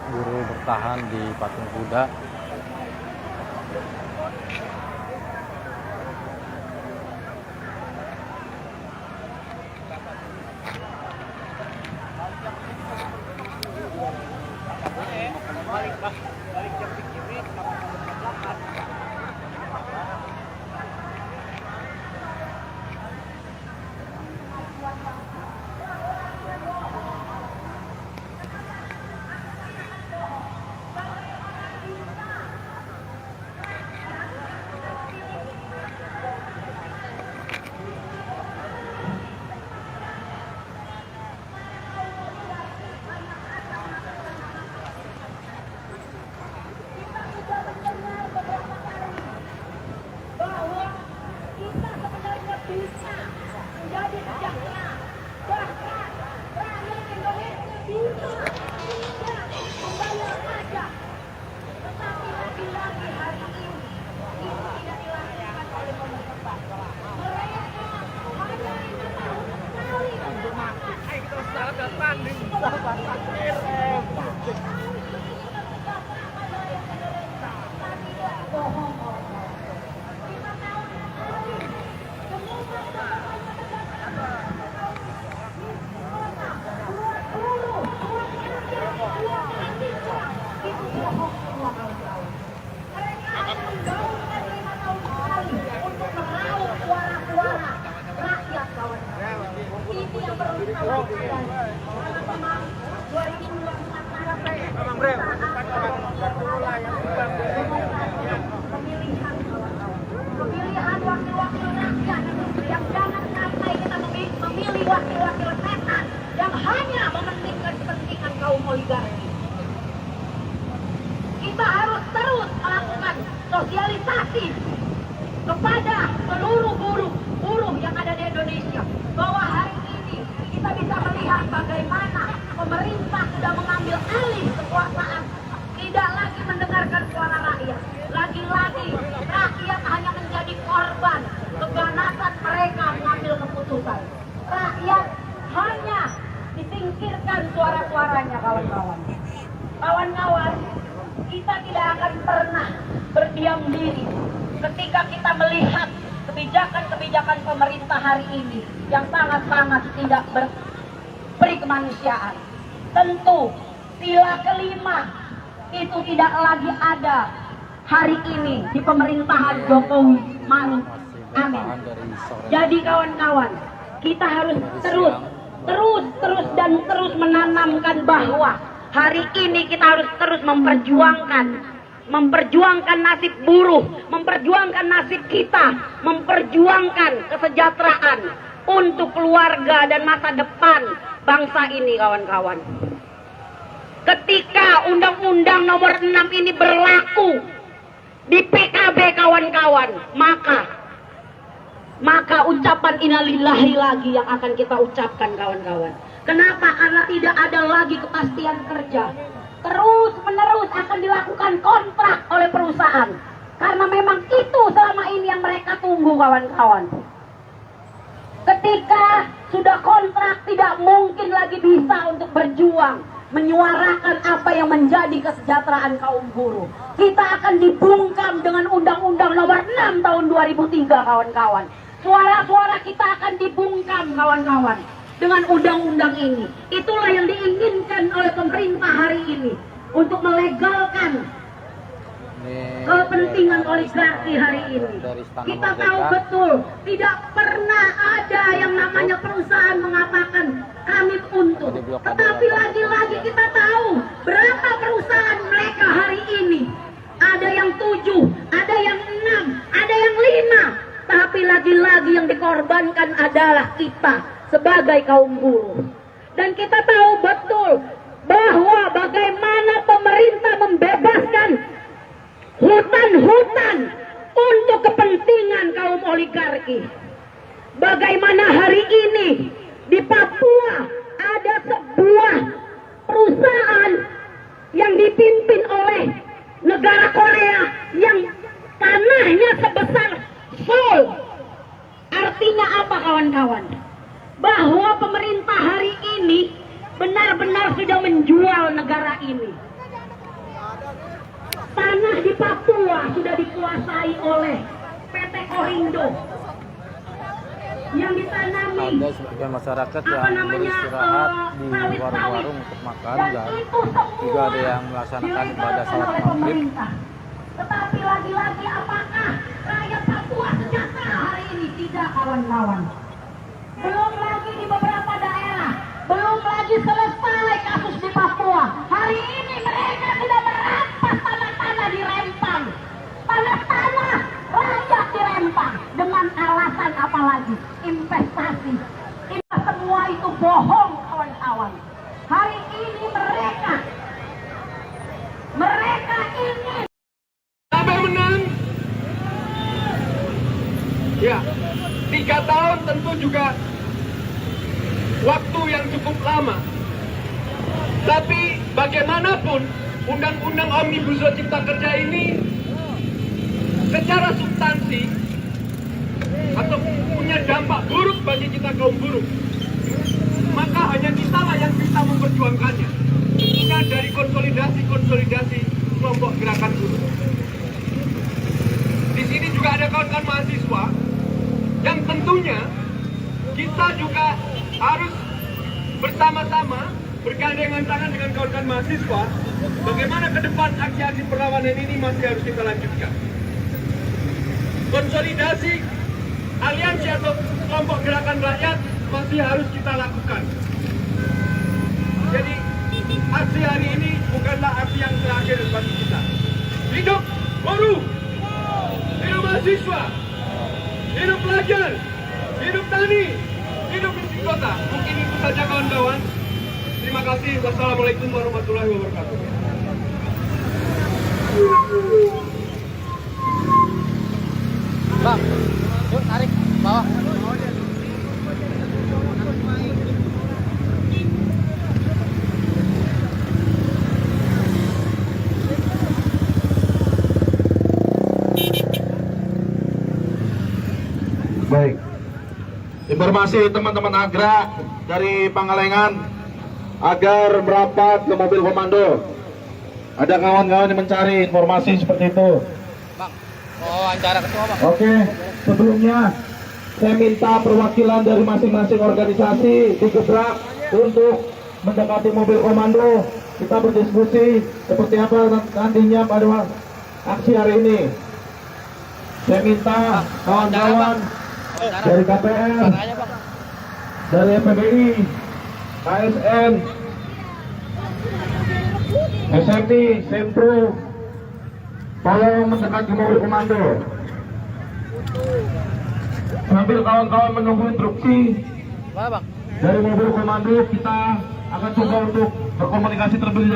buruh bertahan di Patung Kuda. Pemilihan wakil-wakil rakyat yang jangan sampai kita memilih wakil-wakil setan yang hanya mementingkan kepentingan kaum oligarki. Kita harus terus melakukan sosialisasi kepada seluruh buruh yang ada di Indonesia bahwa hari ini kita bisa melihat bagaimana pemerintah sudah mengambil alih kekuasaan, tidak lagi mendengarkan suara rakyat. Lagi-lagi rakyat hanya menjadi korban keganasan mereka mengambil keputusan. Rakyat hanya disingkirkan suara-suaranya, kawan-kawan. Kawan-kawan, kita tidak akan pernah berdiam diri ketika kita melihat kebijakan-kebijakan pemerintah hari ini yang sangat-sangat tidak berperi kemanusiaan. Tentu sila kelima itu tidak lagi ada hari ini di pemerintahan Jokowi Maruf Amin. Jadi kawan-kawan, kita harus terus terus menanamkan bahwa hari ini kita harus terus memperjuangkan nasib buruh, memperjuangkan nasib kita, memperjuangkan kesejahteraan untuk keluarga dan masa depan bangsa ini, kawan-kawan. Ketika Undang-Undang Nomor 6 ini berlaku di PKB, kawan-kawan, maka ucapan innalillahi lagi yang akan kita ucapkan, kawan-kawan. Kenapa? Karena tidak ada lagi kepastian kerja. Terus menerus akan dilakukan kontrak oleh perusahaan. Karena memang itu selama ini yang mereka tunggu, kawan-kawan. Ketika sudah kontrak, tidak mungkin lagi bisa untuk berjuang, menyuarakan apa yang menjadi kesejahteraan kaum buruh. Kita akan dibungkam dengan Undang-Undang Nomor 6 tahun 2003, kawan-kawan. Suara-suara kita akan dibungkam, kawan-kawan, dengan undang-undang ini. Itulah yang diinginkan oleh pemerintah hari ini, untuk melegalkan kepentingan oligarki hari ini. Kita tahu betul, tidak pernah ada yang namanya perusahaan mengatakan kami untung. Tetapi lagi-lagi kita tahu berapa perusahaan mereka hari ini. Ada yang 7, ada yang 6, ada yang 5. Tapi lagi-lagi yang dikorbankan adalah kita sebagai kaum buruh. Dan kita tahu betul bahwa bagaimana pemerintah membebaskan hutan-hutan untuk kepentingan kaum oligarki. Bagaimana hari ini di Papua ada sebuah perusahaan yang dipimpin oleh negara Korea yang tanahnya sebesar Seoul. Artinya apa, kawan-kawan? Bahwa pemerintah hari ini benar-benar sudah menjual negara ini. Tanah di Papua sudah dikuasai oleh PT Korindo yang ditanami ada sebagian masyarakat yang beristirahat di warung-warung untuk makan, dan juga ada yang melaksanakan ibadah salat maghrib. Tetapi lagi-lagi apakah rakyat Papua sejahtera hari ini? Tidak, kawan-kawan. Belum lagi di beberapa daerah, belum lagi selesai kasus di Papua. Hari ini mereka sudah merampas tanah-tanah di Rempang. Tanah-tanah rakyat di Rempang. Dengan alasan apa lagi? Investasi. Ini semua itu bohong, kawan-kawan. Hari ini mereka ingin Sampai menang. Ya, 3 tahun tentu juga waktu yang cukup lama. Tapi bagaimanapun Undang-Undang Omnibus Law Cipta Kerja ini secara substansi atau punya dampak buruk bagi kita kaum buruh, maka hanya kita lah yang bisa memperjuangkannya, bukan dari konsolidasi kelompok gerakan buruh. Di sini juga ada kawan-kawan mahasiswa yang tentunya kita juga harus bersama-sama bergandengan tangan dengan kawan-kawan mahasiswa. Bagaimana ke depan aksi-aksi perlawanan ini masih harus kita lanjutkan. Konsolidasi aliansi atau kelompok gerakan rakyat masih harus kita lakukan. Jadi aksi hari ini bukanlah aksi yang terakhir bagi kita. Hidup buruh, hidup mahasiswa, hidup pelajar, hidup tani, hidup isi kota. Mungkin itu saja, kawan-kawan. Terima kasih. Wassalamualaikum warahmatullahi wabarakatuh. Bang, yuk tarik bawah. Baik. Informasi teman-teman Agra dari Pangalengan agar merapat ke mobil komando. Ada kawan-kawan yang mencari informasi seperti itu. Bang, wawancara ketua, Bang. Oke, sebelumnya saya minta perwakilan dari masing-masing organisasi digebrak untuk mendekati mobil komando. Kita berdiskusi seperti apa nantinya pada aksi hari ini. Saya minta kawan-kawan dari KPR, dari FPBI, KSN, SMI, Sempro, tolong mendekati mobil komando. Sambil kawan-kawan menunggu instruksi Mana bang? dari mobil komando, kita akan coba untuk berkomunikasi terlebih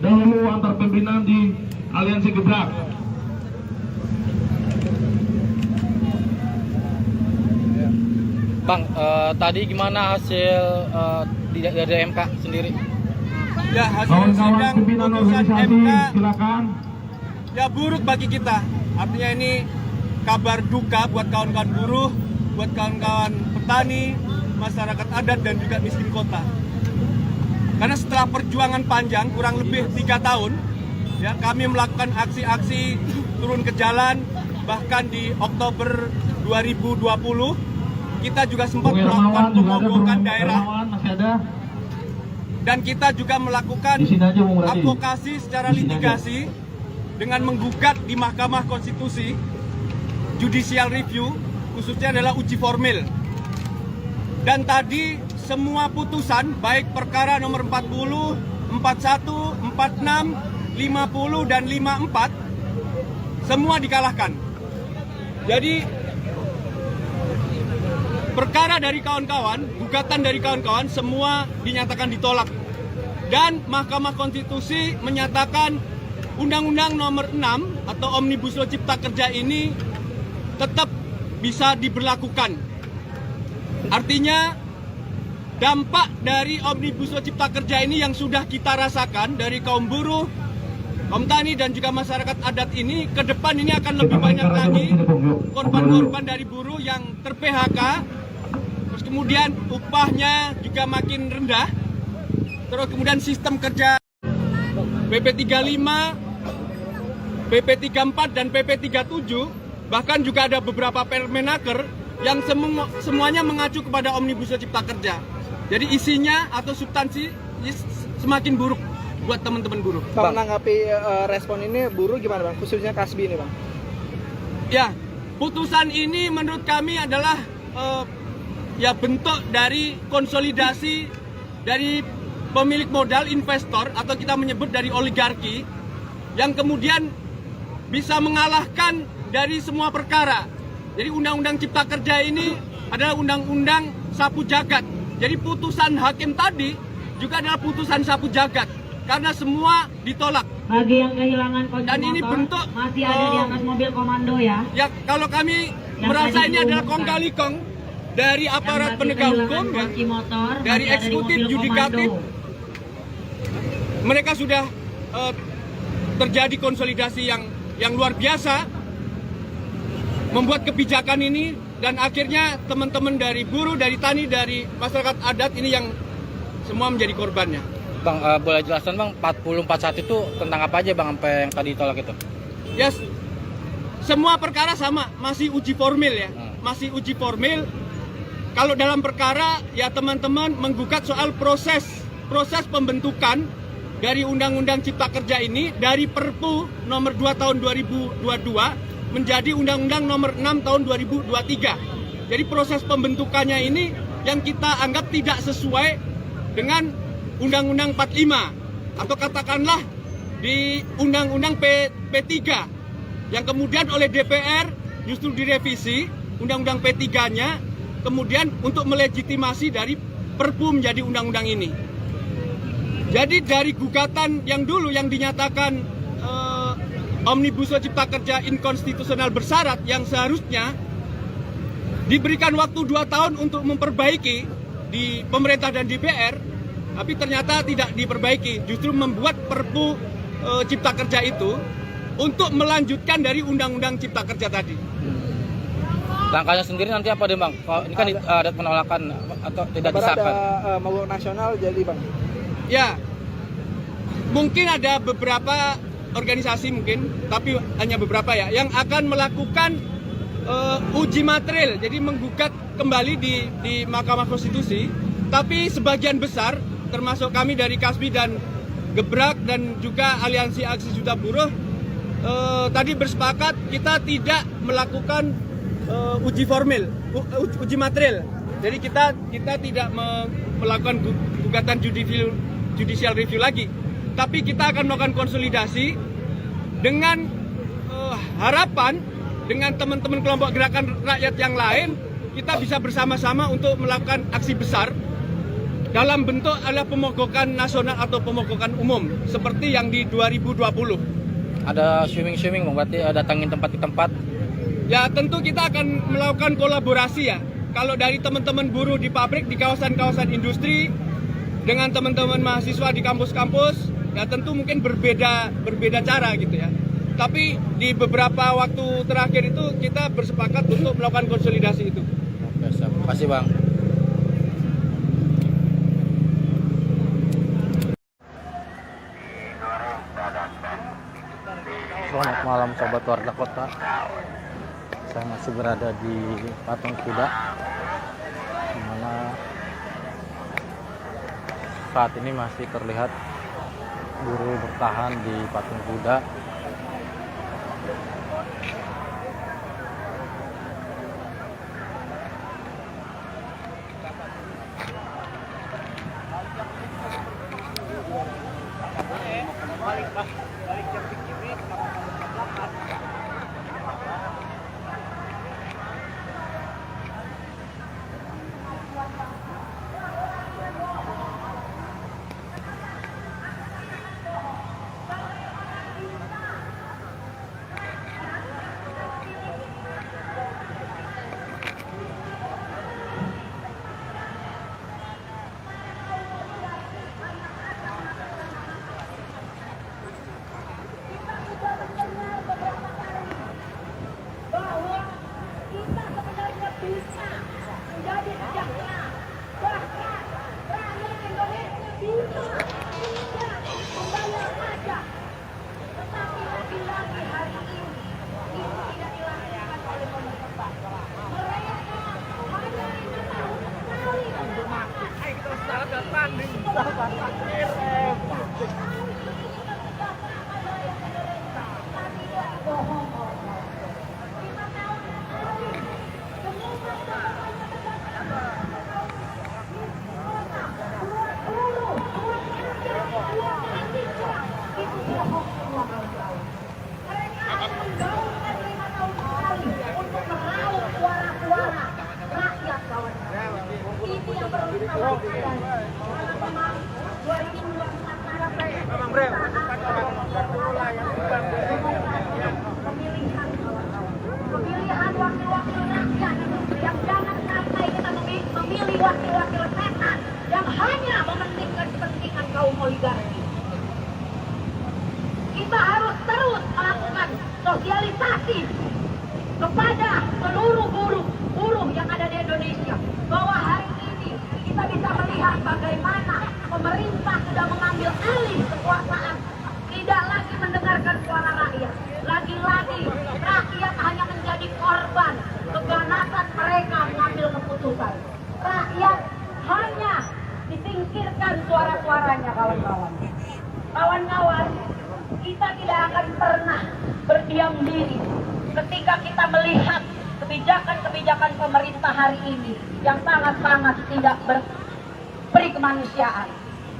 dahulu antar pimpinan di Aliansi Gebrak. Bang, tadi gimana hasil dari MK sendiri? Ya, hasil Kawan-kawan sidang pimpinan putusan organisasi, MK silakan. ya buruk bagi kita. Artinya ini kabar duka buat kawan-kawan buruh, buat kawan-kawan petani, masyarakat adat dan juga miskin kota. Karena setelah perjuangan panjang kurang lebih 3 tahun, ya kami melakukan aksi-aksi turun ke jalan, bahkan di Oktober 2020 kita juga sempat Bung melakukan Hermawan juga ada, pemogokan Bung daerah Hermawan masih ada. dan kita juga melakukan Di sini aja Bung Muradi. advokasi secara Di sini litigasi dengan menggugat di Mahkamah Konstitusi judicial review, khususnya adalah uji formil. Dan tadi semua putusan baik perkara nomor 40, 41, 46, 50 dan 54 semua dikalahkan. Jadi perkara dari kawan-kawan, gugatan dari kawan-kawan semua dinyatakan ditolak. Dan Mahkamah Konstitusi menyatakan Undang-Undang Nomor 6 atau Omnibus Law Cipta Kerja ini tetap bisa diberlakukan. Artinya dampak dari Omnibus Law Cipta Kerja ini yang sudah kita rasakan dari kaum buruh, kaum tani dan juga masyarakat adat ini, ke depan ini akan lebih banyak lagi korban-korban dari buruh yang ter-PHK. Terus kemudian upahnya juga makin rendah. Terus kemudian sistem kerja PP 35, PP 34 dan PP 37, bahkan juga ada beberapa Permenaker yang semuanya mengacu kepada Omnibus Law Cipta Kerja. Jadi isinya atau substansi semakin buruk buat teman-teman buruh. Bang, menanggapi respon ini buruh gimana Bang? Khususnya Kasbi ini Bang. Ya, putusan ini menurut kami adalah ya bentuk dari konsolidasi dari pemilik modal, investor, atau kita menyebut dari oligarki yang kemudian bisa mengalahkan dari semua perkara. Jadi Undang-Undang Cipta Kerja ini adalah undang-undang sapu jagat. Jadi putusan hakim tadi juga adalah putusan sapu jagat karena semua ditolak. Bagi yang kehilangan kunci Dan ini motor, bentuk masih ada di atas mobil komando ya. Ya, kalau kami Yang merasa tadi ini adalah diumumkan. kong kali kong dari aparat Yang penegak kehilangan hukum, ya, kunci motor, dari masih ada di eksekutif, mobil yudikatif, komando. mereka sudah terjadi konsolidasi yang luar biasa membuat kebijakan ini, dan akhirnya teman-teman dari buruh, dari tani, dari masyarakat adat ini yang semua menjadi korbannya. Bang, boleh jelaskan Bang, 4041 itu tentang apa aja Bang sampai yang tadi ditolak itu? Yes, semua perkara sama, masih uji formil ya, masih uji formil. Kalau dalam perkara ya teman-teman menggugat soal proses pembentukan dari Undang-Undang Cipta Kerja ini dari Perpu nomor 2 tahun 2022 menjadi Undang-Undang nomor 6 tahun 2023. Jadi proses pembentukannya ini yang kita anggap tidak sesuai dengan Undang-Undang 45 atau katakanlah di Undang-Undang P3 yang kemudian oleh DPR justru direvisi Undang-Undang P3-nya kemudian untuk melegitimasi dari Perpu menjadi undang-undang ini. Jadi dari gugatan yang dulu yang dinyatakan Omnibus Law Cipta Kerja inkonstitusional bersyarat yang seharusnya diberikan waktu 2 tahun untuk memperbaiki di pemerintah dan DPR, tapi ternyata tidak diperbaiki, justru membuat Perpu Cipta Kerja itu untuk melanjutkan dari Undang-Undang Cipta Kerja tadi. Langkahnya sendiri nanti apa deh Bang? Kalau ini kan ada penolakan atau tidak Kabar disahkan? ada mogok nasional jadi Bang. Ya, mungkin ada beberapa organisasi mungkin, tapi hanya beberapa ya, yang akan melakukan uji material, jadi menggugat kembali di Mahkamah Konstitusi. Tapi sebagian besar, termasuk kami dari Kasbi dan Gebrak dan juga Aliansi Aksi Juta Buruh, tadi bersepakat kita tidak melakukan uji formil, uji material. Jadi kita tidak melakukan gugatan judicial review lagi, tapi kita akan melakukan konsolidasi dengan harapan dengan teman-teman kelompok gerakan rakyat yang lain, kita bisa bersama-sama untuk melakukan aksi besar dalam bentuk adalah pemogokan nasional atau pemogokan umum seperti yang di 2020. Ada swimming Bang, berarti datangin tempat ke tempat. Ya tentu kita akan melakukan kolaborasi ya. Kalau dari teman-teman buruh di pabrik, di kawasan-kawasan industri, dengan teman-teman mahasiswa di kampus-kampus, ya tentu mungkin berbeda cara gitu ya. Tapi di beberapa waktu terakhir itu kita bersepakat untuk melakukan konsolidasi itu. Oke, siap. Terima kasih Bang. Selamat malam Sobat Warga Kota. Saya masih berada di Patung Kuda, di mana saat ini masih terlihat buruh bertahan di Patung Kuda. Pemilihan wakil-wakil rakyat yang jangan sampai kita memilih wakil-wakil setan yang hanya mementingkan kepentingan kaum oligarki. Kita harus terus melakukan sosialisasi kepada seluruh buruh yang ada di Indonesia bahwa hari ini kita bisa melihat bagaimana pemerintah sudah mengambil alih kekuasaan, tidak lagi mendengarkan suara rakyat. Lagi-lagi rakyat hanya menjadi korban keganasan mereka mengambil keputusan. Rakyat hanya disingkirkan suara-suaranya, kawan-kawan. Kawan-kawan, kita tidak akan pernah berdiam diri ketika kita melihat kebijakan-kebijakan pemerintah hari ini yang sangat-sangat tidak beri kemanusiaan.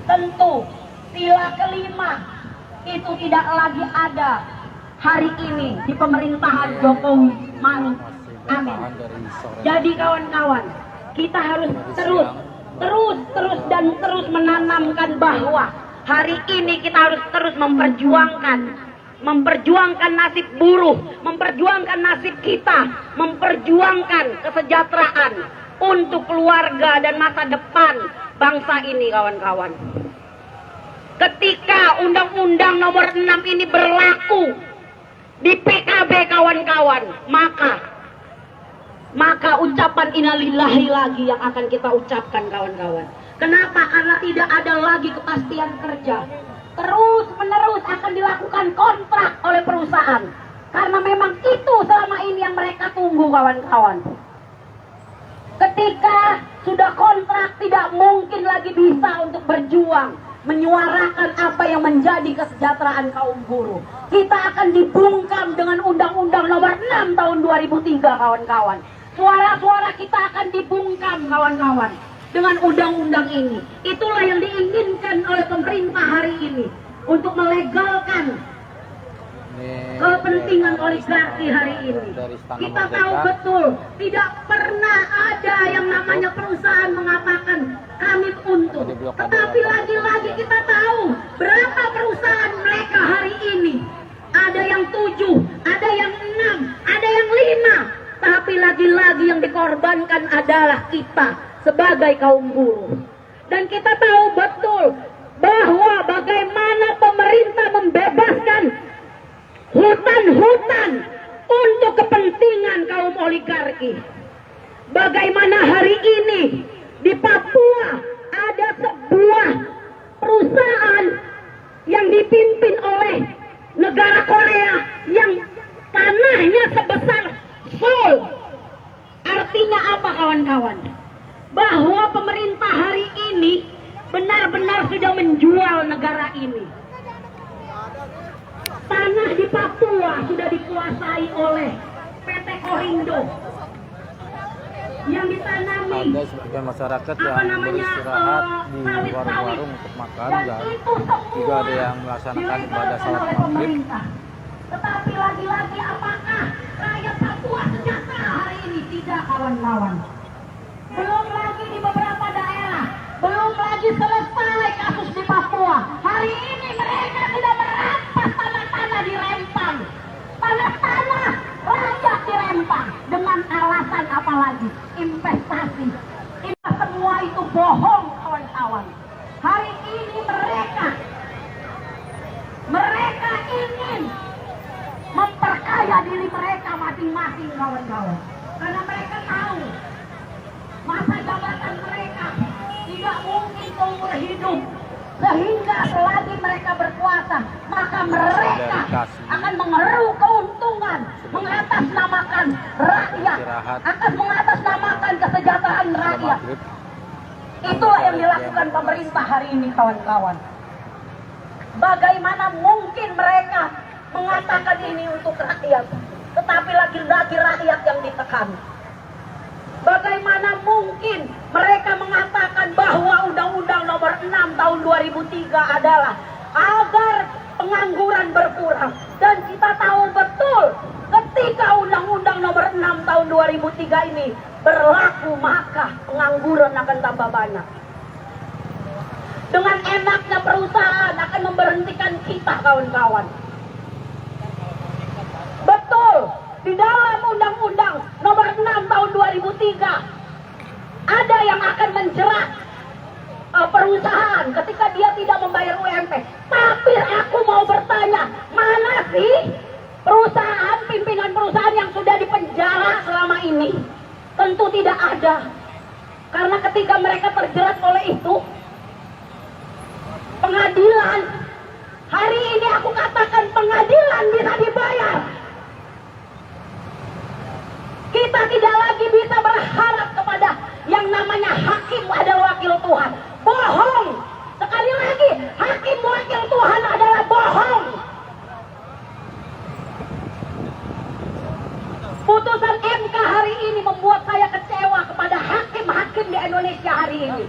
Tentu sila kelima itu tidak lagi ada hari ini di pemerintahan Jokowi Maruf Amin. Jadi kawan-kawan, kita harus terus menanamkan bahwa hari ini kita harus terus memperjuangkan nasib buruh, memperjuangkan nasib kita, memperjuangkan kesejahteraan untuk keluarga dan masa depan bangsa ini, kawan-kawan. Ketika Undang-Undang Nomor 6 ini berlaku di PKB, kawan-kawan, maka ucapan innalillahi lagi yang akan kita ucapkan, kawan-kawan. Kenapa? Karena tidak ada lagi kepastian kerja. Terus-menerus akan dilakukan kontrak oleh perusahaan. Karena memang itu selama ini yang mereka tunggu, kawan-kawan. Ketika sudah kontrak, tidak mungkin lagi bisa untuk berjuang, menyuarakan apa yang menjadi kesejahteraan kaum buruh. Kita akan dibungkam dengan Undang-Undang Nomor 6 tahun 2003, kawan-kawan. Suara-suara kita akan dibungkam, kawan-kawan, dengan undang-undang ini. Itulah yang diinginkan oleh pemerintah hari ini, untuk melegalkan kepentingan oligarki hari ini. Kita tahu betul, tidak pernah ada yang namanya perusahaan mengatakan kami untung. Tetapi lagi-lagi kita tahu berapa perusahaan mereka hari ini. Ada yang 7, ada yang 6, ada yang 5. Tapi lagi-lagi yang dikorbankan adalah kita sebagai kaum buruh. Dan kita tahu betul bahwa bagaimana pemerintah membebaskan hutan-hutan untuk kepentingan kaum oligarki. Bagaimana hari ini di Papua ada sebuah perusahaan yang dipimpin oleh negara Korea yang tanahnya sebesar Seoul. Artinya apa, kawan-kawan? Bahwa pemerintah hari ini benar-benar sudah menjual negara ini. Tanah di Papua sudah dikuasai oleh PT Korindo yang ditanami. Ada sebagian masyarakat yang beristirahat di warung-warung untuk makan, dan juga ada yang melaksanakan ibadah salat maghrib. Tetapi lagi-lagi apakah rakyat Papua sejahtera hari ini? Tidak, kawan-kawan. Belum lagi di beberapa daerah, belum lagi selesai kasus di Papua. Hari ini mereka sudah merampas tanah-tanah di Rempang. Tanah-tanah rakyat di Rempang. Dengan alasan apa lagi? Investasi. Semua itu bohong, kawan-kawan. Hari ini mereka ingin memperkaya diri mereka masing-masing, kawan-kawan. Karena mereka tahu masa jabatan mereka tidak mungkin seumur hidup, sehingga selagi mereka berkuasa maka mereka akan mengeruk keuntungan, mengatasnamakan rakyat, akan mengatasnamakan kesejahteraan rakyat. Itulah yang dilakukan pemerintah hari ini, kawan-kawan. Bagaimana mungkin mereka mengatakan ini untuk rakyat, tetapi lagi-lagi rakyat yang ditekan? Bagaimana mungkin mereka mengatakan bahwa Undang-Undang Nomor 6 Tahun 2003 adalah agar pengangguran berkurang? Dan kita tahu betul ketika Undang-Undang Nomor 6 Tahun 2003 ini berlaku, maka pengangguran akan tambah banyak. Dengan enaknya perusahaan akan memberhentikan kita, kawan-kawan. Betul, di dalam Undang-Undang Nomor 6 Tahun 2003 ada yang akan menjerat perusahaan ketika dia tidak membayar UMP. Tapi aku mau bertanya, mana sih perusahaan, pimpinan perusahaan yang sudah dipenjara selama ini? Tentu tidak ada. Karena ketika mereka terjerat oleh itu, pengadilan, hari ini aku katakan pengadilan bisa dibayar. Kita tidak lagi bisa berharap kepada yang namanya hakim adalah wakil Tuhan. Bohong. Sekali lagi, hakim wakil Tuhan adalah bohong. Putusan MK hari ini membuat saya kecewa kepada hakim-hakim di Indonesia hari ini.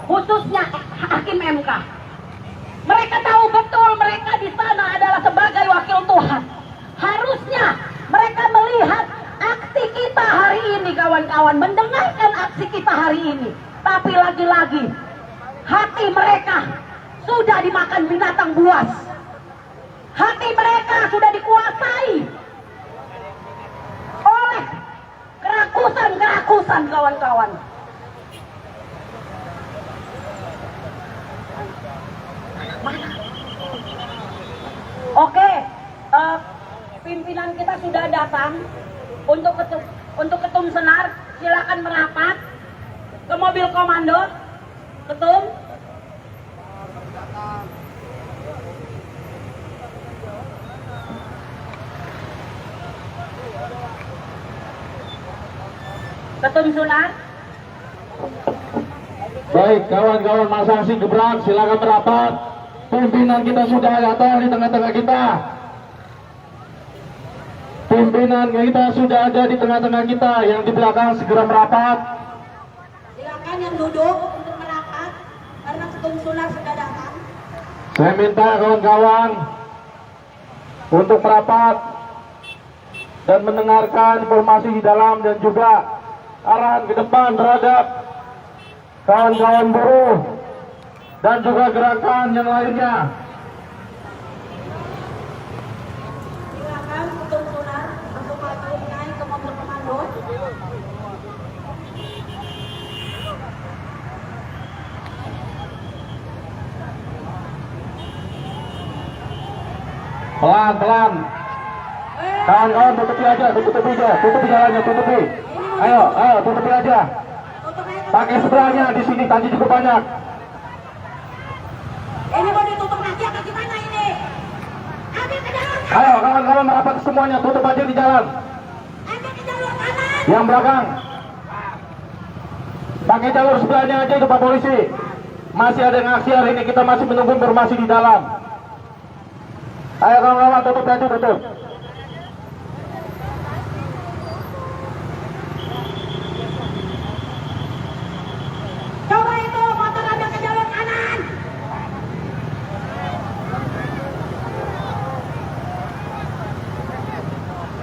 Khususnya hakim MK. Mereka tahu betul mereka di sana adalah sebagai wakil Tuhan. Harusnya mereka melihat aksi kita hari ini, kawan-kawan, mendengarkan aksi kita hari ini. Tapi lagi-lagi hati mereka sudah dimakan binatang buas. Hati mereka sudah dikuasai oleh kerakusan-kerakusan, kawan-kawan. Oke, pimpinan kita sudah datang. Untuk ketum senar, silakan merapat ke mobil komando. Ketum. Ketum senar. Baik, kawan-kawan masa aksi gebrak, silakan merapat. Pimpinan kita sudah datang di tengah-tengah kita. pimpinan kita sudah ada di tengah-tengah kita, yang di belakang segera merapat. Silakan yang duduk untuk merapat karena Ketum Sunar sudah datang. Saya minta kawan-kawan untuk merapat dan mendengarkan informasi di dalam dan juga arahan ke depan terhadap kawan-kawan buruh dan juga gerakan yang lainnya. Silakan Ketum Sunar untuk maju naik ke mobil komando. Pelan-pelan. Kawan-kawan tutupi aja, tutupi jalannya, tutupi. Ayo, tutupi aja. Pakai seberangnya di sini tadi cukup banyak. Ini mau ditutup lagi apa gimana ini? Ambil ke jalur kanan. Ayo kawan-kawan merapat semuanya, tutup aja di jalan. Ambil ke jalur kanan. Yang belakang. Pakai jalur sebelahnya aja itu Pak Polisi. Masih ada yang aksi hari ini, kita masih menunggu informasi di dalam. Ayo kawan-kawan tutup aja, tutup. Coba itu motor ambil ke jalur kanan.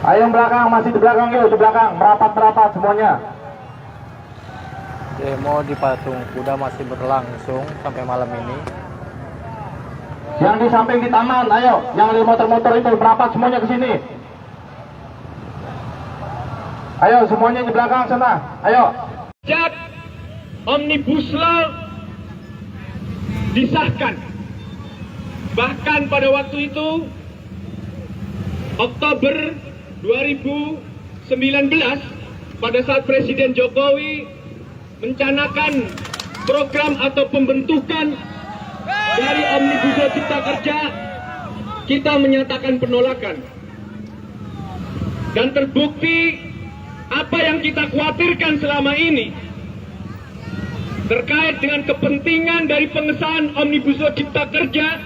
Ayo yang belakang, masih di belakang yuk, di belakang. Merapat semuanya. Demo di Patung Kuda masih berlangsung sampai malam ini. Yang di samping di taman, ayo. Yang di motor-motor itu merapat semuanya ke sini. Ayo semuanya di belakang sana. Ayo. Sejak Omnibus Law disahkan, bahkan pada waktu itu Oktober 2019 pada saat Presiden Jokowi mencanakan program atau pembentukan dari Omnibus Law Cipta Kerja, kita menyatakan penolakan. Dan terbukti apa yang kita khawatirkan selama ini terkait dengan kepentingan dari pengesahan Omnibus Law Cipta Kerja,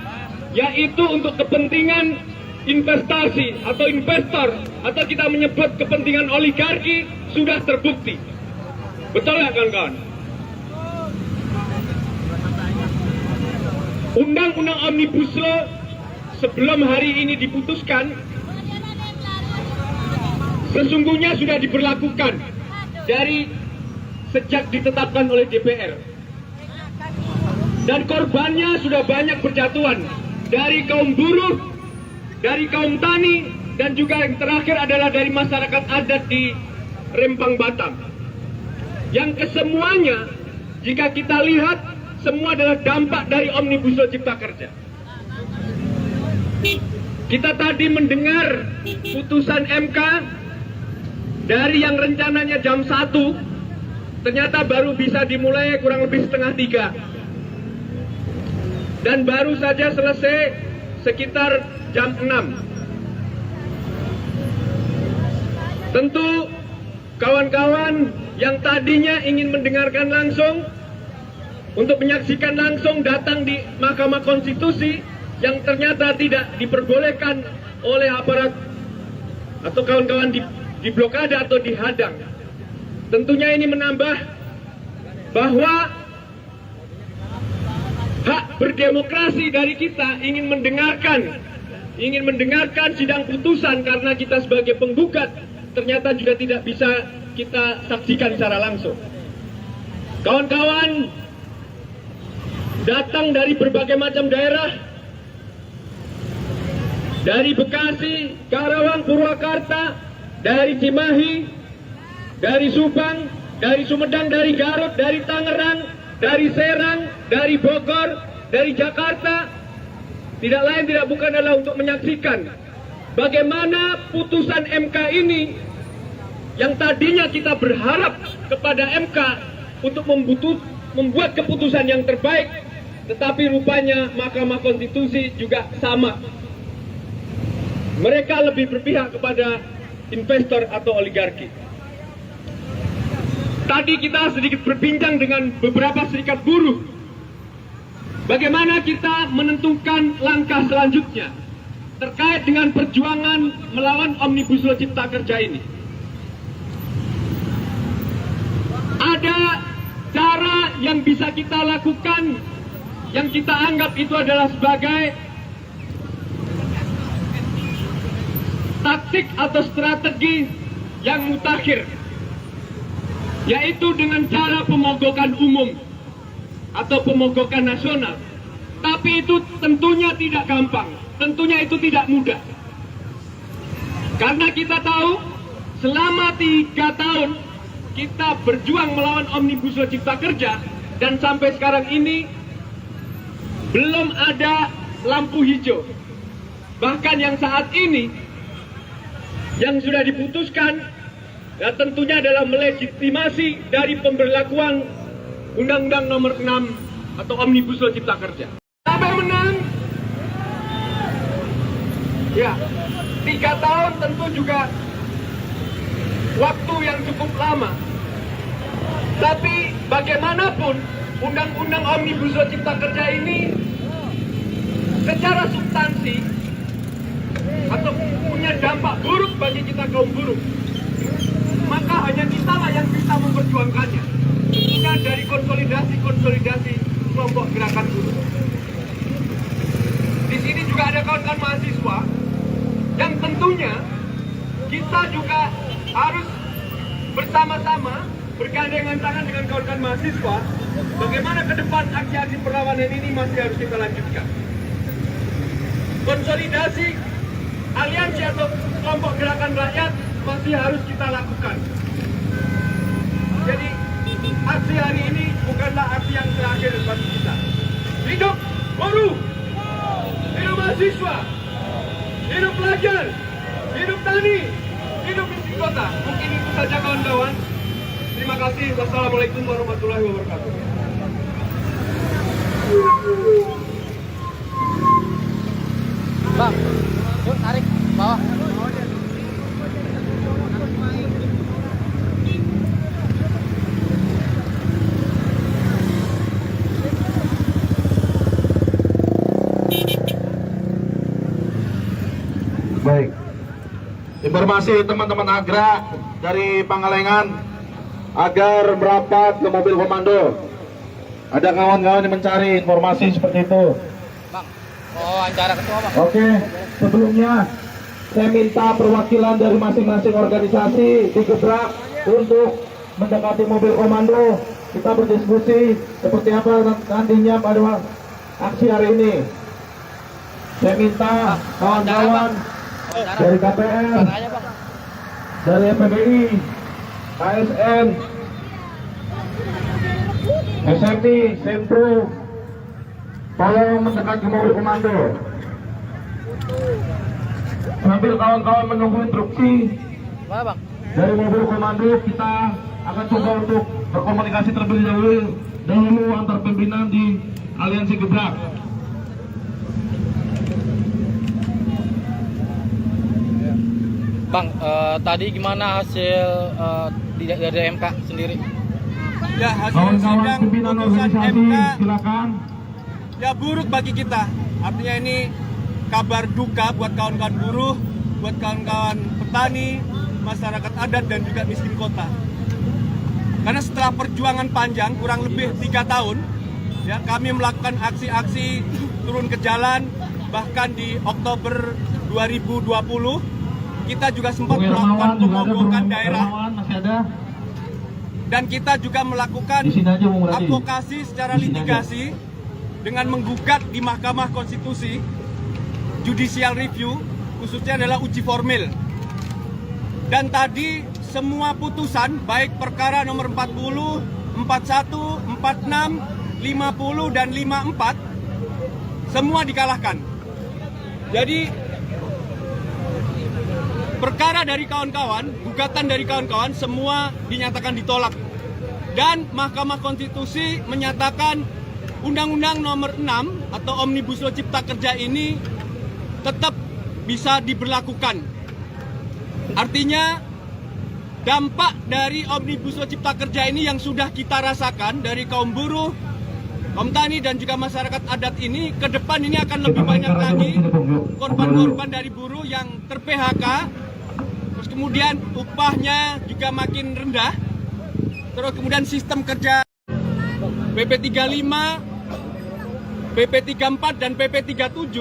yaitu untuk kepentingan investasi atau investor, atau kita menyebut kepentingan oligarki, sudah terbukti. Betul nggak kawan-kawan? Undang-undang Omnibus Law sebelum hari ini diputuskan sesungguhnya sudah diberlakukan dari sejak ditetapkan oleh DPR, dan korbannya sudah banyak berjatuhan dari kaum buruh, dari kaum tani, dan juga yang terakhir adalah dari masyarakat adat di Rempang Batam, yang kesemuanya jika kita lihat semua adalah dampak dari Omnibus Law Cipta Kerja. Kita tadi mendengar putusan MK dari yang rencananya jam 1 ternyata baru bisa dimulai kurang lebih setengah 3, dan baru saja selesai sekitar jam 6. Tentu kawan-kawan yang tadinya ingin mendengarkan langsung, untuk menyaksikan langsung, datang di Mahkamah Konstitusi yang ternyata tidak diperbolehkan oleh aparat atau kawan-kawan di blokade atau dihadang. Tentunya ini menambah bahwa hak berdemokrasi dari kita ingin mendengarkan sidang putusan, karena kita sebagai penggugat ternyata juga tidak bisa kita saksikan secara langsung. Kawan-kawan datang dari berbagai macam daerah, dari Bekasi, Karawang, Purwakarta, dari Cimahi, dari Subang, dari Sumedang, dari Garut, dari Tangerang, dari Serang, dari Bogor, dari Jakarta. Tidak lain tidak bukan adalah untuk menyaksikan bagaimana putusan MK ini, yang tadinya kita berharap kepada MK untuk membuat keputusan yang terbaik, tetapi rupanya Mahkamah Konstitusi juga sama. Mereka lebih berpihak kepada investor atau oligarki. Tadi kita sedikit berbincang dengan beberapa serikat buruh. Bagaimana kita menentukan langkah selanjutnya? terkait dengan perjuangan melawan Omnibus Law Cipta Kerja ini. Ada cara yang bisa kita lakukan yang kita anggap itu adalah sebagai taktik atau strategi yang mutakhir, yaitu dengan cara pemogokan umum atau pemogokan nasional. Tapi itu tentunya tidak gampang, tentunya itu tidak mudah. Karena kita tahu selama 3 tahun kita berjuang melawan Omnibus Law Cipta Kerja, dan sampai sekarang ini belum ada lampu hijau. Bahkan yang saat ini yang sudah diputuskan ya tentunya adalah melegitimasi dari pemberlakuan Undang-Undang Nomor 6 atau Omnibus Law Cipta Kerja. Sampai menang, ya 3 tahun tentu juga waktu yang cukup lama. Tapi bagaimanapun Undang-Undang Omnibus Law Cipta Kerja ini secara substansi atau punya dampak buruk bagi kita kaum buruh, maka hanya kitalah yang bisa memperjuangkannya, bukan dari konsolidasi kelompok gerakan buruh. Di sini juga ada kawan-kawan mahasiswa yang tentunya kita juga harus bersama-sama bergandengan tangan dengan kawan-kawan mahasiswa. Bagaimana ke depan aksi-aksi perlawanan ini masih harus kita lanjutkan. Konsolidasi aliansi atau kelompok gerakan rakyat masih harus kita lakukan. Jadi aksi hari ini bukanlah aksi yang terakhir bagi kita. Hidup buruh, hidup mahasiswa, hidup pelajar, hidup tani, hidup miskin kota. Mungkin itu saja kawan-kawan. Terima kasih. Wassalamualaikum warahmatullahi wabarakatuh. Bang, yuk tarik bawah. Baik. Informasi teman-teman Agra dari Pangalengan agar merapat ke mobil komando. Ada kawan-kawan yang mencari informasi seperti itu. Bang, wawancara ketua bang. Oke, sebelumnya saya minta perwakilan dari masing-masing organisasi digebrak untuk mendekati mobil komando. Kita berdiskusi seperti apa nantinya pada aksi hari ini. Saya minta kawan-kawan dari KPR, dari FPBI, KSN, SMI, Sentro, tolong mendekat ke mobil komando. Sambil kawan-kawan menunggu instruksi Mana bang? dari mobil komando, kita akan coba untuk berkomunikasi terlebih dahulu antar pimpinan di Aliansi Gebrak. Bang, tadi gimana hasil dari MK sendiri? Ya, hasil Kawan-kawan sidang pimpinan putusan organisasi, MK silakan. ya buruk bagi kita. Artinya ini kabar duka buat kawan-kawan buruh, buat kawan-kawan petani, masyarakat adat dan juga miskin kota. Karena setelah perjuangan panjang kurang lebih 3 tahun, ya kami melakukan aksi-aksi turun ke jalan. Bahkan di Oktober 2020 kita juga sempat melakukan pemogokan daerah. Masih ada. Dan kita juga melakukan Di sini aja, Bung Radi. advokasi secara Di sini litigasi dengan menggugat di Mahkamah Konstitusi judicial review, khususnya adalah uji formil. Dan tadi semua putusan baik perkara nomor 40, 41, 46, 50 dan 54 semua dikalahkan. Jadi perkara dari kawan-kawan, gugatan dari kawan-kawan semua dinyatakan ditolak. Dan Mahkamah Konstitusi menyatakan Undang-Undang Nomor 6 atau Omnibus Law Cipta Kerja ini tetap bisa diberlakukan. Artinya dampak dari Omnibus Law Cipta Kerja ini yang sudah kita rasakan dari kaum buruh, Kaum tani dan juga masyarakat adat ini ke depan ini akan lebih banyak lagi korban-korban dari buruh yang ter-PHK, terus kemudian upahnya juga makin rendah, terus kemudian sistem kerja PP35, PP34 dan PP37,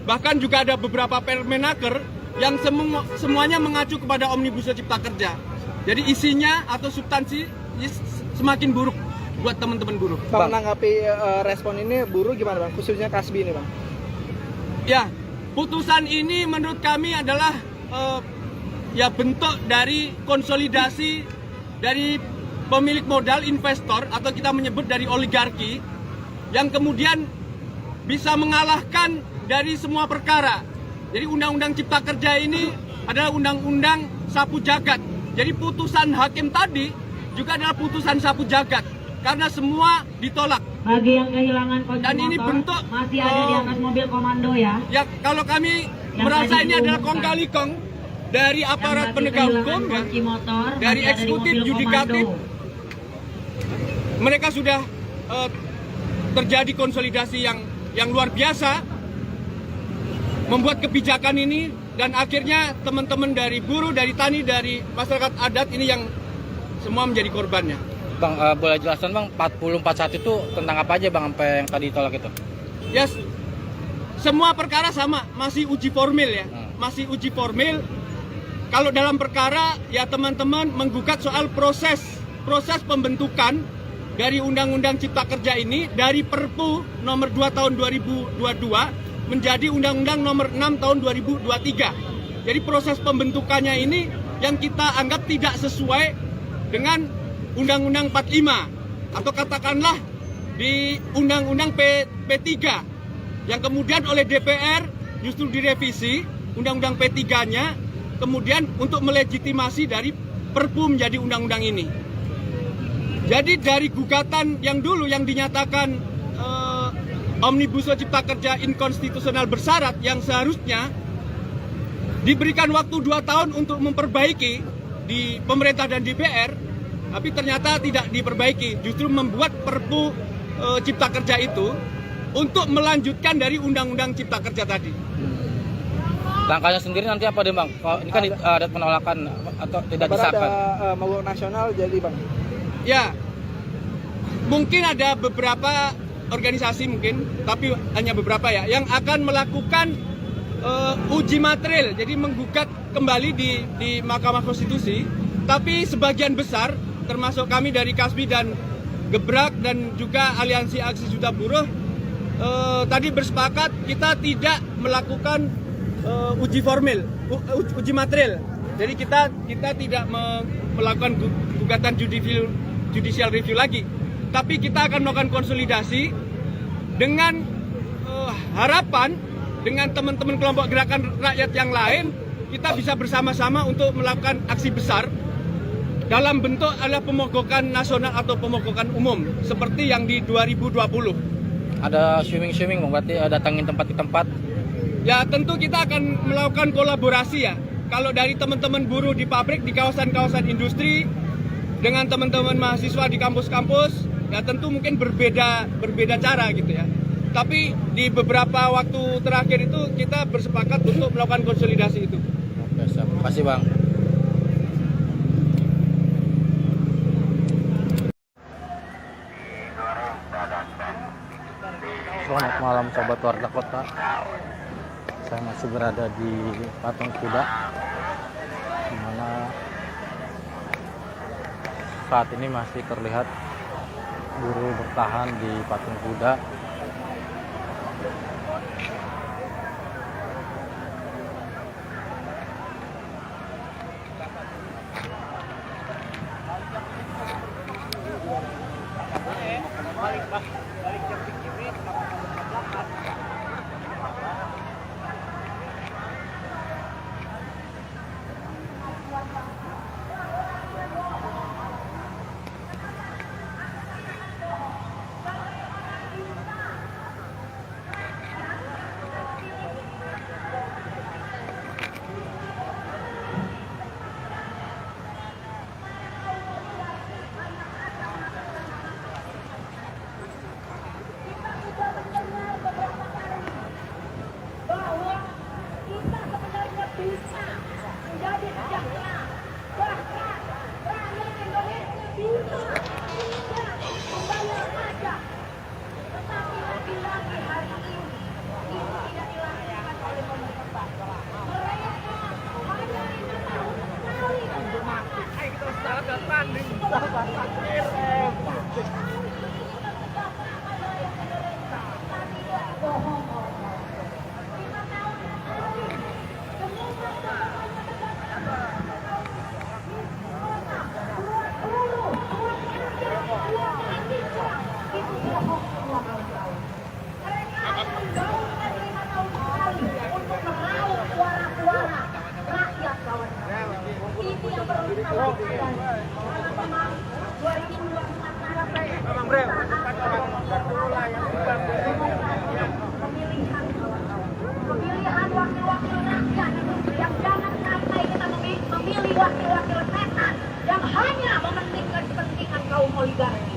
bahkan juga ada beberapa Permenaker yang semuanya mengacu kepada Omnibus Law Cipta Kerja. Jadi isinya atau substansi semakin buruk buat teman-teman buruh. Bang, menanggapi respon ini buruh gimana Bang? Khususnya Kasbi ini Bang. Ya, putusan ini menurut kami adalah ya bentuk dari konsolidasi dari pemilik modal investor atau kita menyebut dari oligarki yang kemudian bisa mengalahkan dari semua perkara. Jadi Undang-Undang Cipta Kerja ini adalah undang-undang sapu jagat. Jadi putusan hakim tadi juga adalah putusan sapu jagat karena semua ditolak. Bagi yang kehilangan kunci Dan ini motor, bentuk masih ada di atas mobil komando ya. Ya kalau kami Yang merasa tadi ini adalah diumumkan. kong kali kong dari aparat Yang penegak kehilangan hukum, ya, kunci motor, dari masih ada di eksekutif, mobil yudikatif, komando. mereka sudah terjadi konsolidasi yang luar biasa membuat kebijakan ini dan akhirnya teman-teman dari buruh, dari tani, dari masyarakat adat ini yang semua menjadi korbannya. Bang, boleh jelaskan Bang, 4041 itu tentang apa aja Bang sampai yang tadi ditolak itu? Yes, semua perkara sama, masih uji formil ya, masih uji formil. Kalau dalam perkara ya teman-teman menggugat soal proses pembentukan dari Undang-Undang Cipta Kerja ini dari Perpu nomor 2 tahun 2022 menjadi Undang-Undang nomor 6 tahun 2023. Jadi proses pembentukannya ini yang kita anggap tidak sesuai dengan Undang-Undang 45 atau katakanlah di Undang-Undang P3 yang kemudian oleh DPR justru direvisi Undang-Undang P3-nya kemudian untuk melegitimasi dari Perpu menjadi undang-undang ini. Jadi dari gugatan yang dulu yang dinyatakan Omnibus Law Cipta Kerja inkonstitusional bersyarat yang seharusnya diberikan waktu 2 tahun untuk memperbaiki di pemerintah dan DPR, tapi ternyata tidak diperbaiki, justru membuat Perpu Cipta Kerja itu untuk melanjutkan dari Undang-Undang Cipta Kerja tadi. Langkahnya sendiri nanti apa deh Bang? Kalau ini kan ada penolakan atau tidak Kabar disahkan? ada mogok nasional jadi Bang. Ya, mungkin ada beberapa organisasi mungkin, tapi hanya beberapa ya, yang akan melakukan uji material, jadi menggugat kembali di Mahkamah Konstitusi. Tapi sebagian besar, termasuk kami dari Kasbi dan Gebrak dan juga Aliansi Aksi Juta Buruh, tadi bersepakat kita tidak melakukan uji formil, uji material. Jadi kita tidak melakukan gugatan judicial review lagi, tapi kita akan melakukan konsolidasi dengan harapan dengan teman-teman kelompok gerakan rakyat yang lain, kita bisa bersama-sama untuk melakukan aksi besar dalam bentuk adalah pemogokan nasional atau pemogokan umum seperti yang di 2020. Ada swimming Bang, berarti datangin tempat ke tempat. Ya tentu kita akan melakukan kolaborasi ya. Kalau dari teman-teman buruh di pabrik, di kawasan-kawasan industri, dengan teman-teman mahasiswa di kampus-kampus, ya tentu mungkin berbeda cara gitu ya. Tapi di beberapa waktu terakhir itu kita bersepakat untuk melakukan konsolidasi itu. Oke, siap. Terima kasih Bang. Selamat malam sobat warga kota. Saya masih berada di Patung Kuda, di mana saat ini masih terlihat buruh bertahan di Patung Kuda. semua kawan-kawan. Mereka harus menggaungkan 5 tahun sekali untuk meraup suara-suara rakyat kawan-kawan. Itu yang perlu kita lakukan. Karena memang 2024 nanti kita akan pemilihan kawan-kawan. Pemilihan wakil-wakil rakyat yang jangan sampai kita memilih wakil-wakil setan yang hanya mementingkan kepentingan kaum oligarki.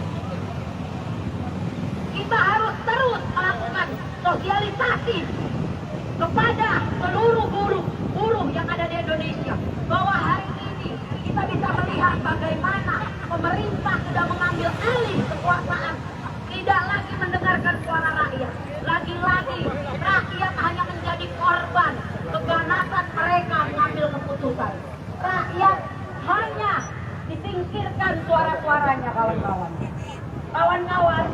Kita harus terus melakukan sosialisasi kepada seluruh buruh yang ada di Indonesia bahwa hari ini kita bisa melihat bagaimana pemerintah sudah mengambil alih kekuasaan, tidak lagi mendengarkan suara rakyat. Lagi-lagi rakyat hanya menjadi korban keganasan mereka mengambil keputusan. Rakyat hanya disingkirkan suara-suaranya kawan-kawan. Kawan-kawan,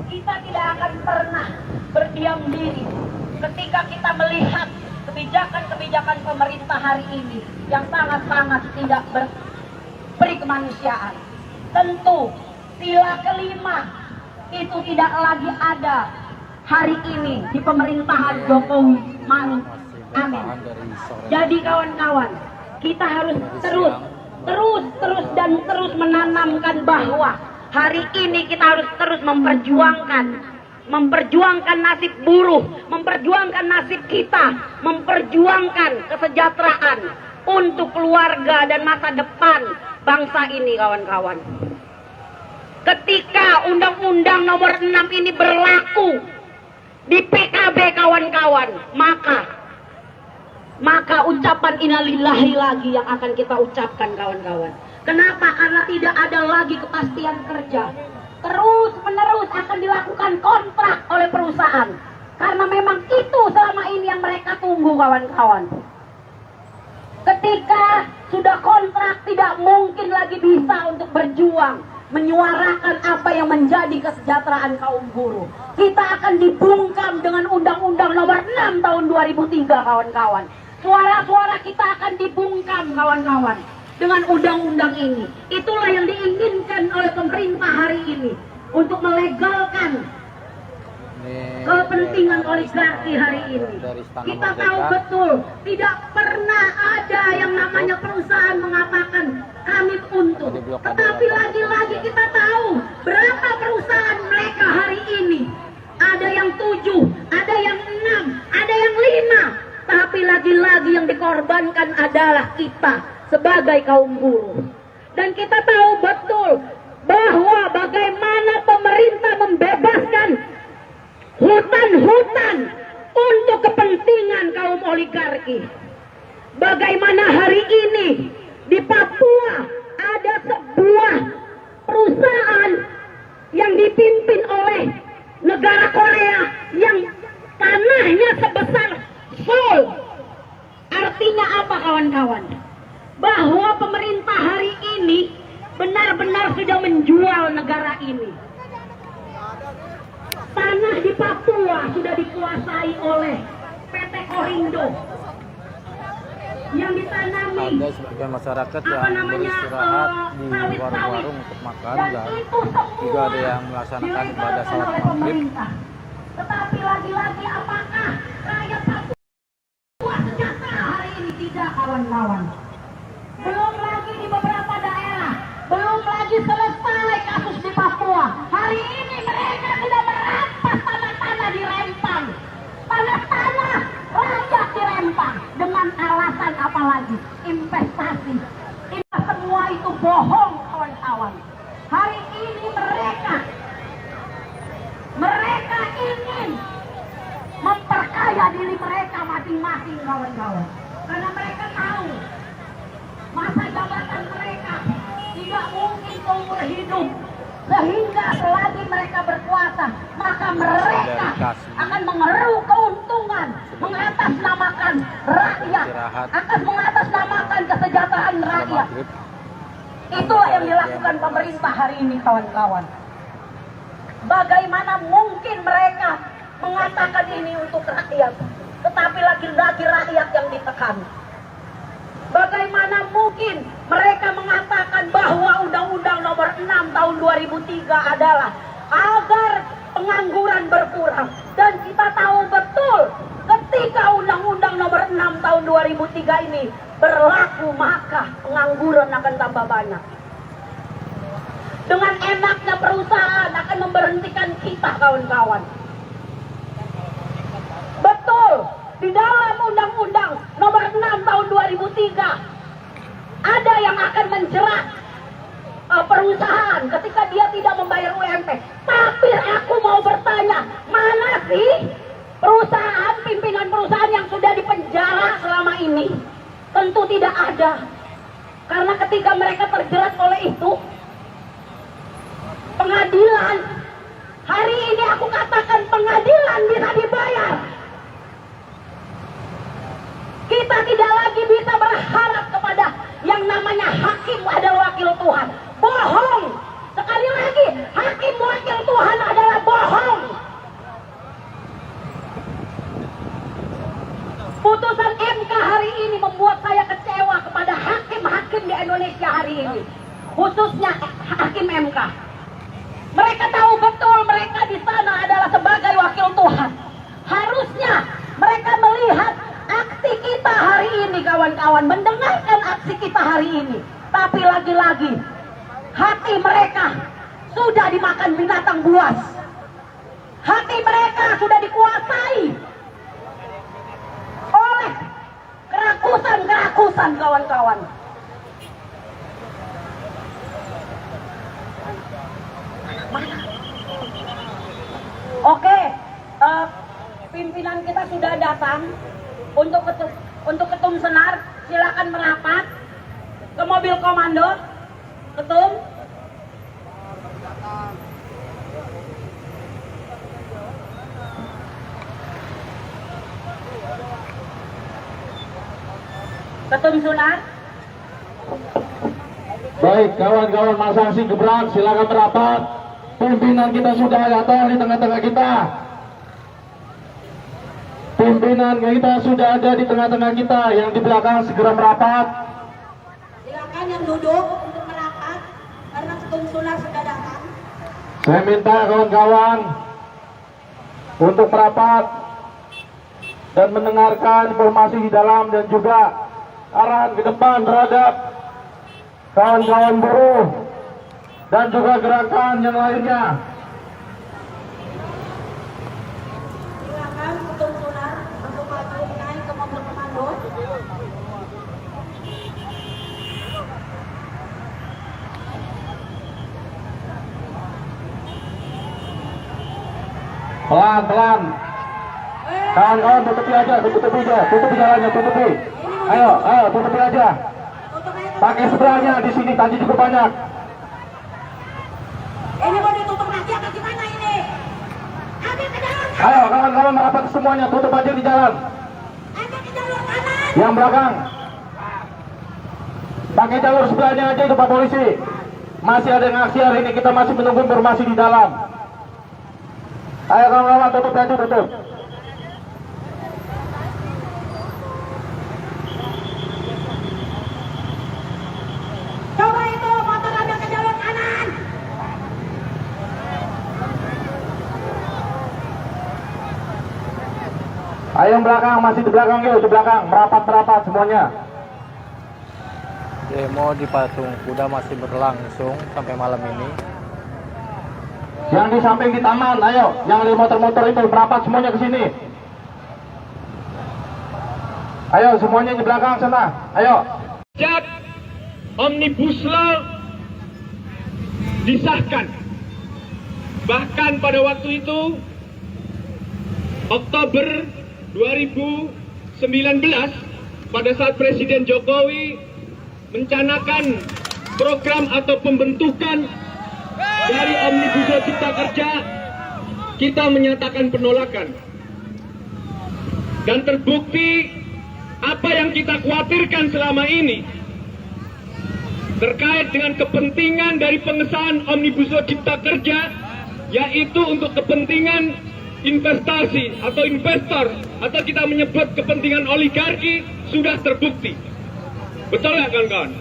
kita tidak akan pernah berdiam diri ketika kita melihat kebijakan-kebijakan pemerintah hari ini yang sangat-sangat tidak beri kemanusiaan. Tentu sila kelima itu tidak lagi ada hari ini di pemerintahan Jokowi Maruf Amin. Jadi kawan-kawan, kita harus terus menanamkan bahwa hari ini kita harus terus memperjuangkan nasib buruh, memperjuangkan nasib kita, memperjuangkan kesejahteraan untuk keluarga dan masa depan bangsa ini kawan-kawan. Ketika Undang-Undang Nomor 6 ini berlaku di PKB kawan-kawan, maka ucapan innalillahi lagi yang akan kita ucapkan kawan-kawan. Kenapa? Karena tidak ada lagi kepastian kerja. Terus menerus akan dilakukan kontrak oleh perusahaan. Karena memang itu selama ini yang mereka tunggu kawan-kawan. Ketika sudah kontrak tidak mungkin lagi bisa untuk berjuang, menyuarakan apa yang menjadi kesejahteraan kaum buruh. Kita akan dibungkam dengan Undang-Undang Nomor 6 tahun 2003 kawan-kawan. Suara-suara kita akan dibungkam kawan-kawan dengan undang-undang ini. Itulah yang diinginkan oleh pemerintah hari ini untuk melegalkan kepentingan oligarki hari ini. Kita tahu betul tidak pernah ada yang namanya perusahaan mengatakan kami untung. Tetapi lagi-lagi kita tahu berapa perusahaan mereka hari ini. Ada yang 7, ada yang 6, ada yang 5. Tapi lagi-lagi yang dikorbankan adalah kita sebagai kaum buruh. Dan kita tahu betul bahwa bagaimana pemerintah membebaskan hutan-hutan untuk kepentingan kaum oligarki. Bagaimana hari ini di Papua ada sebuah perusahaan yang dipimpin oleh negara Korea yang tanahnya sebesar Seoul. Artinya apa kawan-kawan? Bahwa pemerintah hari ini benar-benar sudah menjual negara ini. Tanah di Papua sudah dikuasai oleh PT Korindo yang ditanami ada sebagian masyarakat yang beristirahat di warung-warung untuk makan dan juga ada yang melaksanakan ibadah salat maghrib. Tetapi lagi-lagi apakah rakyat Papua sejahtera hari ini? Tidak kawan-kawan. Belum lagi di beberapa daerah, belum lagi selesai kasus di Papua. Hari ini mereka sudah merampas tanah-tanah di Rempang. Tanah-tanah rakyat di Rempang dengan alasan apa lagi? Investasi. Ini semua itu bohong kawan-kawan. Hari ini mereka ingin memperkaya diri mereka masing-masing kawan-kawan. Karena mereka tahu masa jabatan mereka tidak mungkin seumur hidup. Sehingga selagi mereka berkuasa, maka mereka akan mengeruk keuntungan, mengatasnamakan rakyat, akan mengatasnamakan kesejahteraan rakyat. Itulah yang dilakukan pemerintah hari ini kawan-kawan. Bagaimana mungkin mereka mengatakan ini untuk rakyat, tetapi lagi-lagi rakyat yang ditekan. Bagaimana mungkin mereka mengatakan bahwa Undang-Undang Nomor 6 tahun 2003 adalah agar ini berlaku, maka pengangguran akan tambah banyak. Dengan enaknya perusahaan akan memberhentikan kita, kawan-kawan. Betul, di dalam Undang-Undang Nomor 6 Tahun 2003 ada yang akan menjerat perusahaan ketika dia tidak membayar UMP. Tapi aku mau bertanya, mana sih perusahaan, pimpinan perusahaan yang sudah dipenjara selama ini? Tentu tidak ada. Karena ketika mereka terjerat oleh itu, pengadilan, hari ini aku katakan pengadilan bisa dibayar. Kita tidak lagi bisa berharap kepada yang namanya hakim adalah wakil Tuhan. Bohong. Sekali lagi, hakim wakil Tuhan adalah bohong. Putusan MK hari ini membuat saya kecewa kepada hakim-hakim di Indonesia hari ini. Khususnya hakim MK. Mereka tahu betul mereka di sana adalah sebagai wakil Tuhan. Harusnya mereka melihat aksi kita hari ini, kawan-kawan, mendengarkan aksi kita hari ini. Tapi lagi-lagi hati mereka sudah dimakan binatang buas. Hati mereka sudah dikuasai oleh kerakusan-kerakusan, kawan-kawan. Oke, pimpinan kita sudah datang. Untuk ketum Senar, silakan merapat ke mobil komando. Ketum. Ketum Senar. Baik, kawan-kawan masa aksi Gebrak, silakan merapat. Pimpinan kita sudah datang di tengah-tengah kita. Pimpinan kita sudah ada di tengah-tengah kita. Yang di belakang segera merapat. Silakan yang duduk untuk merapat karena ketum Senar sudah datang. Saya minta kawan-kawan untuk merapat dan mendengarkan informasi di dalam dan juga arahan ke depan terhadap kawan-kawan buruh dan juga gerakan yang lainnya. Silakan ketum Senar untuk maju naik ke mobil komando. Pelan-pelan. Kawan-kawan tutupi aja, tutupi jalannya, tutupi. Ayo, tutupi aja. Pakai sebelahnya di sini, tadi juga banyak. Ini mau ditutup lagi apa gimana ini? Agak ke jalur kanan. Ayo, kawan-kawan merapat semuanya, tutup aja di jalan. Agak ke jalur kanan. Yang belakang. Pakai jalur sebelahnya aja itu Pak Polisi. Masih ada yang aksi hari ini, kita masih menunggu informasi di dalam. Ayo kawan-kawan, tutup aja, tutup. Coba itu motor ambil ke jalur kanan. Ayo yang belakang, masih di belakang yuk, di belakang. Merapat semuanya. Demo di Patung Kuda masih berlangsung sampai malam ini. Yang di samping di taman, ayo. Yang di motor-motor itu, merapat semuanya ke sini. Ayo, semuanya di belakang sana. Ayo. Sejak Omnibus Law disahkan, bahkan pada waktu itu Oktober 2019 pada saat Presiden Jokowi mencanangkan program atau pembentukan dari Omnibus Law Cipta Kerja, kita menyatakan penolakan. Dan terbukti apa yang kita khawatirkan selama ini terkait dengan kepentingan dari pengesahan Omnibus Law Cipta Kerja, yaitu untuk kepentingan investasi atau investor, atau kita menyebut kepentingan oligarki, sudah terbukti. Betul nggak kawan-kawan?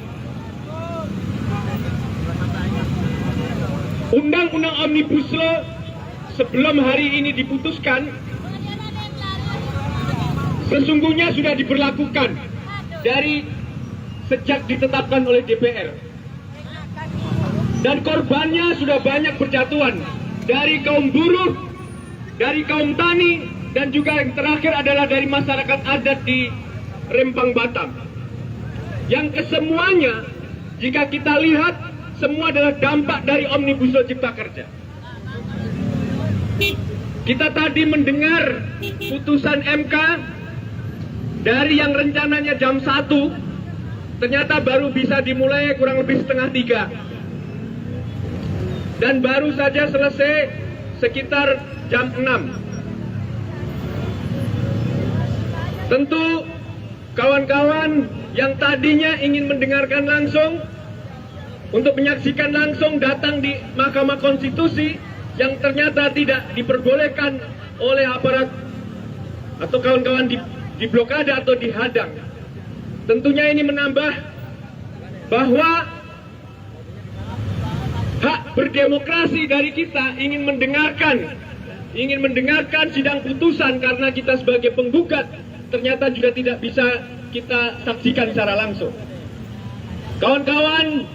Undang-undang Omnibus Law sebelum hari ini diputuskan sesungguhnya sudah diberlakukan dari sejak ditetapkan oleh DPR. Dan korbannya sudah banyak berjatuhan dari kaum buruh, dari kaum tani, dan juga yang terakhir adalah dari masyarakat adat di Rempang Batam. Yang kesemuanya, jika kita lihat, semua adalah dampak dari Omnibus Law Cipta Kerja. Kita tadi mendengar putusan MK dari yang rencananya jam 1, ternyata baru bisa dimulai kurang lebih setengah 3. Dan baru saja selesai sekitar jam 6. Tentu kawan-kawan yang tadinya ingin mendengarkan langsung, untuk menyaksikan langsung datang di Mahkamah Konstitusi, yang ternyata tidak diperbolehkan oleh aparat atau kawan-kawan di blokade atau dihadang. Tentunya ini menambah bahwa hak berdemokrasi dari kita ingin mendengarkan sidang putusan, karena kita sebagai penggugat ternyata juga tidak bisa kita saksikan secara langsung. Kawan-kawan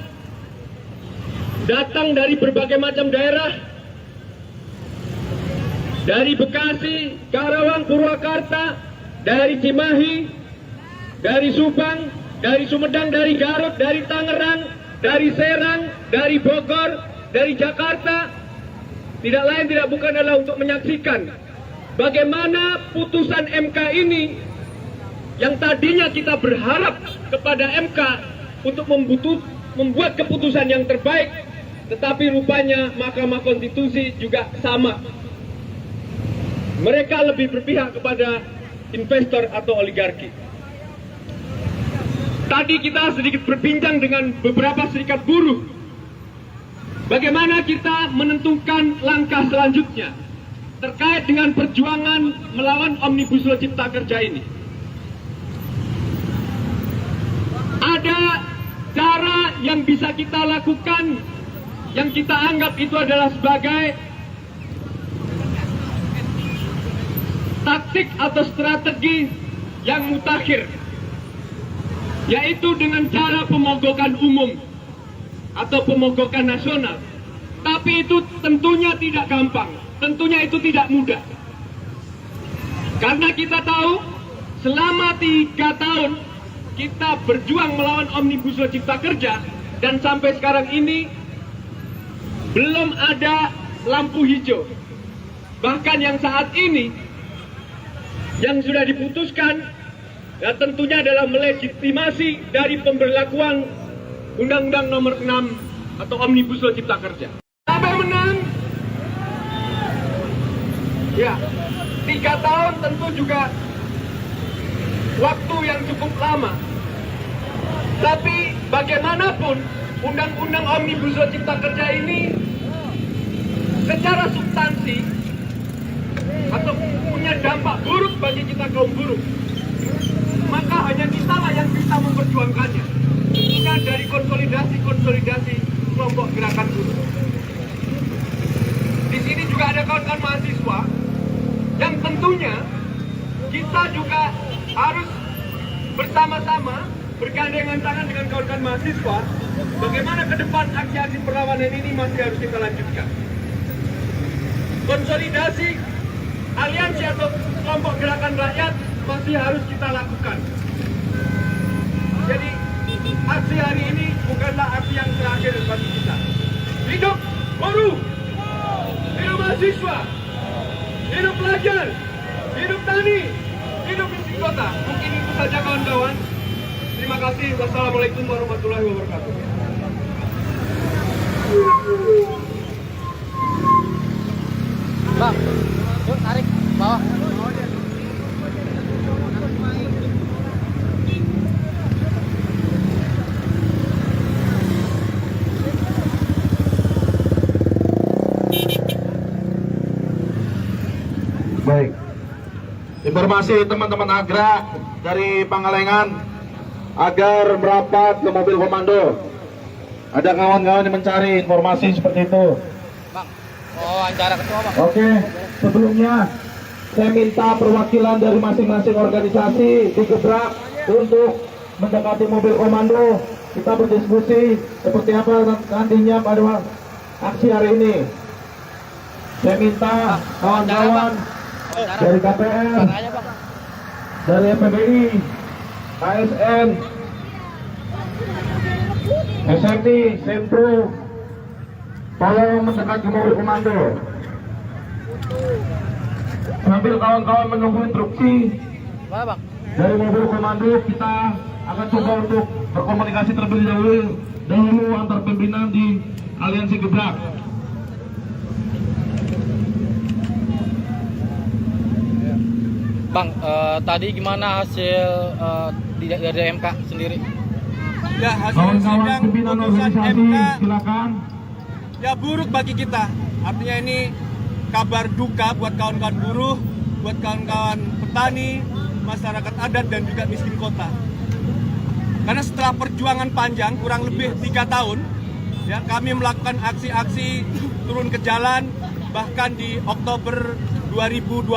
datang dari berbagai macam daerah, dari Bekasi, Karawang, Purwakarta, dari Cimahi, dari Subang, dari Sumedang, dari Garut, dari Tangerang, dari Serang, dari Bogor, dari Jakarta. Tidak lain tidak bukan adalah untuk menyaksikan bagaimana putusan MK ini, yang tadinya kita berharap kepada MK untuk membuat keputusan yang terbaik, tetapi rupanya Mahkamah Konstitusi juga sama. Mereka lebih berpihak kepada investor atau oligarki. Tadi kita sedikit berbincang dengan beberapa serikat buruh. Bagaimana kita menentukan langkah selanjutnya terkait dengan perjuangan melawan Omnibus Law Cipta Kerja ini. Ada cara yang bisa kita lakukan, yang kita anggap itu adalah sebagai taktik atau strategi yang mutakhir, yaitu dengan cara pemogokan umum atau pemogokan nasional. Tapi itu tentunya tidak gampang, tentunya itu tidak mudah, karena kita tahu selama 3 tahun kita berjuang melawan Omnibus Law Cipta Kerja, dan sampai sekarang ini belum ada lampu hijau. Bahkan yang saat ini yang sudah diputuskan, ya tentunya adalah melegitimasi dari pemberlakuan Undang-Undang Nomor 6 atau Omnibus Law Cipta Kerja. Sampai menang, ya 3 tahun tentu juga waktu yang cukup lama. Tapi bagaimanapun Undang-Undang Omnibus Law Cipta Kerja ini secara substansi atau punya dampak buruk bagi kita kaum buruh, maka hanya kita lah yang bisa memperjuangkannya, bukan dari konsolidasi kelompok gerakan buruh. Di sini juga ada kawan-kawan mahasiswa yang tentunya kita juga harus bersama-sama bergandengan tangan dengan kawan-kawan mahasiswa. Bagaimana ke depan aksi-aksi perlawanan ini masih harus kita lanjutkan. Konsolidasi aliansi atau kelompok gerakan rakyat masih harus kita lakukan. Jadi aksi hari ini bukanlah aksi yang terakhir bagi kita. Hidup buruh, hidup mahasiswa, hidup pelajar, hidup tani, hidup isi kota. Mungkin itu saja kawan-kawan. Terima kasih. Wassalamualaikum warahmatullahi wabarakatuh. Bang, yuk tarik bawah. Baik. Informasi teman-teman Agra dari Pangalengan agar merapat ke mobil komando. Ada kawan-kawan yang mencari informasi seperti itu. Bang, wawancara ketua bang. Oke, sebelumnya saya minta perwakilan dari masing-masing organisasi digebrak untuk mendekati mobil komando, kita berdiskusi seperti apa nantinya pada aksi hari ini. Saya minta kawan-kawan dari KPR, dari FPBI, ASN, SMI, Sentro, tolong mendekati mobil komando. Sambil kawan-kawan menunggu instruksi dari mobil komando, kita akan coba untuk berkomunikasi terlebih dahulu antar pimpinan di Aliansi Gebrak. Bang, tadi gimana hasil dari MK sendiri? Ya, hasil Kawan-kawan sidang pimpinan putusan organisasi, MK silakan. ya buruk bagi kita. Artinya ini kabar duka buat kawan-kawan buruh, buat kawan-kawan petani, masyarakat adat dan juga miskin kota. Karena setelah perjuangan panjang kurang lebih 3 tahun, ya kami melakukan aksi-aksi turun ke jalan, bahkan di Oktober 2020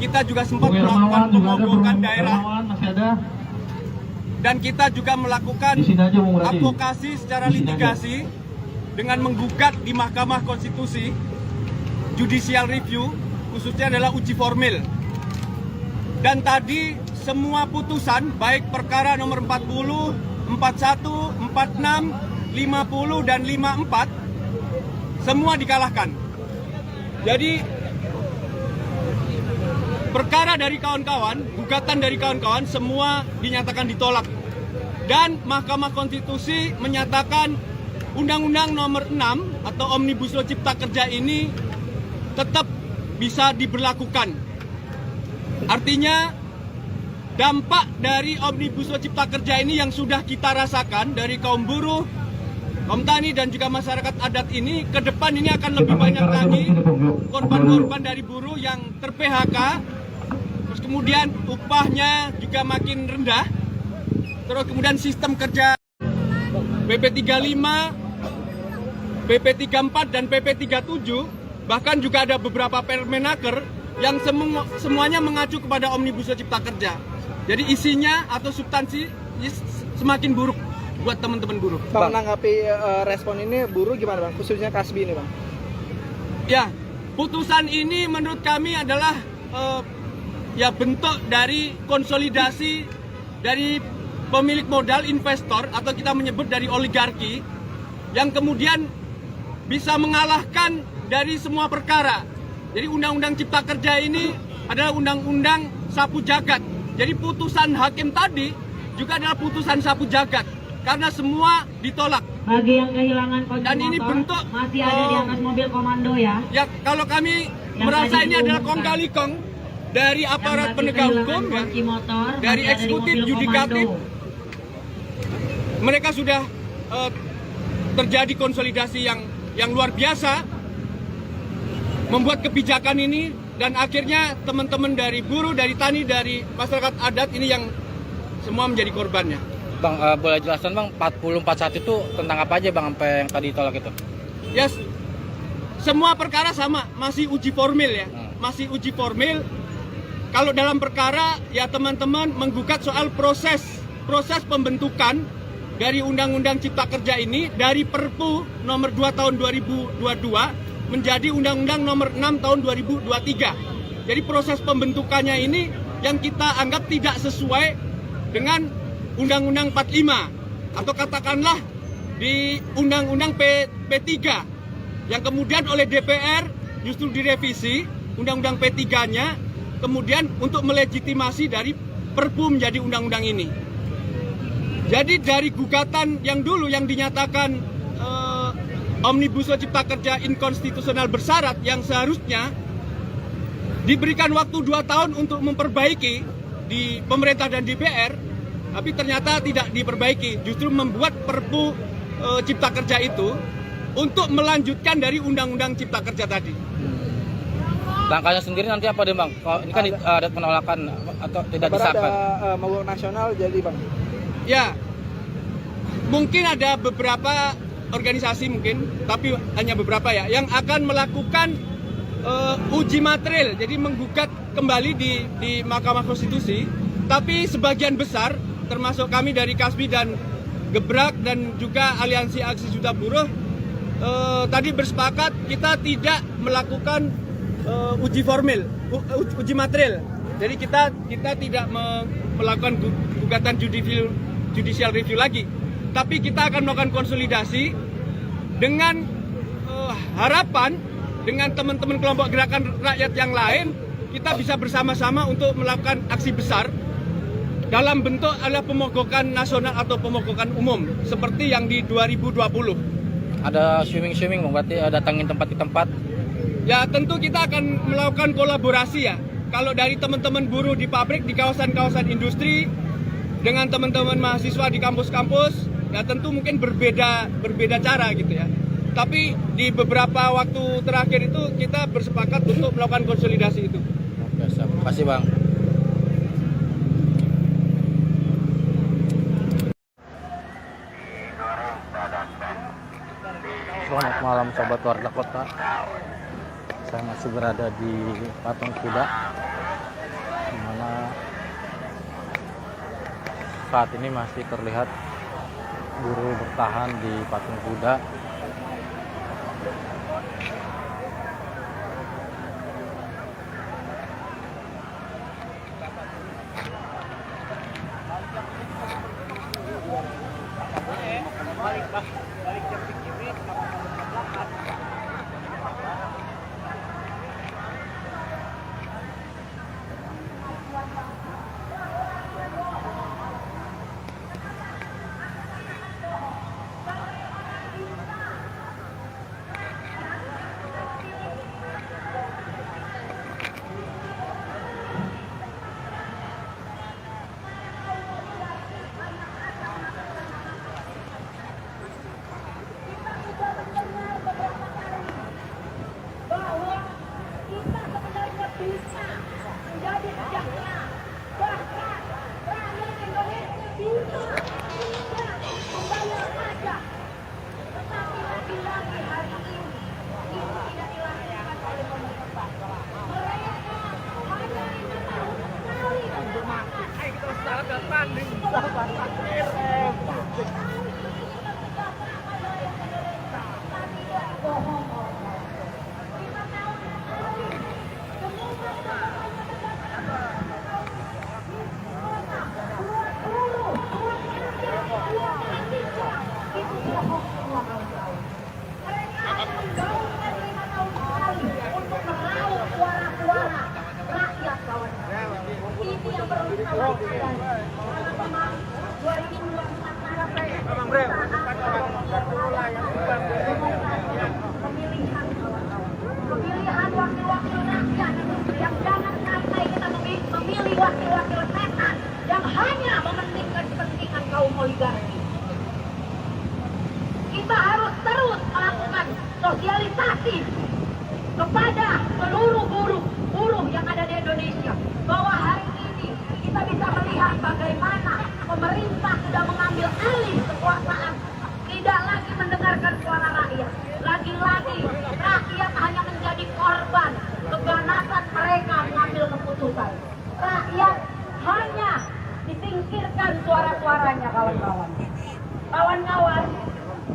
kita juga sempat Bung melakukan Hermawan juga ada, pemogokan Bung daerah Hermawan masih ada. dan kita juga melakukan Di sini aja, Bung Radi. advokasi secara Di sini litigasi dengan menggugat di Mahkamah Konstitusi judicial review, khususnya adalah uji formil. Dan tadi semua putusan baik perkara nomor 40, 41, 46, 50 dan 54 semua dikalahkan. Jadi perkara dari kawan-kawan, gugatan dari kawan-kawan semua dinyatakan ditolak. Dan Mahkamah Konstitusi menyatakan Undang-Undang nomor 6 atau Omnibus Law Cipta Kerja ini tetap bisa diberlakukan. Artinya dampak dari Omnibus Law Cipta Kerja ini yang sudah kita rasakan dari kaum buruh, kaum tani dan juga masyarakat adat ini, ke depan ini akan lebih banyak lagi korban-korban dari buruh yang ter-PHK, terus kemudian upahnya juga makin rendah, terus kemudian sistem kerja PP 35, PP 34 dan PP 37, bahkan juga ada beberapa Permenaker yang semuanya mengacu kepada Omnibus Law Cipta Kerja. Jadi isinya atau substansi semakin buruk buat teman-teman buruh. Bang, menanggapi respon ini buruh gimana Bang? Khususnya Kasbi ini Bang. Ya, putusan ini menurut kami adalah ya bentuk dari konsolidasi dari pemilik modal, investor, atau kita menyebut dari oligarki, yang kemudian bisa mengalahkan dari semua perkara. Jadi Undang-Undang Cipta Kerja ini adalah undang-undang sapu jagat. Jadi putusan hakim tadi juga adalah putusan sapu jagat, karena semua ditolak. Bagi yang kehilangan kunci Dan ini motor, bentuk masih ada di atas mobil komando ya. Ya, kalau kami Yang merasa tadi ini adalah diumumkan. kong kali kong dari aparat Yang penegak bagi hukum, kehilangan ya, kunci motor, dari masih ada di eksekutif, mobil yudikatif, komando. mereka sudah terjadi konsolidasi yang luar biasa, membuat kebijakan ini, dan akhirnya teman-teman dari buruh, dari tani, dari masyarakat adat ini yang semua menjadi korbannya. Bang, boleh jelaskan Bang, 4041 itu tentang apa aja Bang sampai yang tadi ditolak itu? Ya, semua perkara sama, masih uji formil ya, masih uji formil. Kalau dalam perkara ya teman-teman menggugat soal proses pembentukan dari Undang-Undang Cipta Kerja ini dari Perpu nomor 2 tahun 2022 menjadi Undang-Undang nomor 6 tahun 2023. Jadi proses pembentukannya ini yang kita anggap tidak sesuai dengan Undang-Undang 45 atau katakanlah di Undang-Undang P3 yang kemudian oleh DPR justru direvisi Undang-Undang P3-nya kemudian untuk melegitimasi dari Perpu menjadi undang-undang ini. Jadi dari gugatan yang dulu yang dinyatakan Omnibus Law Cipta Kerja inkonstitusional bersyarat yang seharusnya diberikan waktu 2 tahun untuk memperbaiki di pemerintah dan DPR, tapi ternyata tidak diperbaiki, justru membuat Perpu Cipta Kerja itu untuk melanjutkan dari Undang-Undang Cipta Kerja tadi. Langkahnya sendiri nanti apa deh Bang? Kalau ini kan ada penolakan atau tidak Kabar disahkan? ada mogok nasional jadi Bang. Ya, mungkin ada beberapa organisasi mungkin, tapi hanya beberapa ya, yang akan melakukan uji material, jadi menggugat kembali di Mahkamah Konstitusi. Tapi sebagian besar termasuk kami dari Kasbi dan Gebrak dan juga Aliansi Aksi Juta Buruh tadi bersepakat kita tidak melakukan uji formil, uji material. Jadi kita tidak melakukan gugatan judicial review lagi, tapi kita akan melakukan konsolidasi dengan harapan dengan teman-teman kelompok gerakan rakyat yang lain kita bisa bersama-sama untuk melakukan aksi besar dalam bentuk adalah pemogokan nasional atau pemogokan umum seperti yang di 2020. Ada swimming Bang, berarti datangin tempat ke tempat. Ya tentu kita akan melakukan kolaborasi ya. Kalau dari teman-teman buruh di pabrik, di kawasan-kawasan industri, dengan teman-teman mahasiswa di kampus-kampus, ya tentu mungkin berbeda cara gitu ya. Tapi di beberapa waktu terakhir itu kita bersepakat untuk melakukan konsolidasi itu. Oke, terima kasih Bang. Selamat malam sobat warga kota. Saya masih berada di Patung Kuda, di mana saat ini masih terlihat buruh bertahan di Patung Kuda. Pemilihan wakil-wakil rakyat yang jangan sampai kita memilih wakil-wakil setan yang hanya mementingkan kepentingan kaum oligarki. Kita harus terus melakukan sosialisasi kepada seluruh buruh yang ada di Indonesia bahwa hari ini kita bisa melihat bagaimana pemerintah sudah mengambil alih kekuasaan, tidak lagi mendengarkan suara rakyat. Lagi-lagi rakyat hanya menjadi korban keganasan mereka mengambil keputusan. Rakyat hanya disingkirkan suara-suaranya, kawan-kawan. Kawan-kawan,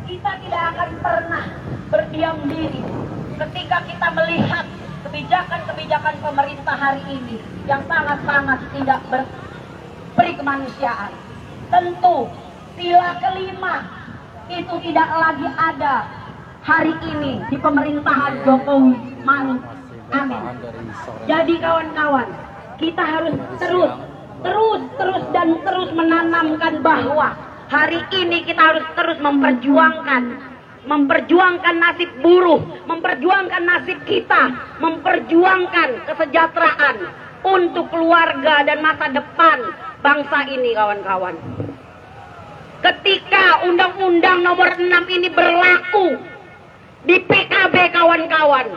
kita tidak akan pernah berdiam diri ketika kita melihat kebijakan-kebijakan pemerintah hari ini yang sangat-sangat tidak beri kemanusiaan. Tentu sila kelima itu tidak lagi ada hari ini di pemerintahan Jokowi Maruf Amin. Jadi kawan-kawan, kita harus terus menanamkan bahwa hari ini kita harus terus memperjuangkan nasib buruh, memperjuangkan nasib kita, memperjuangkan kesejahteraan untuk keluarga dan masa depan bangsa ini, kawan-kawan. Ketika Undang-Undang Nomor 6 ini berlaku di PKB, kawan-kawan,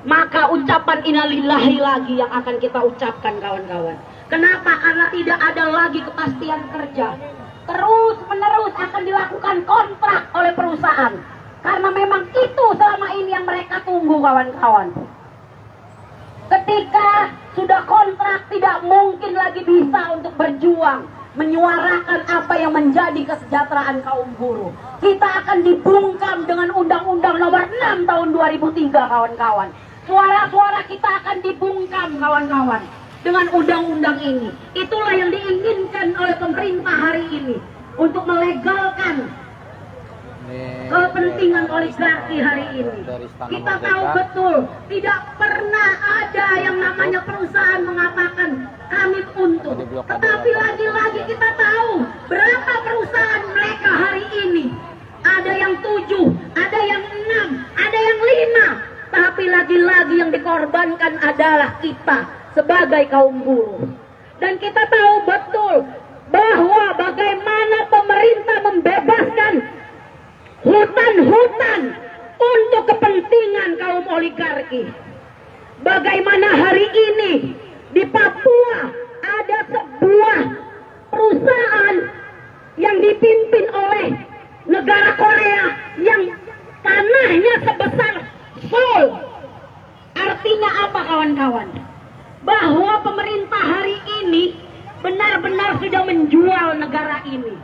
maka ucapan innalillahi lagi yang akan kita ucapkan, kawan-kawan. Kenapa? Karena tidak ada lagi kepastian kerja. Terus menerus akan dilakukan kontrak oleh perusahaan. Karena memang itu selama ini yang mereka tunggu, kawan-kawan. Ketika sudah kontrak tidak mungkin lagi bisa untuk berjuang menyuarakan apa yang menjadi kesejahteraan kaum buruh. Kita akan dibungkam dengan Undang-Undang Nomor 6 Tahun 2003, kawan-kawan. Suara-suara kita akan dibungkam, kawan-kawan, dengan undang-undang ini. Itulah yang diinginkan oleh pemerintah hari ini untuk melegalkan kepentingan oligarki hari ini. Kita tahu betul tidak pernah ada yang namanya perusahaan mengatakan kami untung. Tetapi lagi-lagi kita tahu berapa perusahaan mereka hari ini. Ada yang 7, ada yang 6, ada yang 5. Tapi lagi-lagi yang dikorbankan adalah kita sebagai kaum buruh. Dan kita tahu betul bahwa bagaimana pemerintah membebaskan hutan-hutan untuk kepentingan kaum oligarki. Bagaimana hari ini di Papua ada sebuah perusahaan yang dipimpin oleh negara Korea yang tanahnya sebesar Seoul. Artinya apa, kawan-kawan? Bahwa pemerintah hari ini benar-benar sudah menjual negara ini.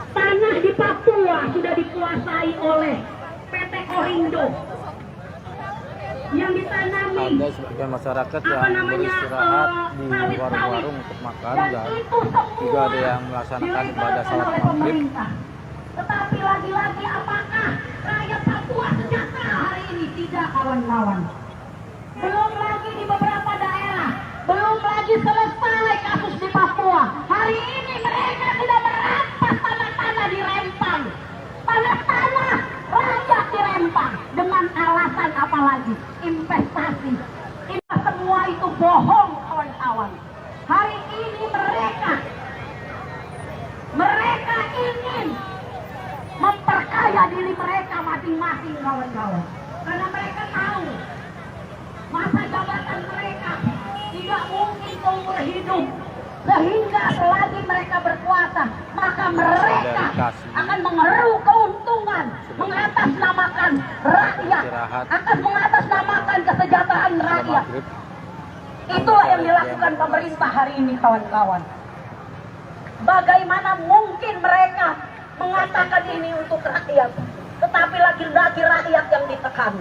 Tanah di Papua sudah dikuasai oleh PT Korindo yang ditanami. Ada sebagian masyarakat yang beristirahat di warung-warung untuk makan dan juga ada yang melaksanakan ibadah salat maghrib. Tetapi lagi-lagi apakah rakyat Papua sejahtera hari ini? Tidak, kawan-kawan. Belum lagi di beberapa daerah, belum lagi selesai kasus di Papua. Hari ini mereka sudah merampas tanah-tanah di Rempang. Tanah-tanah rakyat di Rempang. Dengan alasan apa lagi? Investasi. Semua itu bohong, kawan-kawan. Hari ini mereka ingin memperkaya diri mereka masing-masing, kawan-kawan. Karena mereka tahu masa jabatan mereka tidak mungkin seumur hidup, sehingga selagi mereka berkuasa maka mereka akan mengeruk keuntungan, mengatasnamakan rakyat, akan mengatasnamakan kesejahteraan rakyat. Itulah yang dilakukan pemerintah hari ini, kawan-kawan. Bagaimana mungkin mereka mengatakan ini untuk rakyat, tetapi lagi-lagi rakyat yang ditekan?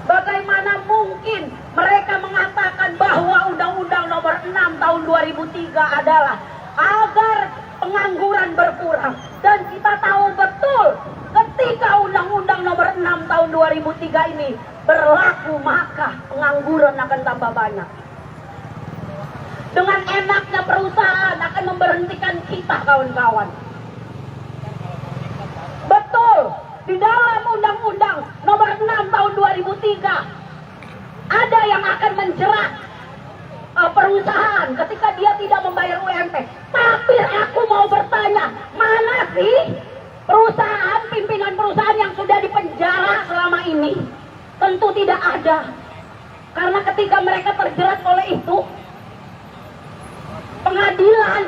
Bagaimana mungkin mereka mengatakan bahwa Undang-Undang Nomor 6 Tahun 2003 adalah agar pengangguran berkurang? Dan kita tahu betul ketika Undang-Undang Nomor 6 Tahun 2003 ini berlaku, maka pengangguran akan tambah banyak. Dengan enaknya perusahaan akan memberhentikan kita, kawan-kawan. Betul, di dalam Undang-Undang Nomor 6 Tahun 2003 ada yang akan menjerat perusahaan ketika dia tidak membayar UMP. Tapi aku mau bertanya, mana sih perusahaan, pimpinan perusahaan yang sudah dipenjara selama ini? Tentu tidak ada. Karena ketika mereka terjerat oleh itu, pengadilan,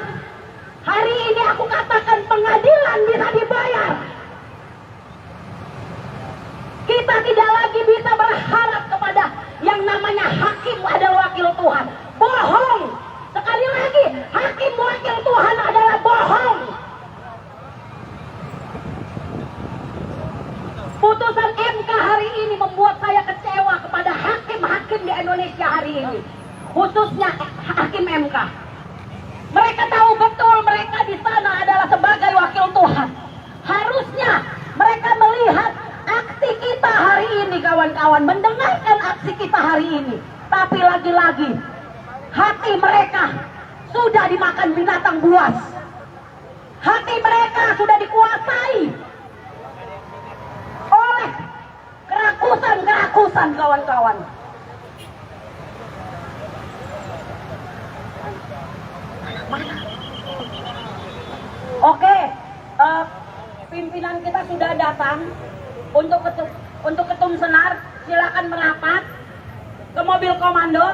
hari ini aku katakan pengadilan bisa dibayar. Kita tidak lagi bisa berharap kepada yang namanya hakim adalah wakil Tuhan. Bohong. Sekali lagi, hakim wakil Tuhan adalah bohong. Putusan MK hari ini membuat saya kecewa kepada hakim-hakim di Indonesia hari ini. Khususnya hakim MK. Mereka tahu betul mereka di sana adalah sebagai wakil Tuhan. Harusnya mereka melihat aksi kita hari ini, kawan-kawan, mendengarkan aksi kita hari ini. Tapi lagi-lagi hati mereka sudah dimakan binatang buas. Hati mereka sudah dikuasai oleh kerakusan-kerakusan, kawan-kawan. Oke, pimpinan kita sudah datang untuk ketum senar. Silakan merapat ke mobil komando.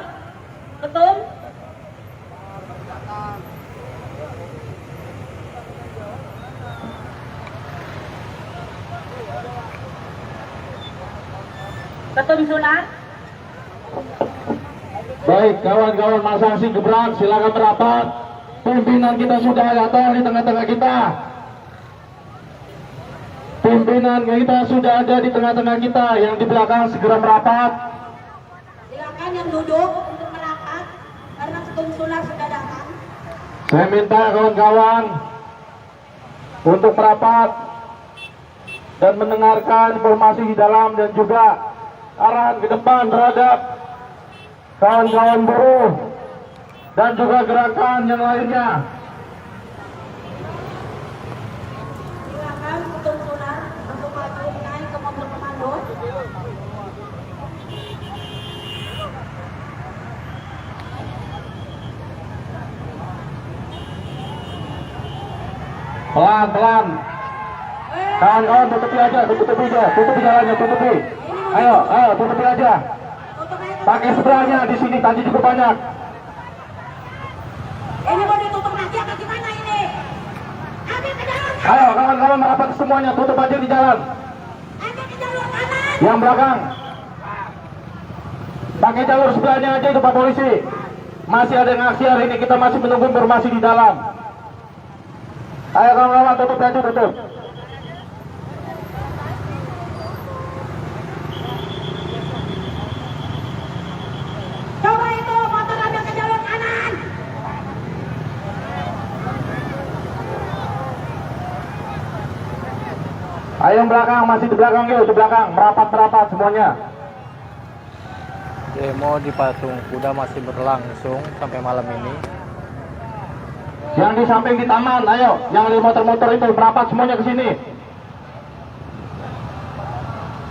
Ketum. Ketum senar. Baik, kawan-kawan masa aksi gebrak, silakan merapat. Pimpinan kita sudah datang di tengah-tengah kita. Pimpinan kita sudah ada di tengah-tengah kita. Yang di belakang segera merapat. Silakan yang duduk untuk merapat karena Ketum Sular sudah datang. Saya minta kawan-kawan untuk merapat dan mendengarkan informasi di dalam dan juga arahan ke depan terhadap kawan-kawan buruh dan juga gerakan yang lainnya. Silakan Ketum Sular untuk maju naik ke mobil komando. Pelan-pelan. Kawan-kawan tutupi aja, tutupi jalannya, tutupi. Ayo, tutupi aja. Pakai seberangnya di sini tadi cukup banyak. Ini mau ditutup lagi apa gimana ini? Ambil ke jalur kanan. Ayo kawan-kawan merapat semuanya, tutup aja di jalan. Ambil ke jalur kanan. Yang belakang. Pakai jalur sebelahnya aja itu Pak Polisi. Masih ada yang aksi hari ini, kita masih menunggu informasi di dalam. Ayo kawan-kawan tutup aja, tutup. Coba itu motor ambil ke jalur kanan. Ayo yang belakang, masih di belakang yuk, di belakang. Merapat semuanya. Demo di Patung Kuda masih berlangsung sampai malam ini. Yang di samping di taman, ayo. Yang di motor-motor itu merapat semuanya ke sini.